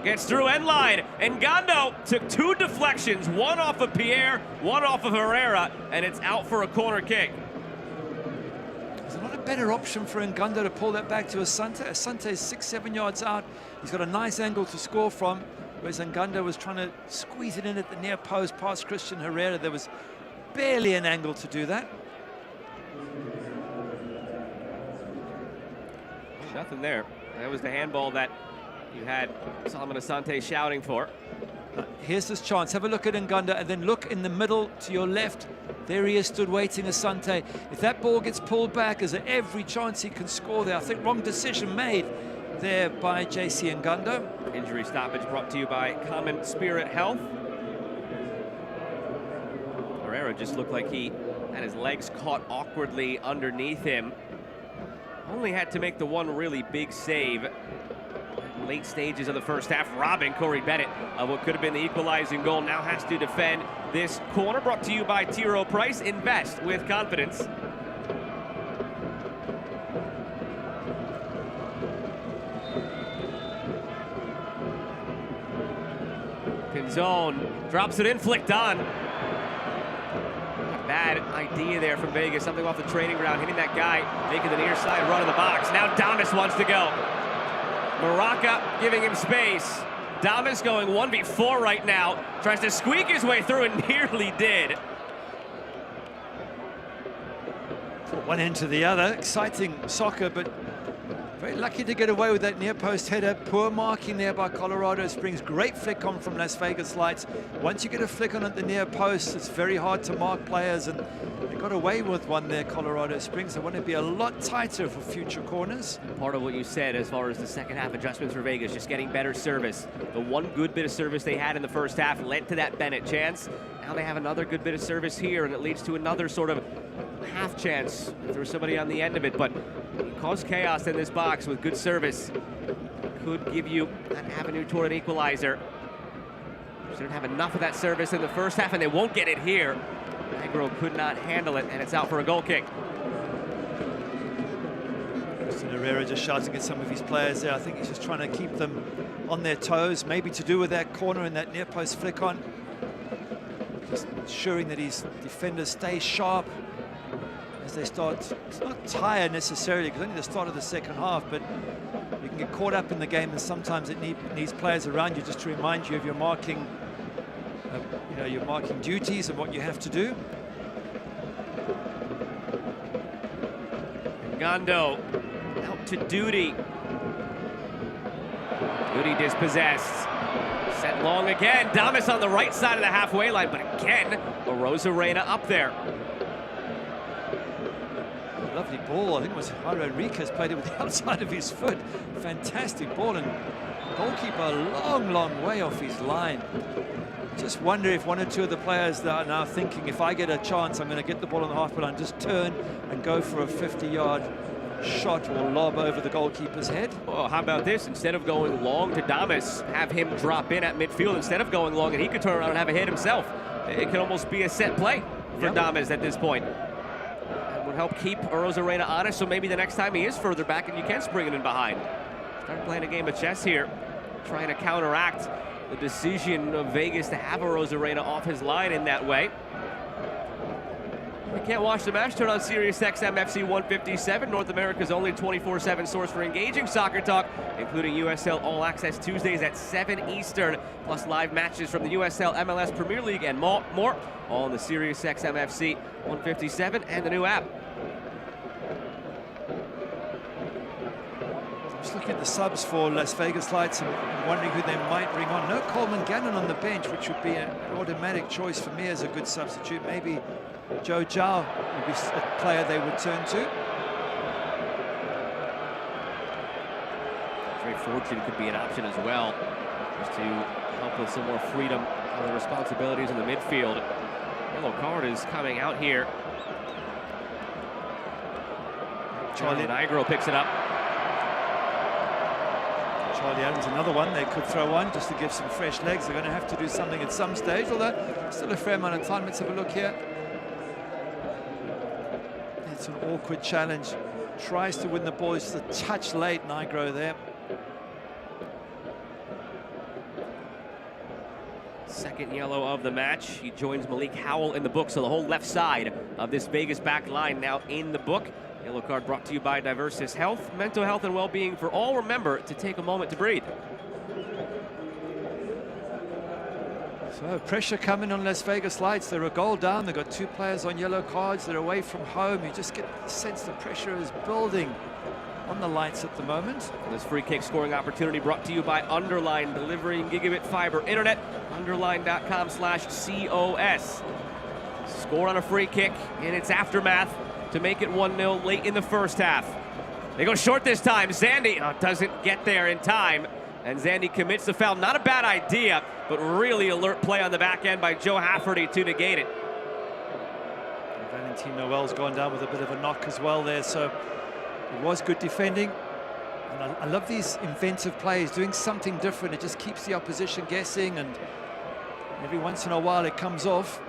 gets through end line. And Gondo took 2 deflections, one off of Pierre, one off of Herrera, and it's out for a corner kick. There's not a better option for Ngondo to pull that back to Asante. Asante is 6-7 yards out. He's got a nice angle to score from, whereas Ngondo was trying to squeeze it in at the near post past Christian Herrera. There was barely an angle to do that. Nothing there. That was the handball that you had Solomon Asante shouting for. Here's this chance. Have a look at Ngondo and then look in the middle to your left. There he is, stood waiting, Asante. If that ball gets pulled back, there's every chance he can score there. I think wrong decision made there by JC Ngondo. Injury stoppage brought to you by Common Spirit Health. Herrera just looked like he had his legs caught awkwardly underneath him. Only had to make the one really big save. Late stages of the first half, robbing Corey Bennett of what could have been the equalizing goal. Now has to defend this corner. Brought to you by T. Rowe Price. Invest with confidence. Pinzone drops it in, flicked on. Bad idea there from Vegas. Something off the training ground, hitting that guy, making the near side run in the box. Now Damas wants to go. Maraca giving him space. Damas going 1v4 right now. Tries to squeak his way through and nearly did. One end to the other. Exciting soccer, but Very lucky to get away with that near post header. Poor marking there by Colorado Springs. Great flick on from Las Vegas Lights. Once you get a flick on at the near post, it's very hard to mark players, and they got away with one there, Colorado Springs. They want to be a lot tighter for future corners. Part of what you said as far as the second half adjustments for Vegas, just getting better service. The one good bit of service they had in the first half led to that Bennett chance. Now they have another good bit of service here, and it leads to another sort of half chance. There's somebody on the end of it, but you cause chaos in this box with good service. Could give you an avenue toward an equalizer. Shouldn't have enough of that service in the first half, and they won't get it here. Agro could not handle it, and it's out for a goal kick. Herrera just shouting at some of his players there. I think he's just trying to keep them on their toes, maybe to do with that corner and that near post flick on. Just ensuring that his defenders stay sharp as they start. It's not tired necessarily, because only the start of the second half, but you can get caught up in the game, and sometimes it needs players around you just to remind you of your marking, your marking duties and what you have to do. Gondo out to Duty. Duty dispossessed. Sent long again. Damas on the right side of the halfway line, but again, Rosarena up there. Lovely ball. I think it was Jairo Enriquez played it with the outside of his foot. Fantastic ball, and goalkeeper a long way off his line. Just wonder if one or two of the players that are now thinking, if I get a chance, I'm going to get the ball on the half line, just turn and go for a 50-yard shot or lob over the goalkeeper's head. Oh, how about this? Instead of going long to Damas, have him drop in at midfield instead of going long, and he could turn around and have a hit himself. It could almost be a set play for Damas at this point. It would help keep Rosarena honest, so maybe the next time he is further back and you can spring it in behind. Start playing a game of chess here, trying to counteract the decision of Vegas to have a Rosarena off his line in that way. If you can't watch the match, turn on SiriusXM FC 157, North America's only 24/7 source for engaging soccer talk, including USL All Access Tuesdays at 7 Eastern, plus live matches from the USL MLS Premier League and more, all on the SiriusXM FC 157 and the new app. Just looking at the subs for Las Vegas Lights and wondering who they might bring on. No Coleman Gannon on the bench, which would be an automatic choice for me as a good substitute. Maybe Joe Zhao would be a player they would turn to. Very fortunate could be an option as well, just to help with some more freedom on the responsibilities in the midfield. Yellow card is coming out here. Charlie Nigro picks it up. Charlie Adams, another one they could throw on just to give some fresh legs. They're going to have to do something at some stage, although still a fair amount of time. Let's have a look here. It's an awkward challenge. Tries to win the ball. It's just a touch late, Nigro there. Second yellow of the match. He joins Malik Howell in the book, so the whole left side of this Vegas back line now in the book. Yellow card brought to you by Diversis Health, mental health and well-being for all. Remember to take a moment to breathe. So pressure coming on Las Vegas Lights. They're a goal down. They've got two players on yellow cards. They're away from home. You just get the sense the pressure is building on the Lights at the moment. This free kick scoring opportunity brought to you by Underline, delivering gigabit fiber internet. Underline.com/COS. Score on a free kick in its aftermath to make it 1-0 late in the first half. They go short this time. Zandy doesn't get there in time, and Zandy commits the foul. Not a bad idea, but really alert play on the back end by Joe Hafferty to negate it. Valentin Noel's gone down with a bit of a knock as well there, so it was good defending. And I love these inventive plays, doing something different. It just keeps the opposition guessing, and every once in a while it comes off.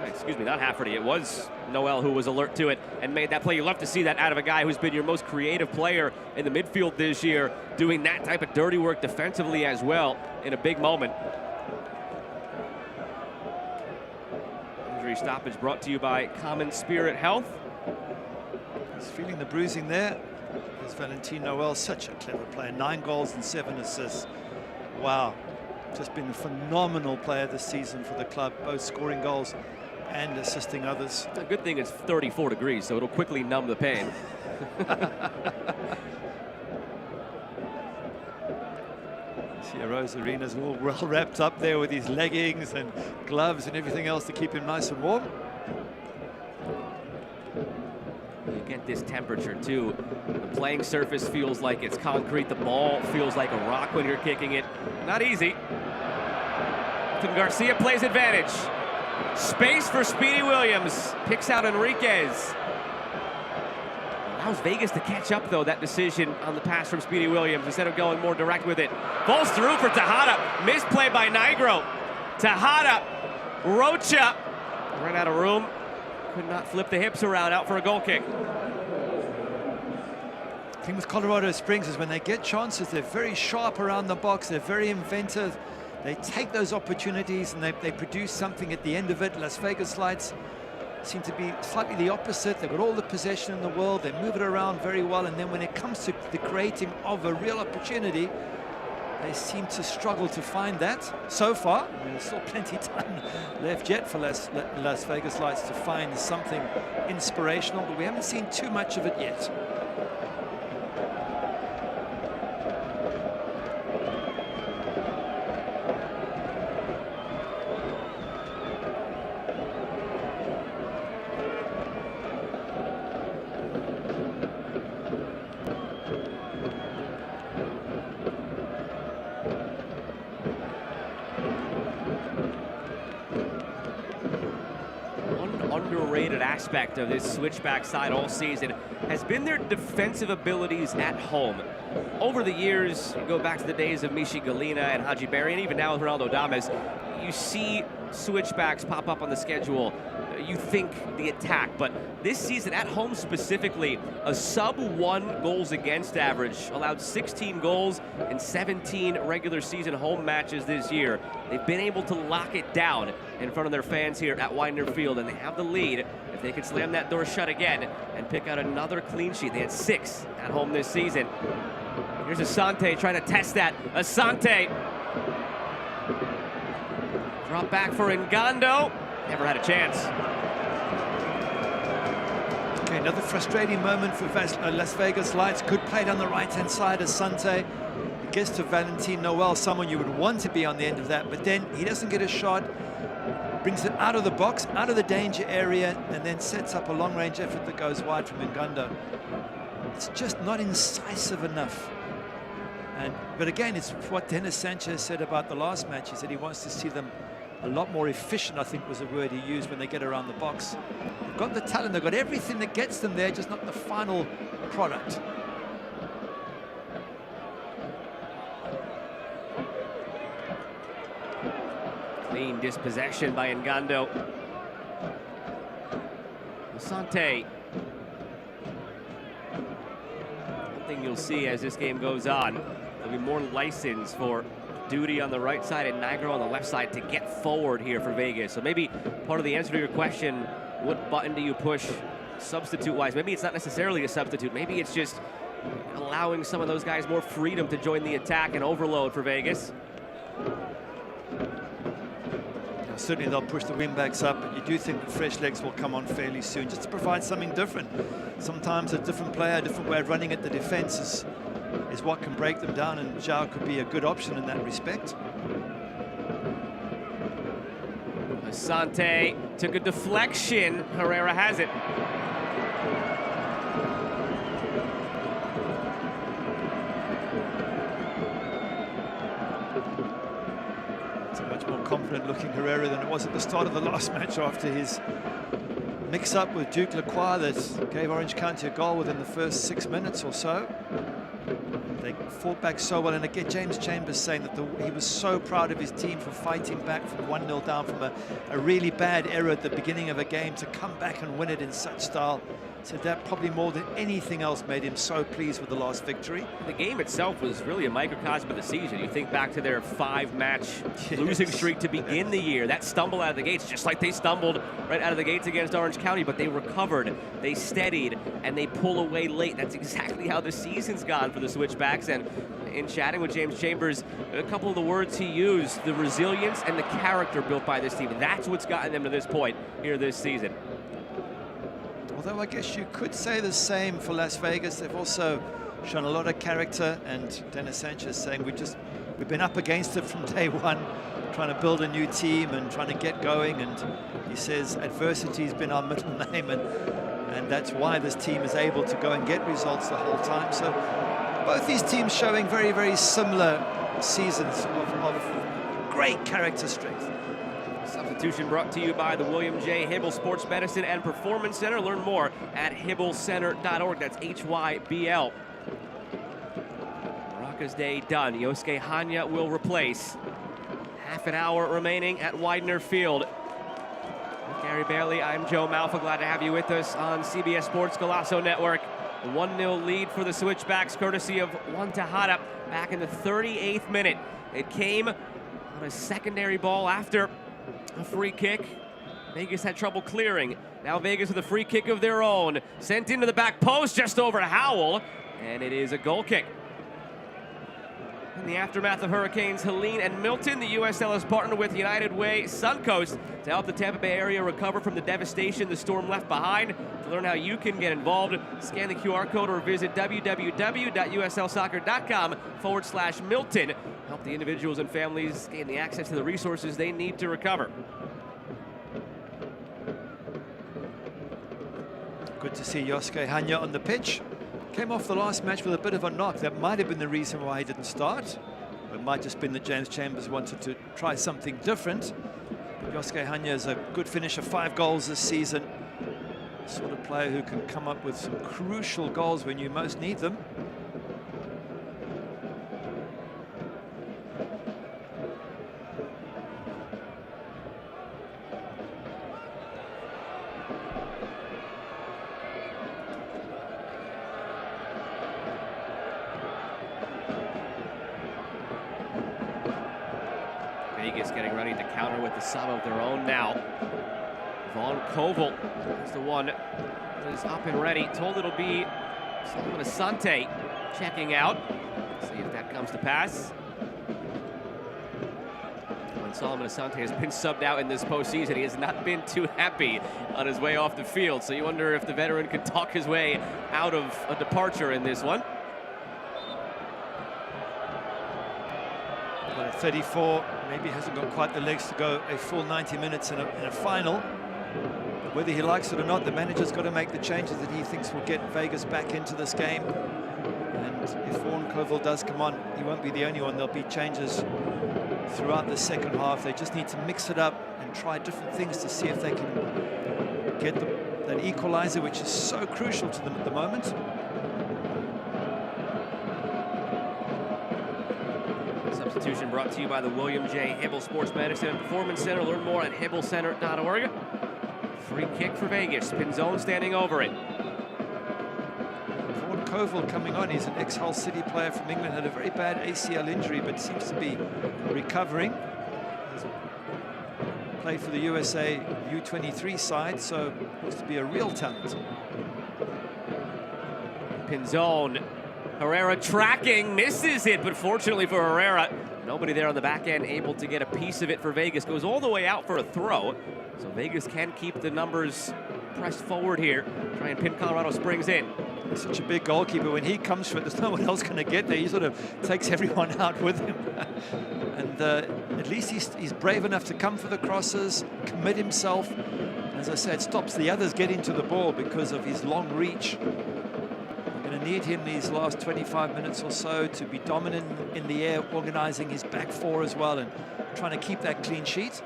Excuse me, not Hafferty. It was Noel who was alert to it and made that play. You love to see that out of a guy who's been your most creative player in the midfield this year, doing that type of dirty work defensively as well in a big moment. Injury stoppage brought to you by Common Spirit Health. He's feeling the bruising there. There's Valentin Noel, such a clever player. 9 goals and 7 assists. Wow. Just been a phenomenal player this season for the club, both scoring goals and assisting others. The good thing is 34 degrees, so it'll quickly numb the pain. Rose Arena's all well wrapped up there with his leggings and gloves and everything else to keep him nice and warm. You get this temperature too. The playing surface feels like it's concrete. The ball feels like a rock when you're kicking it. Not easy. Garcia plays advantage. Space for Speedy Williams. Picks out Enriquez. Allows Vegas to catch up, though, that decision on the pass from Speedy Williams instead of going more direct with it. Falls through for Tejada. Misplay by Nigro. Tejada. Rocha. Ran out of room. Could not flip the hips around, out for a goal kick. The thing with Colorado Springs is when they get chances, they're very sharp around the box. They're very inventive. They take those opportunities and they produce something at the end of it. Las Vegas Lights seem to be slightly the opposite. They've got all the possession in the world. They move it around very well. And then when it comes to the creating of a real opportunity, they seem to struggle to find that so far. I mean, there's still plenty of time left yet for Las Vegas Lights to find something inspirational, but we haven't seen too much of it yet. Underrated aspect of this switchback side all season has been their defensive abilities at home. Over the years, you go back to the days of Michi Galina and Haji Berry, and even now with Ronaldo Dames, you see switchbacks pop up on the schedule. You think the attack, but this season at home specifically, a sub-1 goals against average, allowed 16 goals in 17 regular season home matches this year. They've been able to lock it down in front of their fans here at Widener Field, and they have the lead. If they could slam that door shut again and pick out another clean sheet. They had 6 at home this season. Here's Asante trying to test that. Asante. Drop back for Ngando. Never had a chance. Okay, another frustrating moment for Las Vegas Lights. Good play down the right-hand side. Asante. It gets to Valentin Noel, someone you would want to be on the end of that, but then he doesn't get a shot. Brings it out of the box, out of the danger area, and then sets up a long-range effort that goes wide from Ngando. It's just not incisive enough. But again, it's what Dennis Sanchez said about the last match. He said he wants to see them a lot more efficient, I think was the word he used, when they get around the box. They've got the talent, they've got everything that gets them there, just not the final product. Clean dispossession by Ngando. Asante. One thing you'll see as this game goes on, there'll be more license for Duty on the right side and Nigro on the left side to get forward here for Vegas. So maybe part of the answer to your question, what button do you push substitute-wise? Maybe it's not necessarily a substitute. Maybe it's just allowing some of those guys more freedom to join the attack and overload for Vegas. Certainly they'll push the wingbacks up, but you do think that fresh legs will come on fairly soon, just to provide something different. Sometimes a different player, a different way of running at the defense is what can break them down, and Zhao could be a good option in that respect. Asante took a deflection. Herrera has it. It's a much more confident looking Herrera than it was at the start of the last match after his mix-up with Duke Lacroix that gave Orange County a goal within the first 6 minutes or so. They fought back so well, and again, James Chambers saying that he was so proud of his team for fighting back from 1-0 down from a really bad error at the beginning of a game to come back and win it in such style. So that probably more than anything else made him so pleased with the last victory. The game itself was really a microcosm of the season. You think back to their 5-match losing streak to begin the year. That stumble out of the gates, just like they stumbled right out of the gates against Orange County, but they recovered, they steadied, and they pull away late. That's exactly how the season's gone for the Switchbacks. And in chatting with James Chambers, a couple of the words he used, the resilience and the character built by this team. That's what's gotten them to this point here this season. Although I guess you could say the same for Las Vegas. They've also shown a lot of character, and Dennis Sanchez saying we We've been up against it from day one, trying to build a new team and trying to get going. And he says adversity has been our middle name, and that's why this team is able to go and get results the whole time. So both these teams showing very, very similar seasons of great character strength. Substitution brought to you by the William J. Hybl Sports Medicine and Performance Center. Learn more at hybelcenter.org. That's HYBL. Baraka's day done. Yosuke Hanya will replace. Half an hour remaining at Widener Field. With Gary Bailey, I'm Joe Malfa. Glad to have you with us on CBS Sports Golasso Network. A 1-0 lead for the Switchbacks, courtesy of Juan Tejada back in the 38th minute. It came on a secondary ball after a free kick. Vegas had trouble clearing. Now Vegas with a free kick of their own. Sent into the back post just over Howell, and it is a goal kick. In the aftermath of Hurricanes Helene and Milton, the USL has partnered with United Way Suncoast to help the Tampa Bay area recover from the devastation the storm left behind. To learn how you can get involved, scan the QR code or visit www.uslsoccer.com/Milton. Help the individuals and families gain the access to the resources they need to recover. Good to see Yosuke Hanya on the pitch. Came off the last match with a bit of a knock. That might have been the reason why he didn't start. It might just been that James Chambers wanted to try something different. But Yosuke Hanya is a good finisher, 5 goals this season. Sort of player who can come up with some crucial goals when you most need them. Vegas getting ready to counter with the sub of their own now. Vaughn Koval is the one that is up and ready. Told it'll be Solomon Asante checking out. See if that comes to pass. When Solomon Asante has been subbed out in this postseason, he has not been too happy on his way off the field. So you wonder if the veteran could talk his way out of a departure in this one. But at 34, maybe hasn't got quite the legs to go a full 90 minutes in a final. Whether he likes it or not, the manager's got to make the changes that he thinks will get Vegas back into this game. And if Vaughn Koval does come on, he won't be the only one. There'll be changes throughout the second half. They just need to mix it up and try different things to see if they can get that equalizer, which is so crucial to them at the moment. Substitution brought to you by the William J. Hybl Sports Medicine and Performance Center. Learn more at hybelcenter.org. Free kick for Vegas. Pinzone standing over it. Vaughn Koval coming on. He's an ex-Hull City player from England. Had a very bad ACL injury, but seems to be recovering. He's played for the USA U23 side, so looks to be a real talent. Pinzone. Herrera tracking, misses it, but fortunately for Herrera, nobody there on the back end able to get a piece of it for Vegas. Goes all the way out for a throw, so Vegas can keep the numbers pressed forward here. Try and pin Colorado Springs in. He's such a big goalkeeper. When he comes for it, there's no one else going to get there. He sort of takes everyone out with him. And at least he's brave enough to come for the crosses, commit himself. As I said, stops the others getting to the ball because of his long reach. Need him these last 25 minutes or so to be dominant in the air, organizing his back four as well and trying to keep that clean sheet.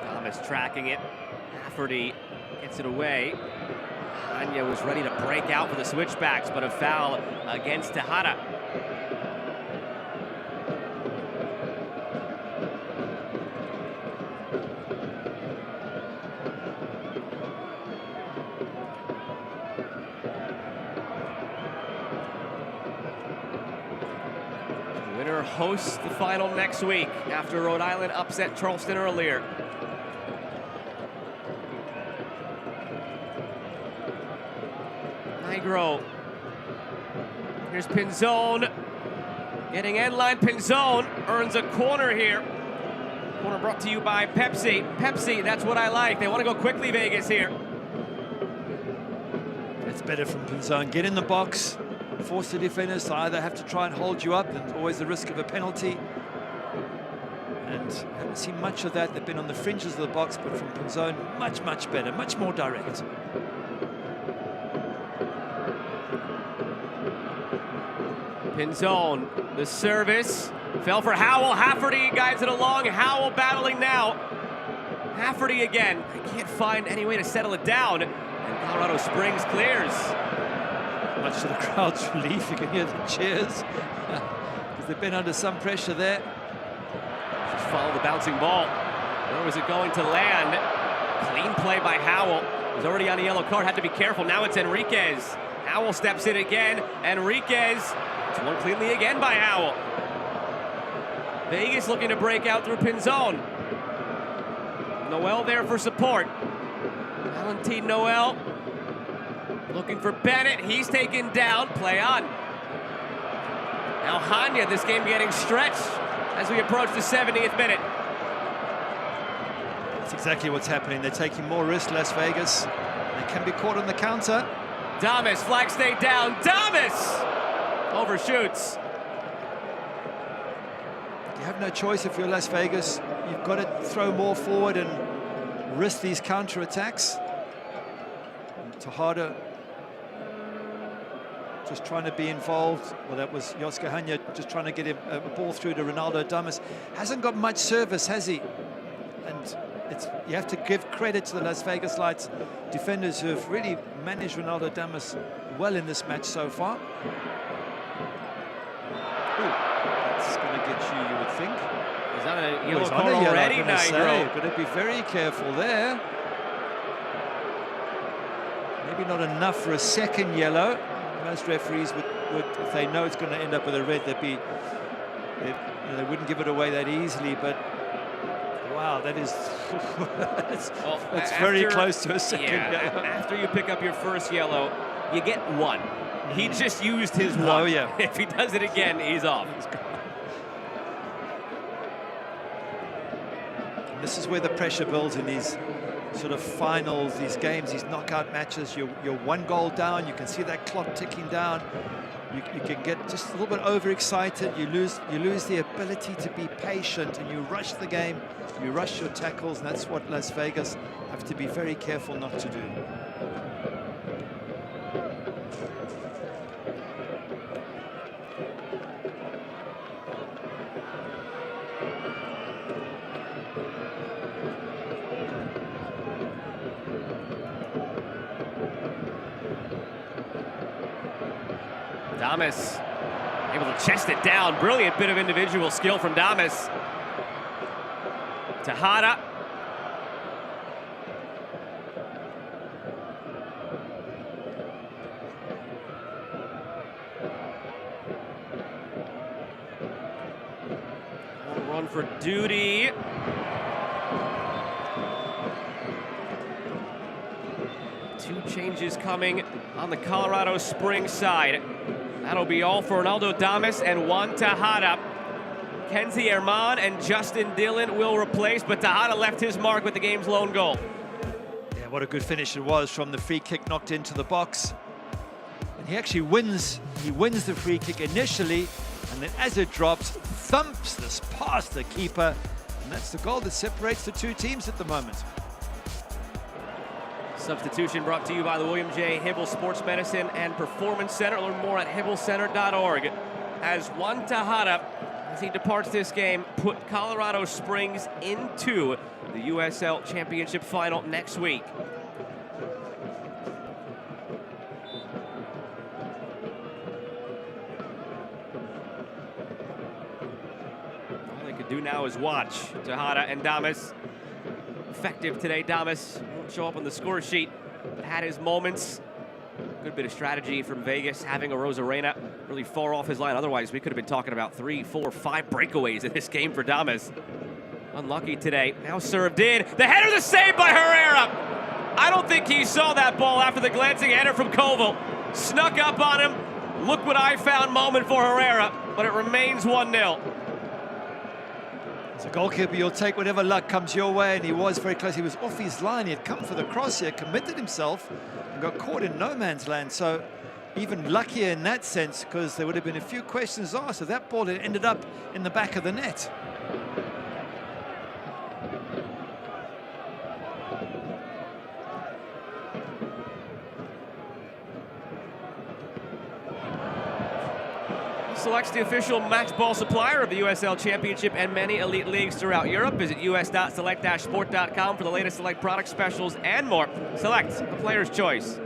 Thomas tracking it. Rafferty gets it away. Anya was ready to break out for the Switchbacks, but a foul against Tejada. Hosts the final next week after Rhode Island upset Charleston earlier. Nigro. Here's Pinzone. Getting end line. Pinzone earns a corner here. Corner brought to you by Pepsi. Pepsi, that's what I like. They want to go quickly, Vegas here. It's better from Pinzon. Get in the box, force the defenders to either have to try and hold you up, and always the risk of a penalty. And I haven't seen much of that. They've been on the fringes of the box, but from Pinzon, much, much better, much more direct. Pinzon, the service, fell for Howell. Hafferty guides it along. Howell battling now. Hafferty again. I can't find any way to settle it down. And Colorado Springs clears. Much to the crowd's relief, you can hear the cheers. Because they've been under some pressure there. Just follow the bouncing ball. Where was it going to land? Clean play by Howell. He's already on a yellow card, had to be careful. Now it's Enriquez. Howell steps in again. Enriquez. It's won cleanly again by Howell. Vegas looking to break out through Pinzon. Noel there for support. Valentin Noel looking for Bennett. He's taken down. Play on. Now Hanya, this game getting stretched as we approach the 70th minute. That's exactly what's happening. They're taking more risks, Las Vegas. They can be caught on the counter. Damas, flag stayed down. Damas overshoots. You have no choice if you're Las Vegas. You've got to throw more forward and risk these counter-attacks. Tejada just trying to be involved. Well, that was Josko Hanya just trying to get a ball through to Ronaldo Damas. Hasn't got much service, has he? And you have to give credit to the Las Vegas Lights defenders who have really managed Ronaldo Damas well in this match so far. Ooh, that's going to get you would think. He's on a yellow card already, Nigro. Got to be very careful there. Maybe not enough for a second yellow. Most referees would if they know it's going to end up with a red, they wouldn't give it away that easily. But wow, that is that's very close to a second yellow. After you pick up your first yellow, you get one. He just used his one. Oh yeah. If he does it again, he's off. This is where the pressure builds in these sort of finals, these games, these knockout matches. You're one goal down. You can see that clock ticking down. You can get just a little bit overexcited. You lose the ability to be patient, and you rush the game. You rush your tackles, and that's what Las Vegas have to be very careful not to do. Damas able to chest it down. Brilliant bit of individual skill from Damas. Tejada. Run for duty. Two changes coming on the Colorado Springs side. That'll be all for Ronaldo Damas and Juan Tejada. Kenzie Herman and Justin Dillon will replace, but Tejada left his mark with the game's lone goal. Yeah, what a good finish it was from the free kick knocked into the box. And he actually wins. He wins the free kick initially, and then as it drops, thumps this past the keeper. And that's the goal that separates the two teams at the moment. Substitution brought to you by the William J. Hibble Sports Medicine and Performance Center. Learn more at hibblecenter.org. As Juan Tejada, as he departs this game, put Colorado Springs into the USL Championship final next week. All they could do now is watch Tejada and Damas. Effective today. Damas won't show up on the score sheet, but had his moments. Good bit of strategy from Vegas, having a Rosarena really far off his line. Otherwise, we could have been talking about 3, 4, 5 breakaways in this game for Damas. Unlucky today. Now served in. The header, the save by Herrera. I don't think he saw that ball after the glancing header from Koval. Snuck up on him. Look what I found moment for Herrera, but it remains 1-0. As a goalkeeper, you'll take whatever luck comes your way, and he was very close. He was off his line. He had come for the cross here, committed himself, and got caught in no man's land. So even luckier in that sense, because there would have been a few questions asked. So that ball had ended up in the back of the net. Select's the official match ball supplier of the USL Championship and many elite leagues throughout Europe. Visit us.select-sport.com for the latest Select product specials and more. Select, the player's choice.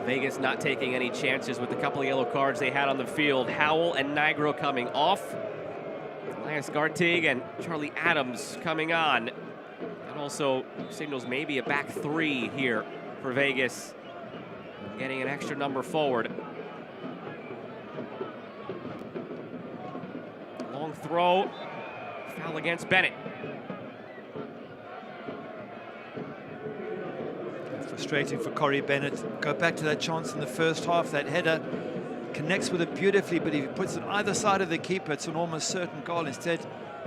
Vegas not taking any chances with the couple of yellow cards they had on the field. Howell and Nigro coming off. Elias Gartig and Charlie Adams coming on. That also signals maybe a back three here for Vegas. Getting an extra number forward. Long throw. Foul against Bennett. Frustrating for Corey Bennett. Go back to that chance in the first half. That header connects with it beautifully, but if he puts it either side of the keeper, it's an almost certain goal. Instead,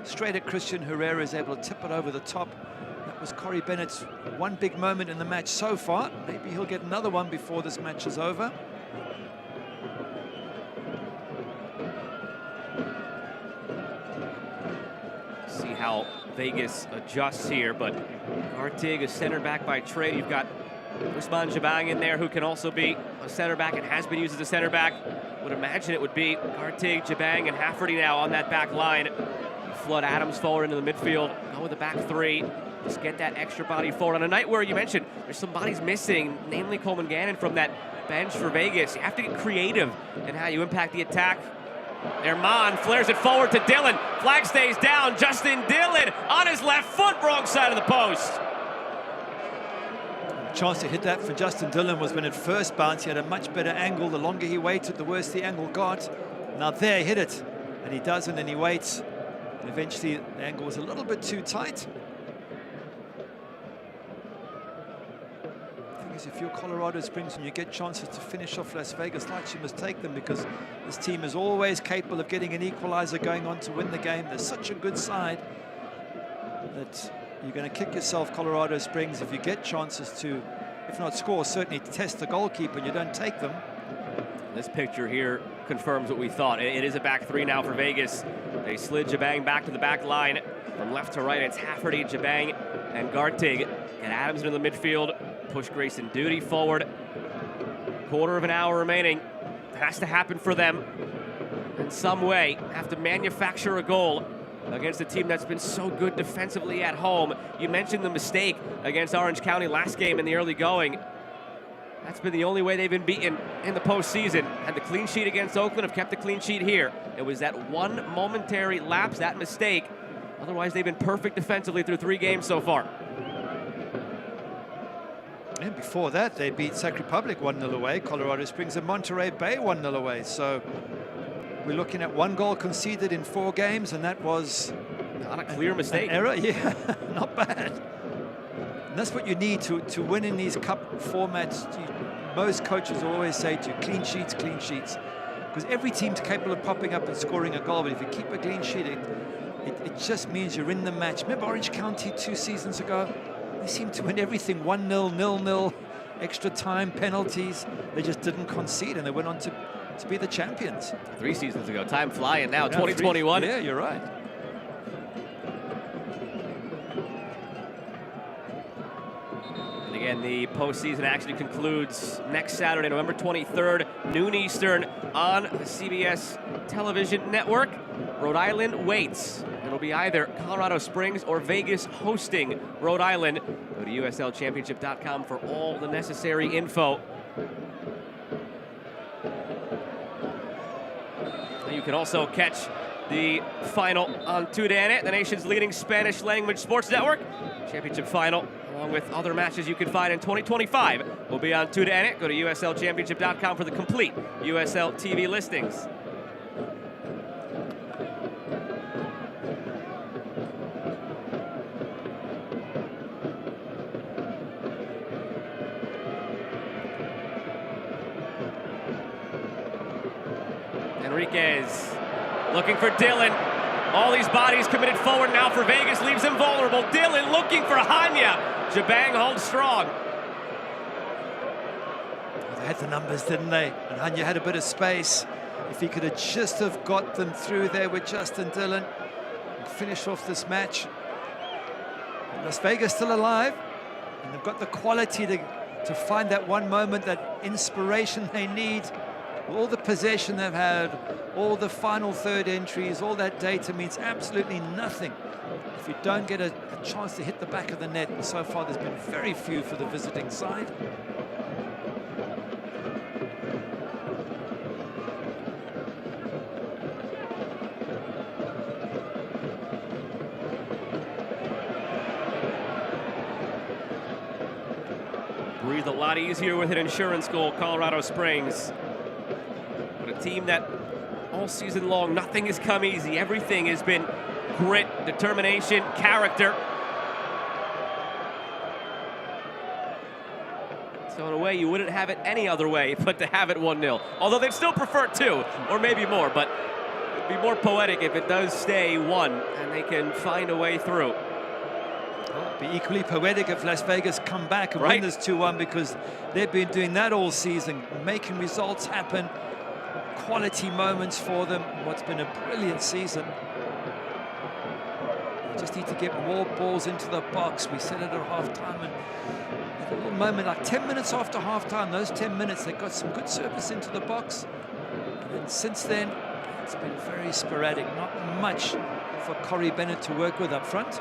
straight at Christian Herrera is able to tip it over the top. That was Corey Bennett's one big moment in the match so far. Maybe he'll get another one before this match is over. See how Vegas adjusts here, but Gartig is center back by trade. You've got Usman Jabang in there, who can also be a center back and has been used as a center back. Would imagine it would be Gartig, Jabang, and Hafferty now on that back line. Flood Adams forward into the midfield. Go with the back three. Just get that extra body forward. On a night where you mentioned there's some bodies missing, namely Coleman Gannon from that bench for Vegas. You have to get creative in how you impact the attack. Erman flares it forward to Dillon. Flag stays down. Justin Dillon on his left foot, wrong side of the post. Chance to hit that for Justin Dillon was when it first bounced. He had a much better angle. The longer he waited, the worse the angle got. Now there, hit it. And he doesn't, and he waits. And eventually, the angle was a little bit too tight. The thing is, if you're Colorado Springs and you get chances to finish off Las Vegas Lights, you must take them, because this team is always capable of getting an equalizer going on to win the game. They're such a good side that you're going to kick yourself, Colorado Springs, if you get chances to, if not score, certainly test the goalkeeper and you don't take them. This picture here confirms what we thought. It is a back three now for Vegas. They slid Jabang back to the back line. From left to right, it's Hafferty, Jabang, and Gartig. Get Adams into the midfield. Push Grayson Duty forward. Quarter of an hour remaining. It has to happen for them in some way. Have to manufacture a goal against a team that's been so good defensively at home. You mentioned the mistake against Orange County last game in the early going. That's been the only way they've been beaten in the postseason. Had the clean sheet against Oakland, have kept the clean sheet here. It was that one momentary lapse, that mistake. Otherwise, they've been perfect defensively through 3 games so far. And before that, they beat Sac Republic 1-0 away, Colorado Springs, and Monterey Bay 1-0 away. So we're looking at 1 goal conceded in 4 games, and that was not a clear mistake. An error, yeah, not bad. And that's what you need to win in these cup formats. Most coaches always say to you, clean sheets, clean sheets. Because every team's capable of popping up and scoring a goal, but if you keep a clean sheet, it just means you're in the match. Remember Orange County 2 seasons ago? They seemed to win everything 1-0, 0-0, extra time, penalties. They just didn't concede, and they went on to be the champions. 3 seasons ago. Time flying now, 2021. Yeah, you're right. And again, the postseason actually concludes next Saturday, November 23rd, noon Eastern on the CBS television network. Rhode Island waits. It'll be either Colorado Springs or Vegas hosting Rhode Island. Go to USLChampionship.com for all the necessary info. You can also catch the final on TUDN, the nation's leading Spanish language sports network. Championship final, along with other matches you can find in 2025, will be on TUDN. Go to USLChampionship.com for the complete USL TV listings. Enriquez looking for Dylan. All these bodies committed forward now for Vegas, leaves him vulnerable. Dylan looking for Hanya. Jabang holds strong. They had the numbers, didn't they? And Hanya had a bit of space. If he could have just have got them through there with Justin Dylan and finish off this match. But Las Vegas still alive, and they've got the quality to find that one moment, that inspiration they need. All the possession they've had, all the final third entries, all that data means absolutely nothing if you don't get a chance to hit the back of the net. And so far there's been very few for the visiting side. Breathe a lot easier with an insurance goal, Colorado Springs. But a team that all season long, nothing has come easy. Everything has been grit, determination, character. So in a way, you wouldn't have it any other way but to have it 1-0. Although they'd still prefer 2, or maybe more, but it'd be more poetic if it does stay 1 and they can find a way through. It'd be equally poetic if Las Vegas come back and win this 2-1, because they've been doing that all season, making results happen, quality moments for them. What's been a brilliant season. They just need to get more balls into the box. We said it at half-time, and a little moment, like 10 minutes after half-time, those 10 minutes, they got some good service into the box. And then since then, it's been very sporadic. Not much for Corey Bennett to work with up front.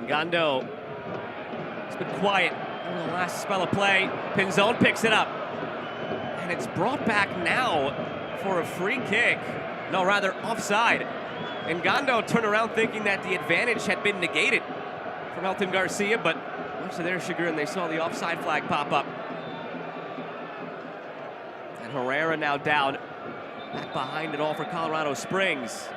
Gondo, it's been quiet in the last spell of play. Pinzon picks it up, and it's brought back now for a free kick. No, rather offside. And Gondo turned around thinking that the advantage had been negated from Elton Garcia, but much to their chagrin, they saw the offside flag pop up. And Herrera now down, back behind it all for Colorado Springs.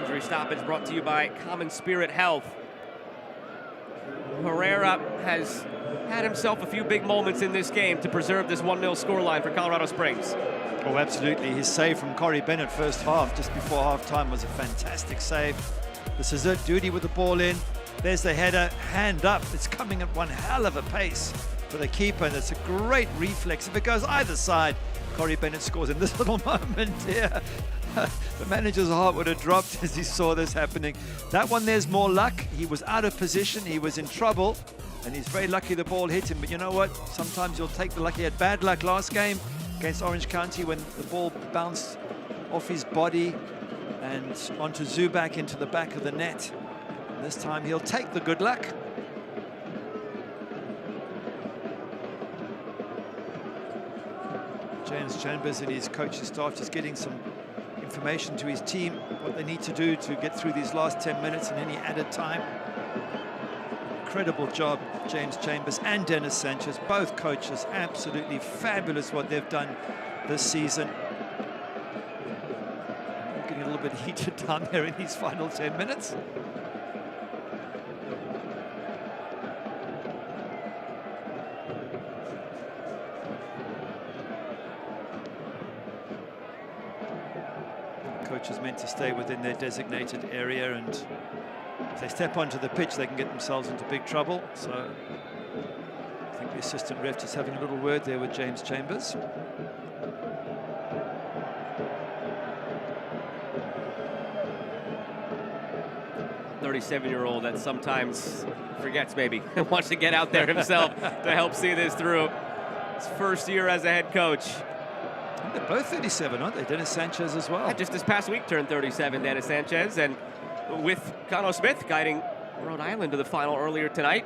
Injury stoppage brought to you by Common Spirit Health. Herrera has had himself a few big moments in this game to preserve this 1-0 scoreline for Colorado Springs. Oh, absolutely. His save from Corey Bennett first half, just before half-time, was a fantastic save. This is it, Duty with the ball in. There's the header, hand up. It's coming at one hell of a pace for the keeper, and it's a great reflex. If it goes either side, Corey Bennett scores in this little moment here. The manager's heart would have dropped as he saw this happening. That one, there's more luck. He was out of position, he was in trouble, and he's very lucky the ball hit him. But you know what? Sometimes you'll take the luck. He had bad luck last game against Orange County when the ball bounced off his body and onto Zubak into the back of the net. This time he'll take the good luck. James Chambers and his coaching staff just getting some information to his team, what they need to do to get through these last 10 minutes and any added time. Incredible job, James Chambers and Dennis Sanchez, both coaches. Absolutely fabulous what they've done this season. Getting a little bit heated down there in these final 10 minutes. Coaches meant to stay within their designated area, and if they step onto the pitch, they can get themselves into big trouble. So I think the assistant ref is having a little word there with James Chambers. A 37-year-old that sometimes forgets, maybe, and wants to get out there himself to help see this through. His first year as a head coach. They're both 37, aren't they? Dennis Sanchez as well. Yeah, just this past week turned 37, Dennis Sanchez, and with Connor Smith guiding Rhode Island to the final earlier tonight.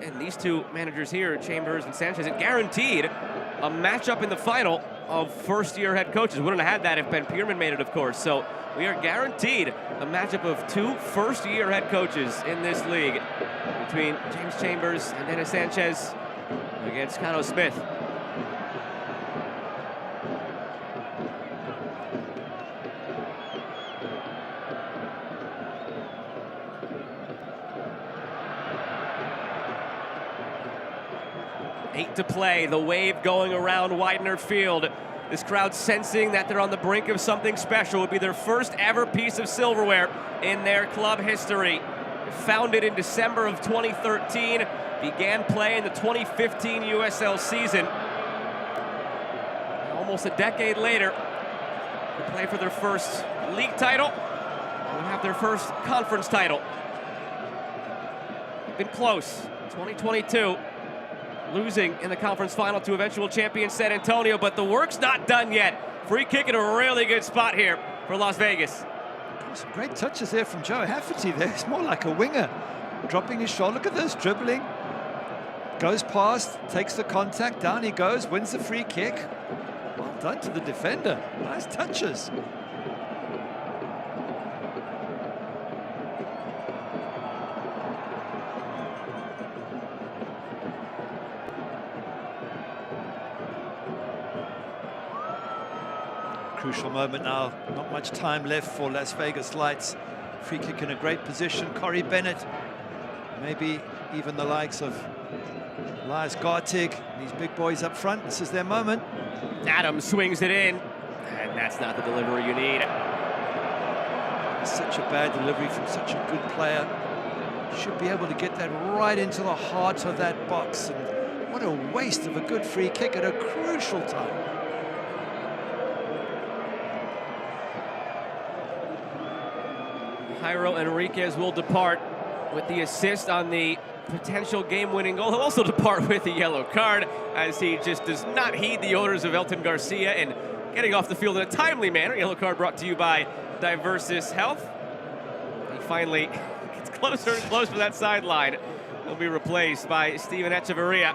And these two managers here, Chambers and Sanchez, it guaranteed a matchup in the final of first-year head coaches. We wouldn't have had that if Ben Pierman made it, of course. So we are guaranteed a matchup of 2 first-year head coaches in this league between James Chambers and Dennis Sanchez against Cano Smith. Eight to play, the wave going around Widener Field. This crowd sensing that they're on the brink of something special. It would be their first ever piece of silverware in their club history. Founded in December of 2013, began play in the 2015 USL season. Almost a decade later, they play for their first league title and have their first conference title. They've been close. 2022. Losing in the conference final to eventual champion San Antonio, but the work's not done yet. Free kick in a really good spot here for Las Vegas. Some great touches there from Joe Hafferty there. It's more like a winger. Dropping his shoulder, look at this, dribbling. Goes past, takes the contact, down he goes, wins the free kick. Well done to the defender. Nice touches. Crucial moment now, not much time left for Las Vegas Lights. Free kick in a great position, Corey Bennett. Maybe even the likes of Elias Gartig, these big boys up front. This is their moment. Adams swings it in, and that's not the delivery you need. Such a bad delivery from such a good player. Should be able to get that right into the heart of that box. And what a waste of a good free kick at a crucial time. Jairo Enriquez will depart with the assist on the potential game-winning goal. He'll also depart with a yellow card as he just does not heed the orders of Elton Garcia and getting off the field in a timely manner. Yellow card brought to you by Diversis Health. He finally gets closer and closer to that sideline. He'll be replaced by Steven Echeverria.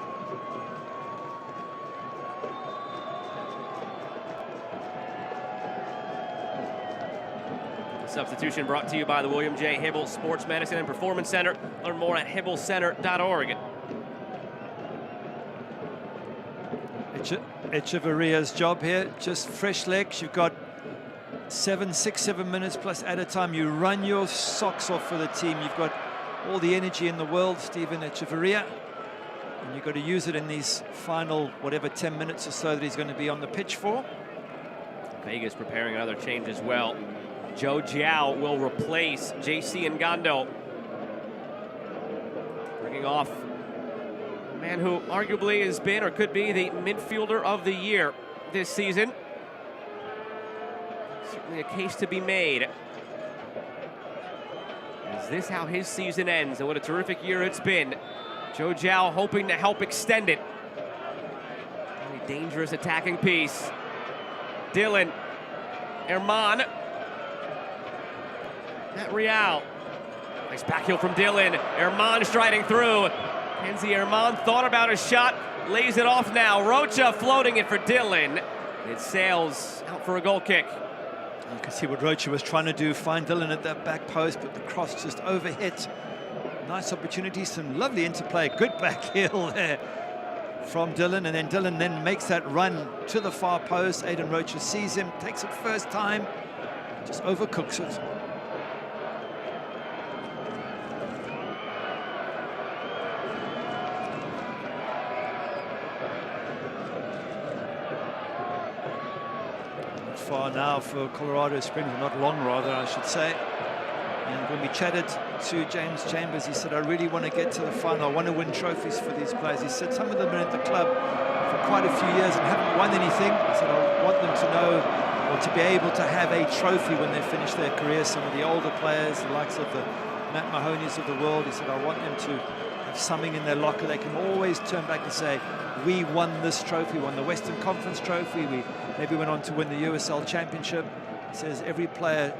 Substitution brought to you by the William J. Hibble Sports Medicine and Performance Center. Learn more at hibblecenter.org. Echeverria's job here, just fresh legs. You've got 6-7 minutes plus at a time. You run your socks off for the team. You've got all the energy in the world, Steven Echeverria. And you've got to use it in these final, whatever, 10 minutes or so that he's going to be on the pitch for. Vegas preparing another change as well. Joe Jiao will replace JC Ngando. Bringing off a man who arguably has been or could be the midfielder of the year this season. Certainly a case to be made. Is this how his season ends? And what a terrific year it's been. Joe Jiao hoping to help extend it. Very dangerous attacking piece. Dylan Herman. At Real. Nice back heel from Dylan. Herman striding through. Kenzie Herman thought about a shot, lays it off now. Rocha floating it for Dylan. It sails out for a goal kick. You can see what Rocha was trying to do, find Dylan at that back post, but the cross just overhit. Nice opportunity, some lovely interplay. Good back heel there from Dylan, and then Dylan then makes that run to the far post. Aidan Rocha sees him, takes it first time, just overcooks it. Far now for Colorado Springs, not long rather, I should say. And when we chatted to James Chambers, he said, I really want to get to the final. I want to win trophies for these players. He said some of them been at the club for quite a few years and haven't won anything. He said, I want them to know or to be able to have a trophy when they finish their career. Some of the older players, the likes of the Matt Mahoney's of the world, he said, I want them to have something in their locker. They can always turn back and say, we won this trophy, won the Western Conference trophy. We maybe went on to win the USL Championship. He says every player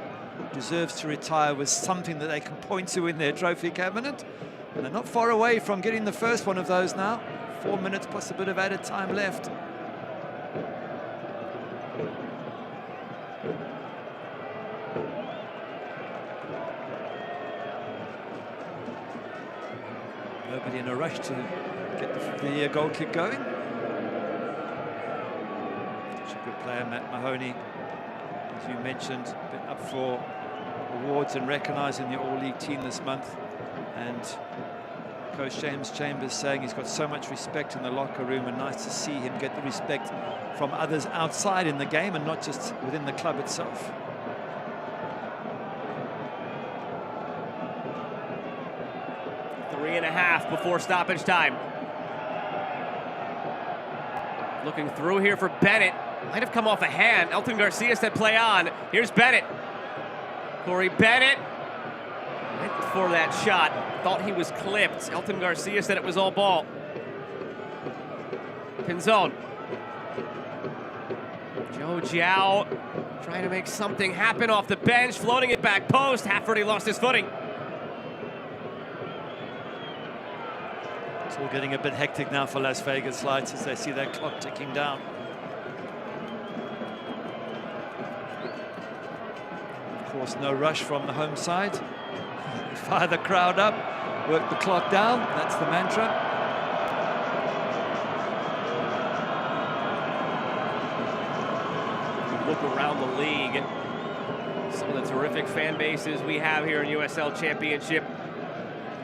deserves to retire with something that they can point to in their trophy cabinet. And they're not far away from getting the first one of those now. 4 minutes plus a bit of added time left. Nobody in a rush to get the goal kick going. Such a good player, Matt Mahoney, as you mentioned, been up for awards and recognised in the All-League team this month. And Coach James Chambers saying he's got so much respect in the locker room, and nice to see him get the respect from others outside in the game and not just within the club itself. Three and a half before stoppage time. Looking through here for Bennett. Might have come off a hand. Elton Garcia said play on. Here's Bennett. Corey Bennett went for that shot. Thought he was clipped. Elton Garcia said it was all ball. Pinzon. Joe Jiao trying to make something happen off the bench, floating it back post. Hafferty lost his footing. It's all getting a bit hectic now for Las Vegas Lights as they see that clock ticking down. Of course, no rush from the home side. Fire the crowd up, work the clock down. That's the mantra. Look around the league. Some of the terrific fan bases we have here in USL Championship.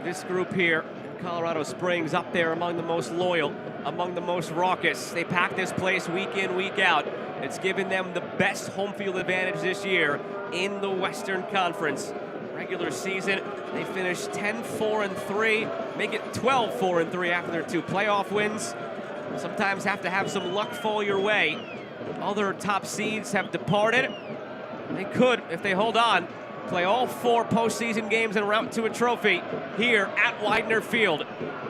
This group here in Colorado Springs up there among the most loyal, among the most raucous. They pack this place week in, week out. It's given them the best home field advantage this year in the Western Conference. Regular season, they finished 10-4-3, make it 12-4-3 after their 2 playoff wins. Sometimes have to have some luck fall your way. Other top seeds have departed. They could, if they hold on, play all 4 postseason games en route to a trophy here at Widener Field.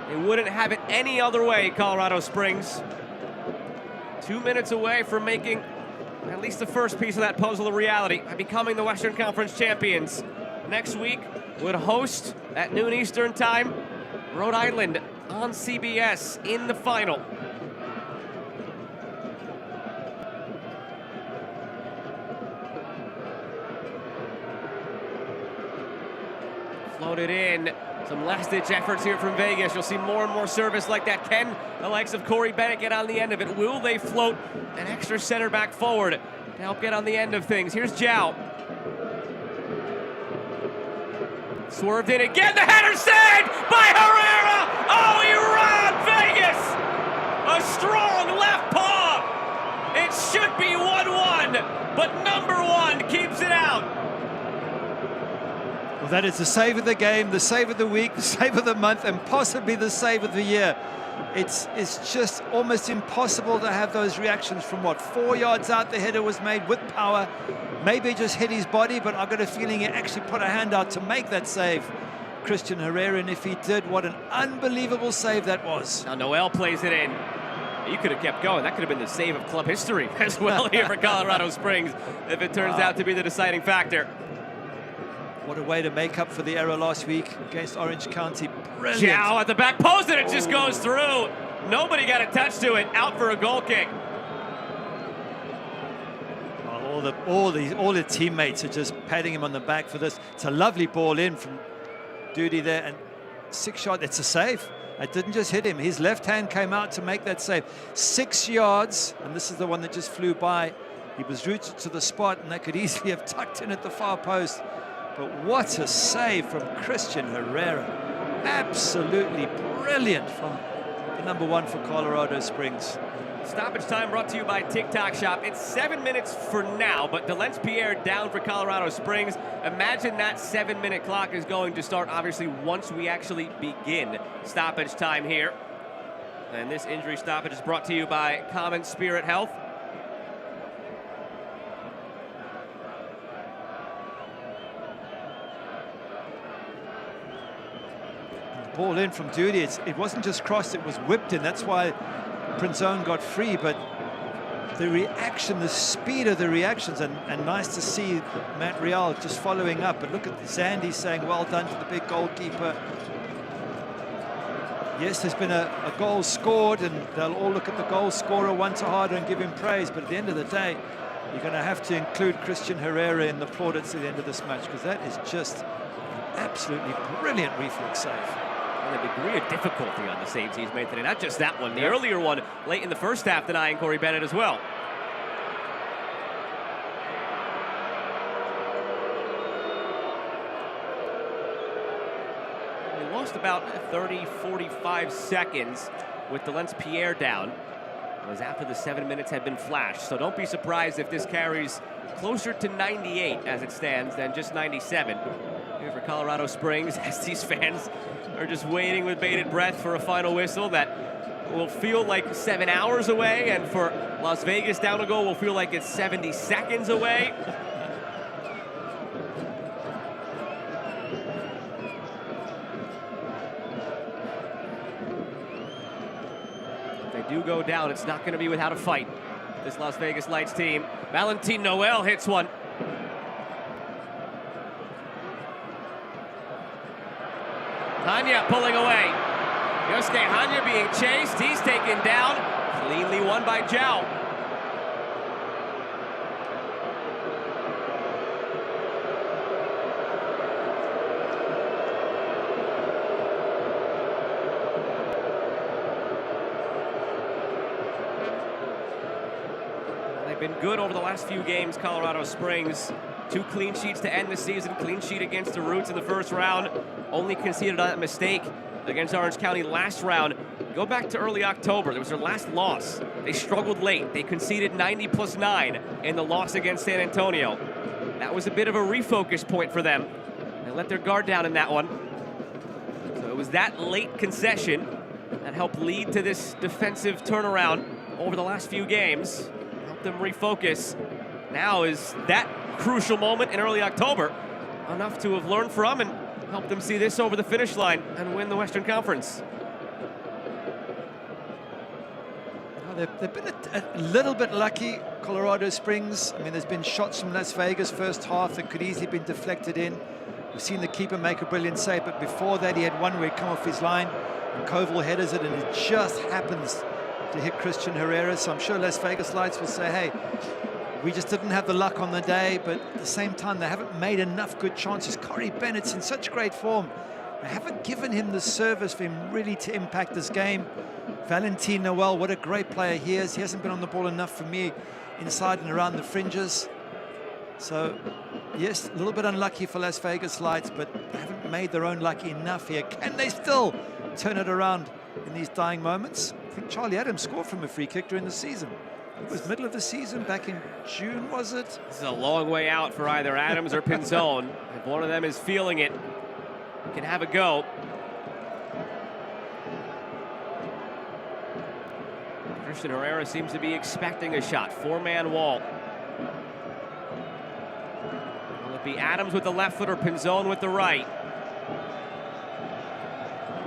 They wouldn't have it any other way, Colorado Springs. 2 minutes away from making at least the first piece of that puzzle a reality by becoming the Western Conference champions. Next week would host at noon Eastern time Rhode Island on CBS in the final. Floated in. Some last-ditch efforts here from Vegas. You'll see more and more service like that. Can the likes of Corey Bennett get on the end of it? Will they float an extra center back forward to help get on the end of things? Here's Jiao. Swerved in again. The header saved by Herrera. Oh, he robbed Vegas. A strong left paw. It should be 1-1, but number 1 keeps it out. Well, that is the save of the game, the save of the week, the save of the month, and possibly the save of the year. It's just almost impossible to have those reactions from, what, 4 yards out the header was made with power. Maybe it just hit his body, but I've got a feeling he actually put a hand out to make that save. Christian Herrera, and if he did, what an unbelievable save that was. Now Noel plays it in. You could have kept going. That could have been the save of club history as well here for Colorado Springs if it turns out to be the deciding factor. What a way to make up for the error last week against Orange County. Brilliant. Jiao at the back post, and it just goes through. Nobody got a touch to it. Out for a goal kick. All the teammates are just patting him on the back for this. It's a lovely ball in from Duty there, and 6 shot. It's a save. It didn't just hit him. His left hand came out to make that save. 6 yards, and this is the one that just flew by. He was rooted to the spot, and that could easily have tucked in at the far post. But what a save from Christian Herrera. Absolutely brilliant from the number 1 for Colorado Springs. Stoppage time brought to you by TikTok Shop. It's 7 minutes for now, but Delence Pierre down for Colorado Springs. Imagine that 7-minute clock is going to start, obviously, once we actually begin stoppage time here. And this injury stoppage is brought to you by Common Spirit Health. Ball in from Duty. It wasn't just crossed, it was whipped in. That's why Pinzon got free, but the reaction, the speed of the reactions, and nice to see Matt Real just following up. But look at Zandy saying well done to the big goalkeeper. Yes, there's been a goal scored, and they'll all look at the goal scorer one to harder and give him praise, but at the end of the day, you're going to have to include Christian Herrera in the plaudits at the end of this match, because that is just an absolutely brilliant reflex save. And the degree of difficulty on the saves he's made today. Not just that one, the earlier one late in the first half denying Corey Bennett as well. They lost about 30, 45 seconds with Delancey down. It was after the 7 minutes had been flashed, so don't be surprised if this carries closer to 98 as it stands than just 97. Here for Colorado Springs, as these fans are just waiting with bated breath for a final whistle that will feel like 7 hours away, and for Las Vegas down a goal will feel like it's 70 seconds away. Do go down, it's not going to be without a fight. This Las Vegas Lights team. Valentin Noel hits one. Hanya pulling away. Yosuke Hanya being chased. He's taken down. Cleanly won by Zhao. Been good over the last few games, Colorado Springs. 2 clean sheets to end the season. Clean sheet against the Roots in the first round. Only conceded on that mistake against Orange County last round. Go back to early October. There was their last loss. They struggled late. They conceded 90+9 in the loss against San Antonio. That was a bit of a refocus point for them. They let their guard down in that one. So it was that late concession that helped lead to this defensive turnaround over the last few games. Them refocus. Now is that crucial moment in early October enough to have learned from and help them see this over the finish line and win the Western Conference. Well, they've been a little bit lucky, Colorado Springs. I mean, there's been shots from Las Vegas first half that could easily been deflected in. We've seen the keeper make a brilliant save, but before that he had one where he come off his line and Koval headers it, and it just happens to hit Christian Herrera. So I'm sure Las Vegas Lights will say, hey, we just didn't have the luck on the day, but at the same time they haven't made enough good chances. Corey Bennett's in such great form. They haven't given him the service for him really to impact this game. Valentin Noel, what a great player he is. He hasn't been on the ball enough for me inside and around the fringes. So yes, a little bit unlucky for Las Vegas Lights, but they haven't made their own luck enough here. Can they still turn it around in these dying moments? I think Charlie Adams scored from a free kick during the season. It was middle of the season, back in June, was it? This is a long way out for either Adams or Pinzon. If one of them is feeling it, can have a go. Christian Herrera seems to be expecting a shot. 4-man wall. Will it be Adams with the left foot or Pinzon with the right?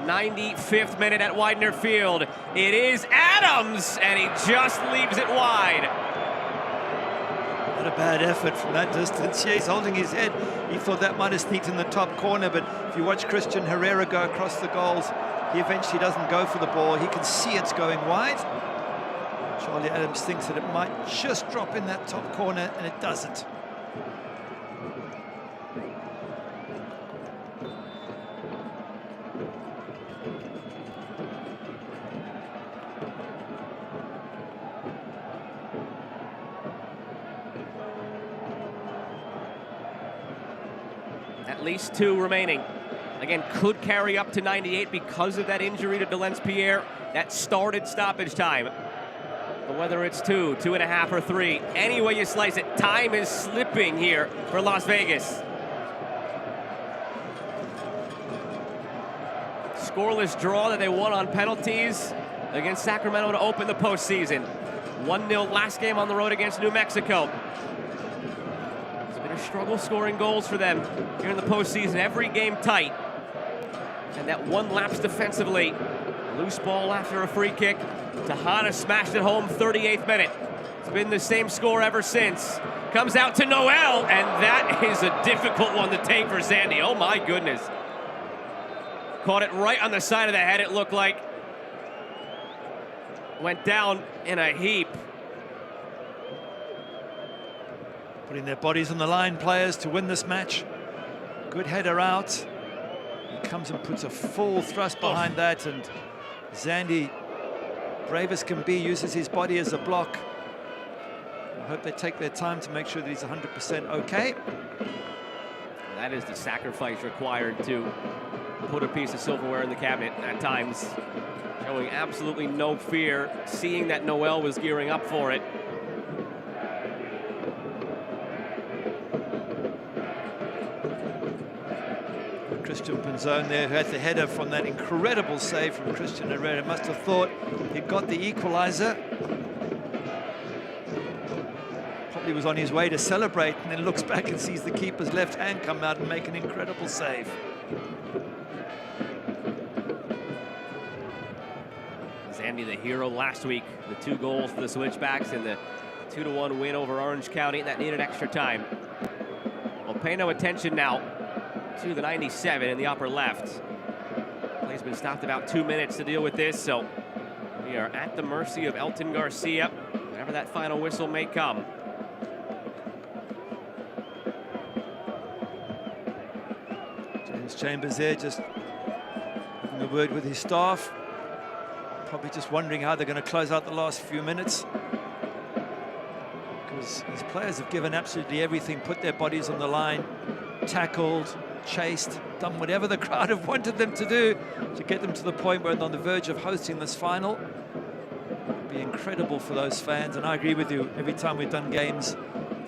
95th minute at Widener Field. It is Adams, and he just leaves it wide. Not a bad effort from that distance. Yeah, he's holding his head. He thought that might have sneaked in the top corner, but if you watch Christian Herrera go across the goals, he eventually doesn't go for the ball. He can see it's going wide. Charlie Adams thinks that it might just drop in that top corner, and it doesn't. At least 2 remaining. Again, could carry up to 98 because of that injury to Delancey that started stoppage time. But whether it's 2, 2.5, or 3, any way you slice it, time is slipping here for Las Vegas. Scoreless draw that they won on penalties against Sacramento to open the postseason. 1-0 last game on the road against New Mexico. It's been a struggle scoring goals for them here in the postseason. Every game tight. And that one lapse defensively. Loose ball after a free kick. Tejada smashed it home, 38th minute. It's been the same score ever since. Comes out to Noel, and that is a difficult one to take for Sandy. Oh my goodness. Caught it right on the side of the head, it looked like. Went down in a heap. Putting their bodies on the line, players, to win this match. Good header out. He comes and puts a full thrust behind that, and Zandy, brave as can be, uses his body as a block. I hope they take their time to make sure that he's 100% okay. That is the sacrifice required to put a piece of silverware in the cabinet at times. Showing absolutely no fear, seeing that Noel was gearing up for it. Christian Pinzon there, who had the header from that incredible save from Christian Herrera, must have thought he'd got the equalizer. Probably was on his way to celebrate, and then looks back and sees the keeper's left hand come out and make an incredible save. Zandy, the hero last week, the 2 goals for the Switchbacks and the 2-1 win over Orange County. That needed extra time. Well, pay no attention now to the 97 in the upper left. Play's been stopped about 2 minutes to deal with this, so we are at the mercy of Elton Garcia, whenever that final whistle may come. James Chambers there just having a word with his staff. Probably just wondering how they're going to close out the last few minutes, because these players have given absolutely everything, put their bodies on the line, tackled, chased, done whatever the crowd have wanted them to do to get them to the point where they're on the verge of hosting this final. It'd be incredible for those fans, and I agree with you. Every time we've done games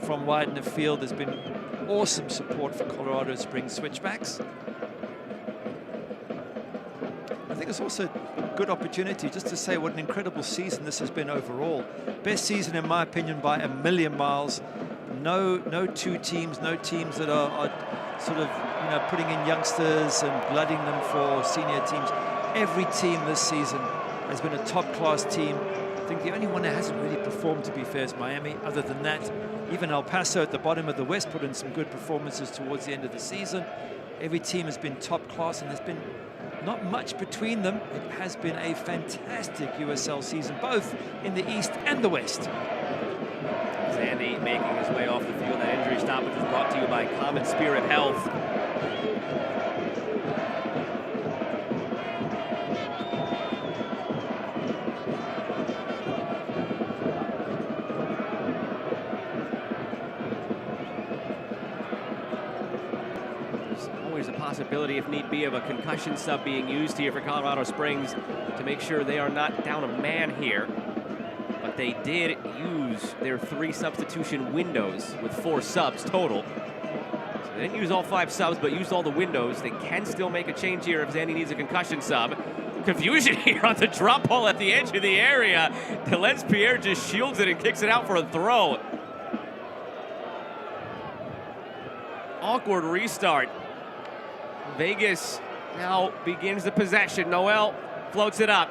from Widener Field, there's been awesome support for Colorado Springs Switchbacks. I think it's also a good opportunity just to say what an incredible season this has been overall. Best season, in my opinion, by a million miles. No two teams, no teams that are sort of, you know, putting in youngsters and blooding them for senior teams. Every team this season has been a top-class team. I think the only one that hasn't really performed, to be fair, is Miami. Other than that, even El Paso at the bottom of the West put in some good performances towards the end of the season. Every team has been top-class, and there's been not much between them. It has been a fantastic USL season, both in the East and the West. Zandy making his way off the field. That injury stoppage was brought to you by Comet Spirit Health. Possibility, if need be, of a concussion sub being used here for Colorado Springs to make sure they are not down a man here. But they did use their 3 substitution windows with 4 subs total. So they didn't use all 5 subs, but used all the windows. They can still make a change here if Zandy needs a concussion sub. Confusion here on the drop ball at the edge of the area. Delez Pierre just shields it and kicks it out for a throw. Awkward restart. Vegas now begins the possession. Noel floats it up.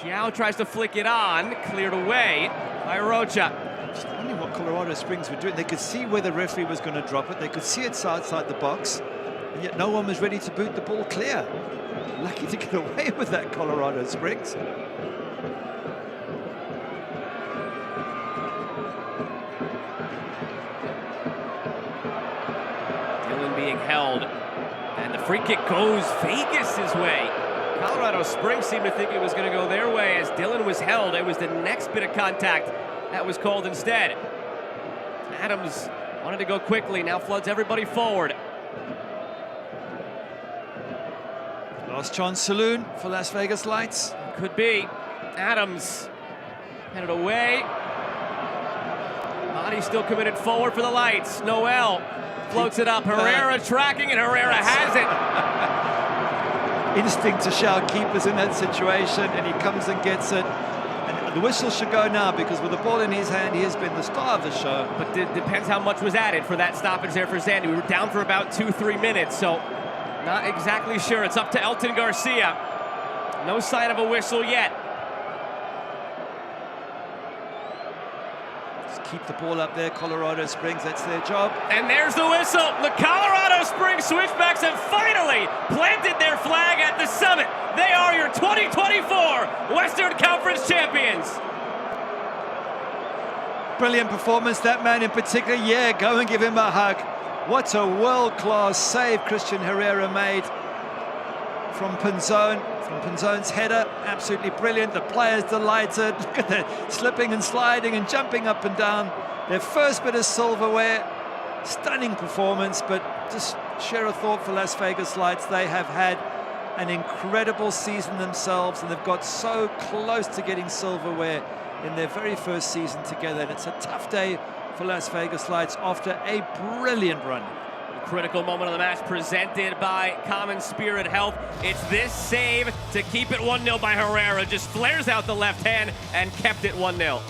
Chiao tries to flick it on. Cleared away by Rocha. Just wondering what Colorado Springs were doing. They could see where the referee was going to drop it. They could see it's outside the box. And yet no one was ready to boot the ball clear. Lucky to get away with that, Colorado Springs. Dillon being held. And the free kick goes Vegas's way. Colorado Springs seemed to think it was going to go their way as Dillon was held. It was the next bit of contact that was called instead. Adams wanted to go quickly, now floods everybody forward. Last chance saloon for Las Vegas Lights. Could be. Adams headed away. Body still committed forward for the Lights. Noel floats it up. Herrera tracking, and Herrera has it. Instinct to shout keepers in that situation, and he comes and gets it. And the whistle should go now, because with the ball in his hand, he has been the star of the show. But it depends how much was added for that stoppage there for Zandy. We were down for about 2-3 minutes, so not exactly sure. It's up to Elton Garcia. No sign of a whistle yet. Keep the ball up there, Colorado Springs, that's their job. And there's the whistle. The Colorado Springs Switchbacks have finally planted their flag at the summit. They are your 2024 Western Conference champions. Brilliant performance, that man in particular. Yeah, go and give him a hug. What a world-class save Christian Herrera made. from Pinzone's header, absolutely brilliant. The players delighted. Look at that, slipping and sliding and jumping up and down. Their first bit of silverware, stunning performance, but just share a thought for Las Vegas Lights. They have had an incredible season themselves, and they've got so close to getting silverware in their very first season together. And it's a tough day for Las Vegas Lights after a brilliant run. Critical moment of the match presented by Common Spirit Health. It's this save to keep it 1-0 by Herrera. Just flares out the left hand and kept it 1-0.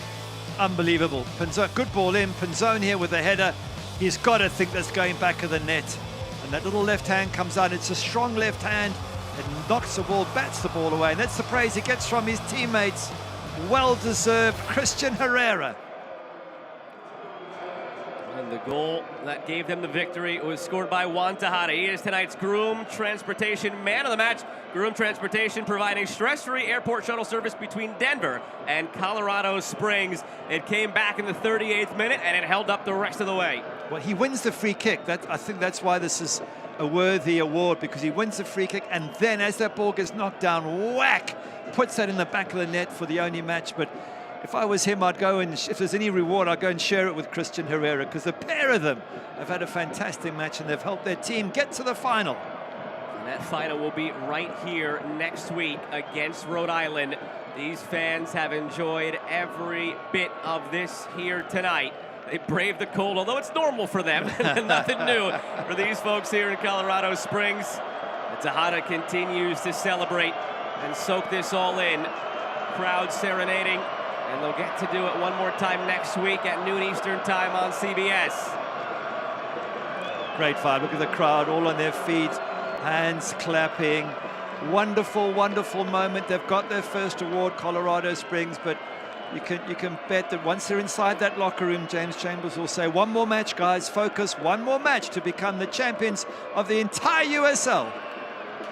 Unbelievable. Pinzone, good ball in. Pinzone here with the header. He's got to think that's going back of the net. And that little left hand comes out. It's a strong left hand. It knocks the ball, bats the ball away. And that's the praise he gets from his teammates. Well-deserved, Christian Herrera. And the goal that gave them the victory was scored by Juan Tejada. He is tonight's Groom Transportation man of the match. Groom Transportation providing stress-free airport shuttle service between Denver and Colorado Springs. It came back in the 38th minute, and it held up the rest of the way. Well, he wins the free kick. I think that's why this is a worthy award, because he wins the free kick, and then as that ball gets knocked down, whack, puts that in the back of the net for the only match. But if I was him, I'd go and, if there's any reward, I'd go and share it with Christian Herrera, because the pair of them have had a fantastic match and they've helped their team get to the final. And that final will be right here next week against Rhode Island. These fans have enjoyed every bit of this here tonight. They braved the cold, although it's normal for them. Nothing new for these folks here in Colorado Springs. Tejada continues to celebrate and soak this all in. Crowd serenading. And they'll get to do it one more time next week at noon Eastern time on CBS. Great fight. Look at the crowd all on their feet, hands clapping. Wonderful, wonderful moment. They've got their first award, Colorado Springs, but you can bet that once they're inside that locker room, James Chambers will say, one more match, guys, focus, one more match to become the champions of the entire USL.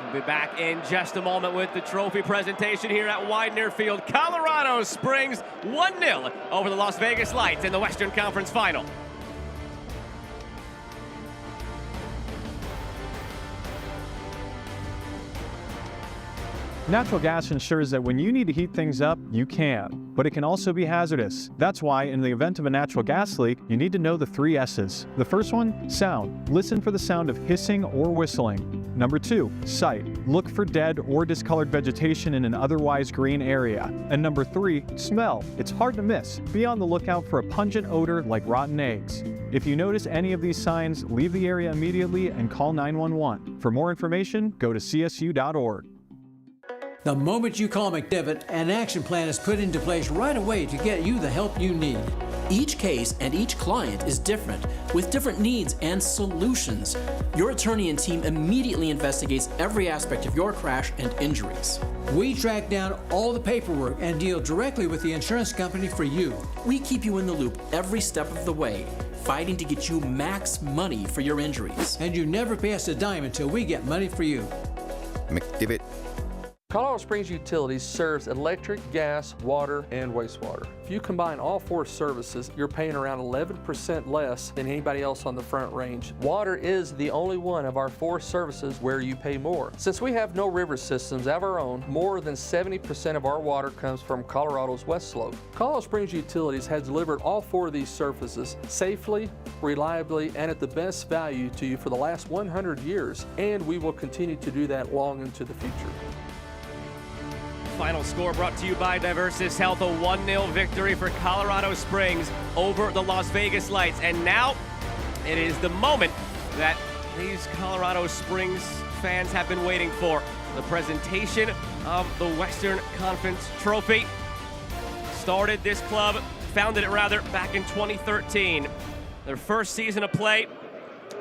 We'll be back in just a moment with the trophy presentation here at Widener Field. Colorado Springs 1-0 over the Las Vegas Lights in the Western Conference Final. Natural gas ensures that when you need to heat things up, you can, but it can also be hazardous. That's why, in the event of a natural gas leak, you need to know the 3 S's. The first one, sound. Listen for the sound of hissing or whistling. Number 2, sight. Look for dead or discolored vegetation in an otherwise green area. And number 3, smell. It's hard to miss. Be on the lookout for a pungent odor like rotten eggs. If you notice any of these signs, leave the area immediately and call 911. For more information, go to csu.org. The moment you call McDevitt, an action plan is put into place right away to get you the help you need. Each case and each client is different, with different needs and solutions. Your attorney and team immediately investigates every aspect of your crash and injuries. We track down all the paperwork and deal directly with the insurance company for you. We keep you in the loop every step of the way, fighting to get you max money for your injuries. And you never pay us a dime until we get money for you. McDivitt. Colorado Springs Utilities serves electric, gas, water, and wastewater. If you combine all 4 services, you're paying around 11% less than anybody else on the Front Range. Water is the only one of our 4 services where you pay more. Since we have no river systems of our own, more than 70% of our water comes from Colorado's West Slope. Colorado Springs Utilities has delivered all 4 of these services safely, reliably, and at the best value to you for the last 100 years, and we will continue to do that long into the future. Final score brought to you by Diversis Health, a 1-0 victory for Colorado Springs over the Las Vegas Lights. And now it is the moment that these Colorado Springs fans have been waiting for. The presentation of the Western Conference Trophy. Founded it rather, back in 2013. Their first season of play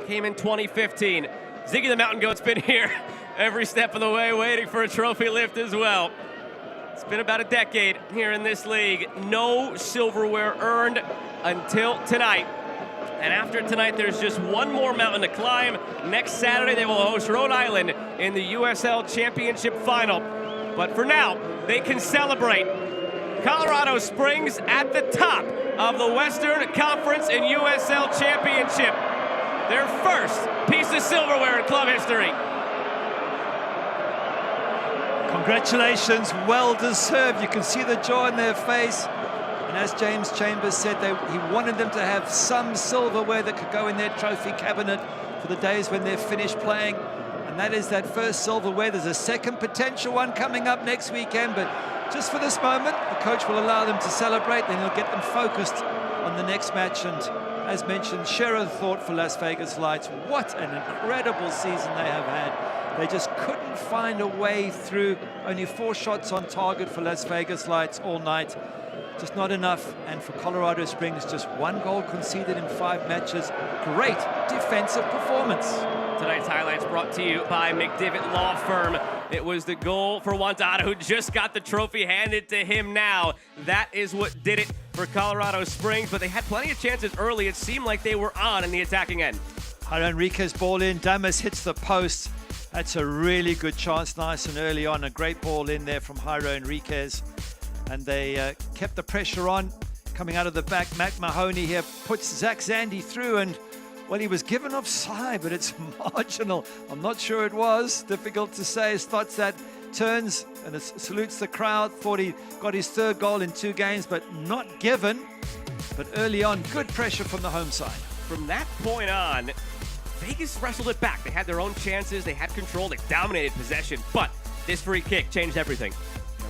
came in 2015. Ziggy the Mountain Goat's been here every step of the way, waiting for a trophy lift as well. It's been about a decade here in this league. No silverware earned until tonight. And after tonight, there's just one more mountain to climb. Next Saturday, they will host Rhode Island in the USL Championship final. But for now, they can celebrate. Colorado Springs at the top of the Western Conference and USL Championship. Their first piece of silverware in club history. Congratulations, well deserved. You can see the joy in their face. And as James Chambers said, he wanted them to have some silverware that could go in their trophy cabinet for the days when they're finished playing. And that is that first silverware. There's a second potential one coming up next weekend, but just for this moment, the coach will allow them to celebrate, then he'll get them focused on the next match. And as mentioned, share a thought for Las Vegas Lights. What an incredible season they have had. They just couldn't find a way through. Only 4 shots on target for Las Vegas Lights all night. Just not enough. And for Colorado Springs, just 1 goal conceded in 5 matches. Great defensive performance. Tonight's highlights brought to you by McDivitt Law Firm. It was the goal for Wandada, who just got the trophy handed to him now. That is what did it for Colorado Springs, but they had plenty of chances early. It seemed like they were on in the attacking end. Jairo Enriquez ball in. Damas hits the post. That's a really good chance, nice and early on. A great ball in there from Jairo Enriquez. And they kept the pressure on. Coming out of the back, Mac Mahoney here puts Zach Zandy through, and well, he was given offside, but it's marginal. I'm not sure it was. Difficult to say. Stotzat turns and salutes the crowd. Thought he got his 3rd goal in 2 games, but not given. But early on, good pressure from the home side. From that point on, Vegas wrestled it back. They had their own chances. They had control. They dominated possession. But this free kick changed everything.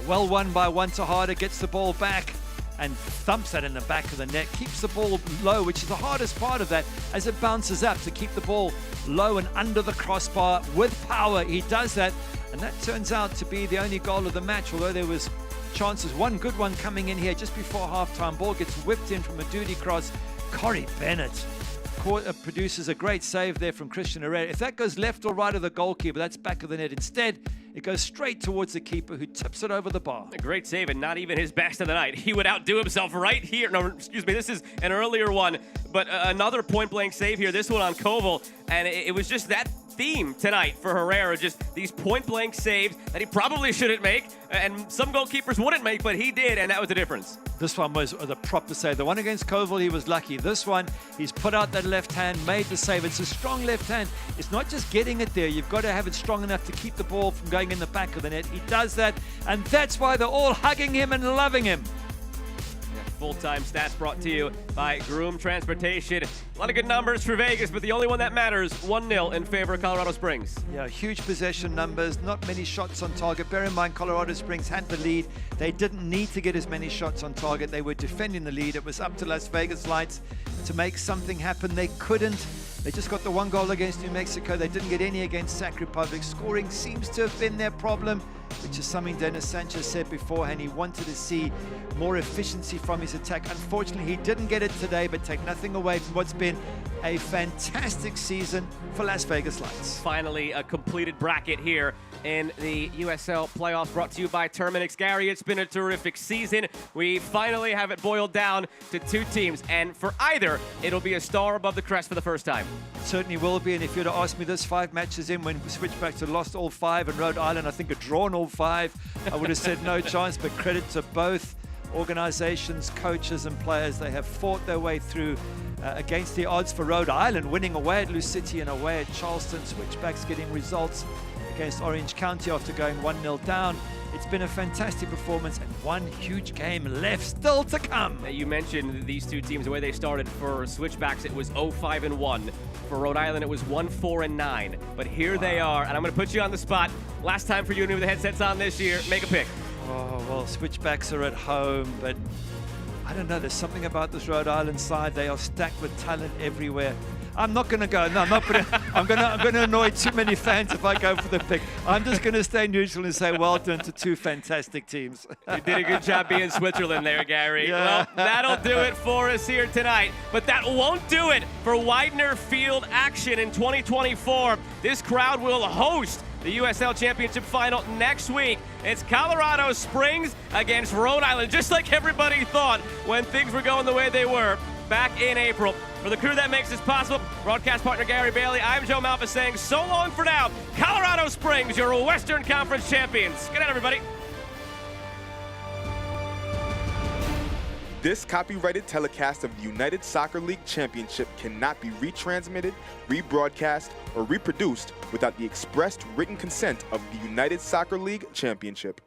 Well won by Wantahada. Gets the ball back and thumps that in the back of the net. Keeps the ball low, which is the hardest part of that, as it bounces up, to keep the ball low and under the crossbar with power. He does that, and that turns out to be the only goal of the match, although there was chances. One good one coming in here just before halftime. Ball gets whipped in from a duty cross. Corey Bennett produces a great save there from Christian Herrera. If that goes left or right of the goalkeeper, that's back of the net. Instead, it goes straight towards the keeper, who tips it over the bar. A great save, and not even his best of the night. He would outdo himself right here. No, excuse me, this is an earlier one, but another point-blank save here, this one on Koval, and it was just that theme tonight for Herrera, just these point-blank saves that he probably shouldn't make, and some goalkeepers wouldn't make, but he did, and that was the difference. This one was the proper save. The one against Koval, he was lucky. This one, he's put out that left hand, made the save. It's a strong left hand. It's not just getting it there. You've got to have it strong enough to keep the ball from going in the back of the net. He does that, and that's why they're all hugging him and loving him. Full-time stats brought to you by Groom Transportation. A lot of good numbers for Vegas, but the only one that matters, 1-0 in favor of Colorado Springs. Yeah, huge possession numbers, not many shots on target. Bear in mind, Colorado Springs had the lead. They didn't need to get as many shots on target. They were defending the lead. It was up to Las Vegas Lights to make something happen. They couldn't. They just got the 1 goal against New Mexico. They didn't get any against Sac Republic. Scoring seems to have been their problem, which is something Dennis Sanchez said beforehand. He wanted to see more efficiency from his attack. Unfortunately, he didn't get it today, but take nothing away from what's been a fantastic season for Las Vegas Lights. Finally, a completed bracket here in the USL playoffs, brought to you by Terminix. Gary, it's been a terrific season. We finally have it boiled down to 2 teams, and for either, it'll be a star above the crest for the first time. It certainly will be, and if you'd have asked me this 5 matches in, when Switchbacks had lost all 5 and Rhode Island, I think, had drawn all 5, I would have said no chance, but credit to both organizations, coaches and players. They have fought their way through against the odds for Rhode Island, winning away at Lou City and away at Charleston. Switchbacks getting results against Orange County after going 1-0 down. It's been a fantastic performance, and 1 huge game left still to come. You mentioned these 2 teams, the way they started. For Switchbacks, it was 0-5-1. For Rhode Island, it was 1-4-9. But here they are, and I'm going to put you on the spot. Last time for you and me with the headsets on this year. Make a pick. Oh, well, Switchbacks are at home, but I don't know. There's something about this Rhode Island side. They are stacked with talent everywhere. I'm not going to go. No, I'm not. I'm going to annoy too many fans if I go for the pick. I'm just going to stay neutral and say well done to 2 fantastic teams. You did a good job being Switzerland there, Gary. Yeah. Well, that'll do it for us here tonight. But that won't do it for Widener Field action in 2024. This crowd will host the USL Championship final next week. It's Colorado Springs against Rhode Island, just like everybody thought when things were going the way they were back in April. For the crew that makes this possible, broadcast partner Gary Bailey, I'm Joe Malfa saying so long for now. Colorado Springs, your Western Conference champions. Good night, everybody. This copyrighted telecast of the United Soccer League Championship cannot be retransmitted, rebroadcast, or reproduced without the expressed written consent of the United Soccer League Championship.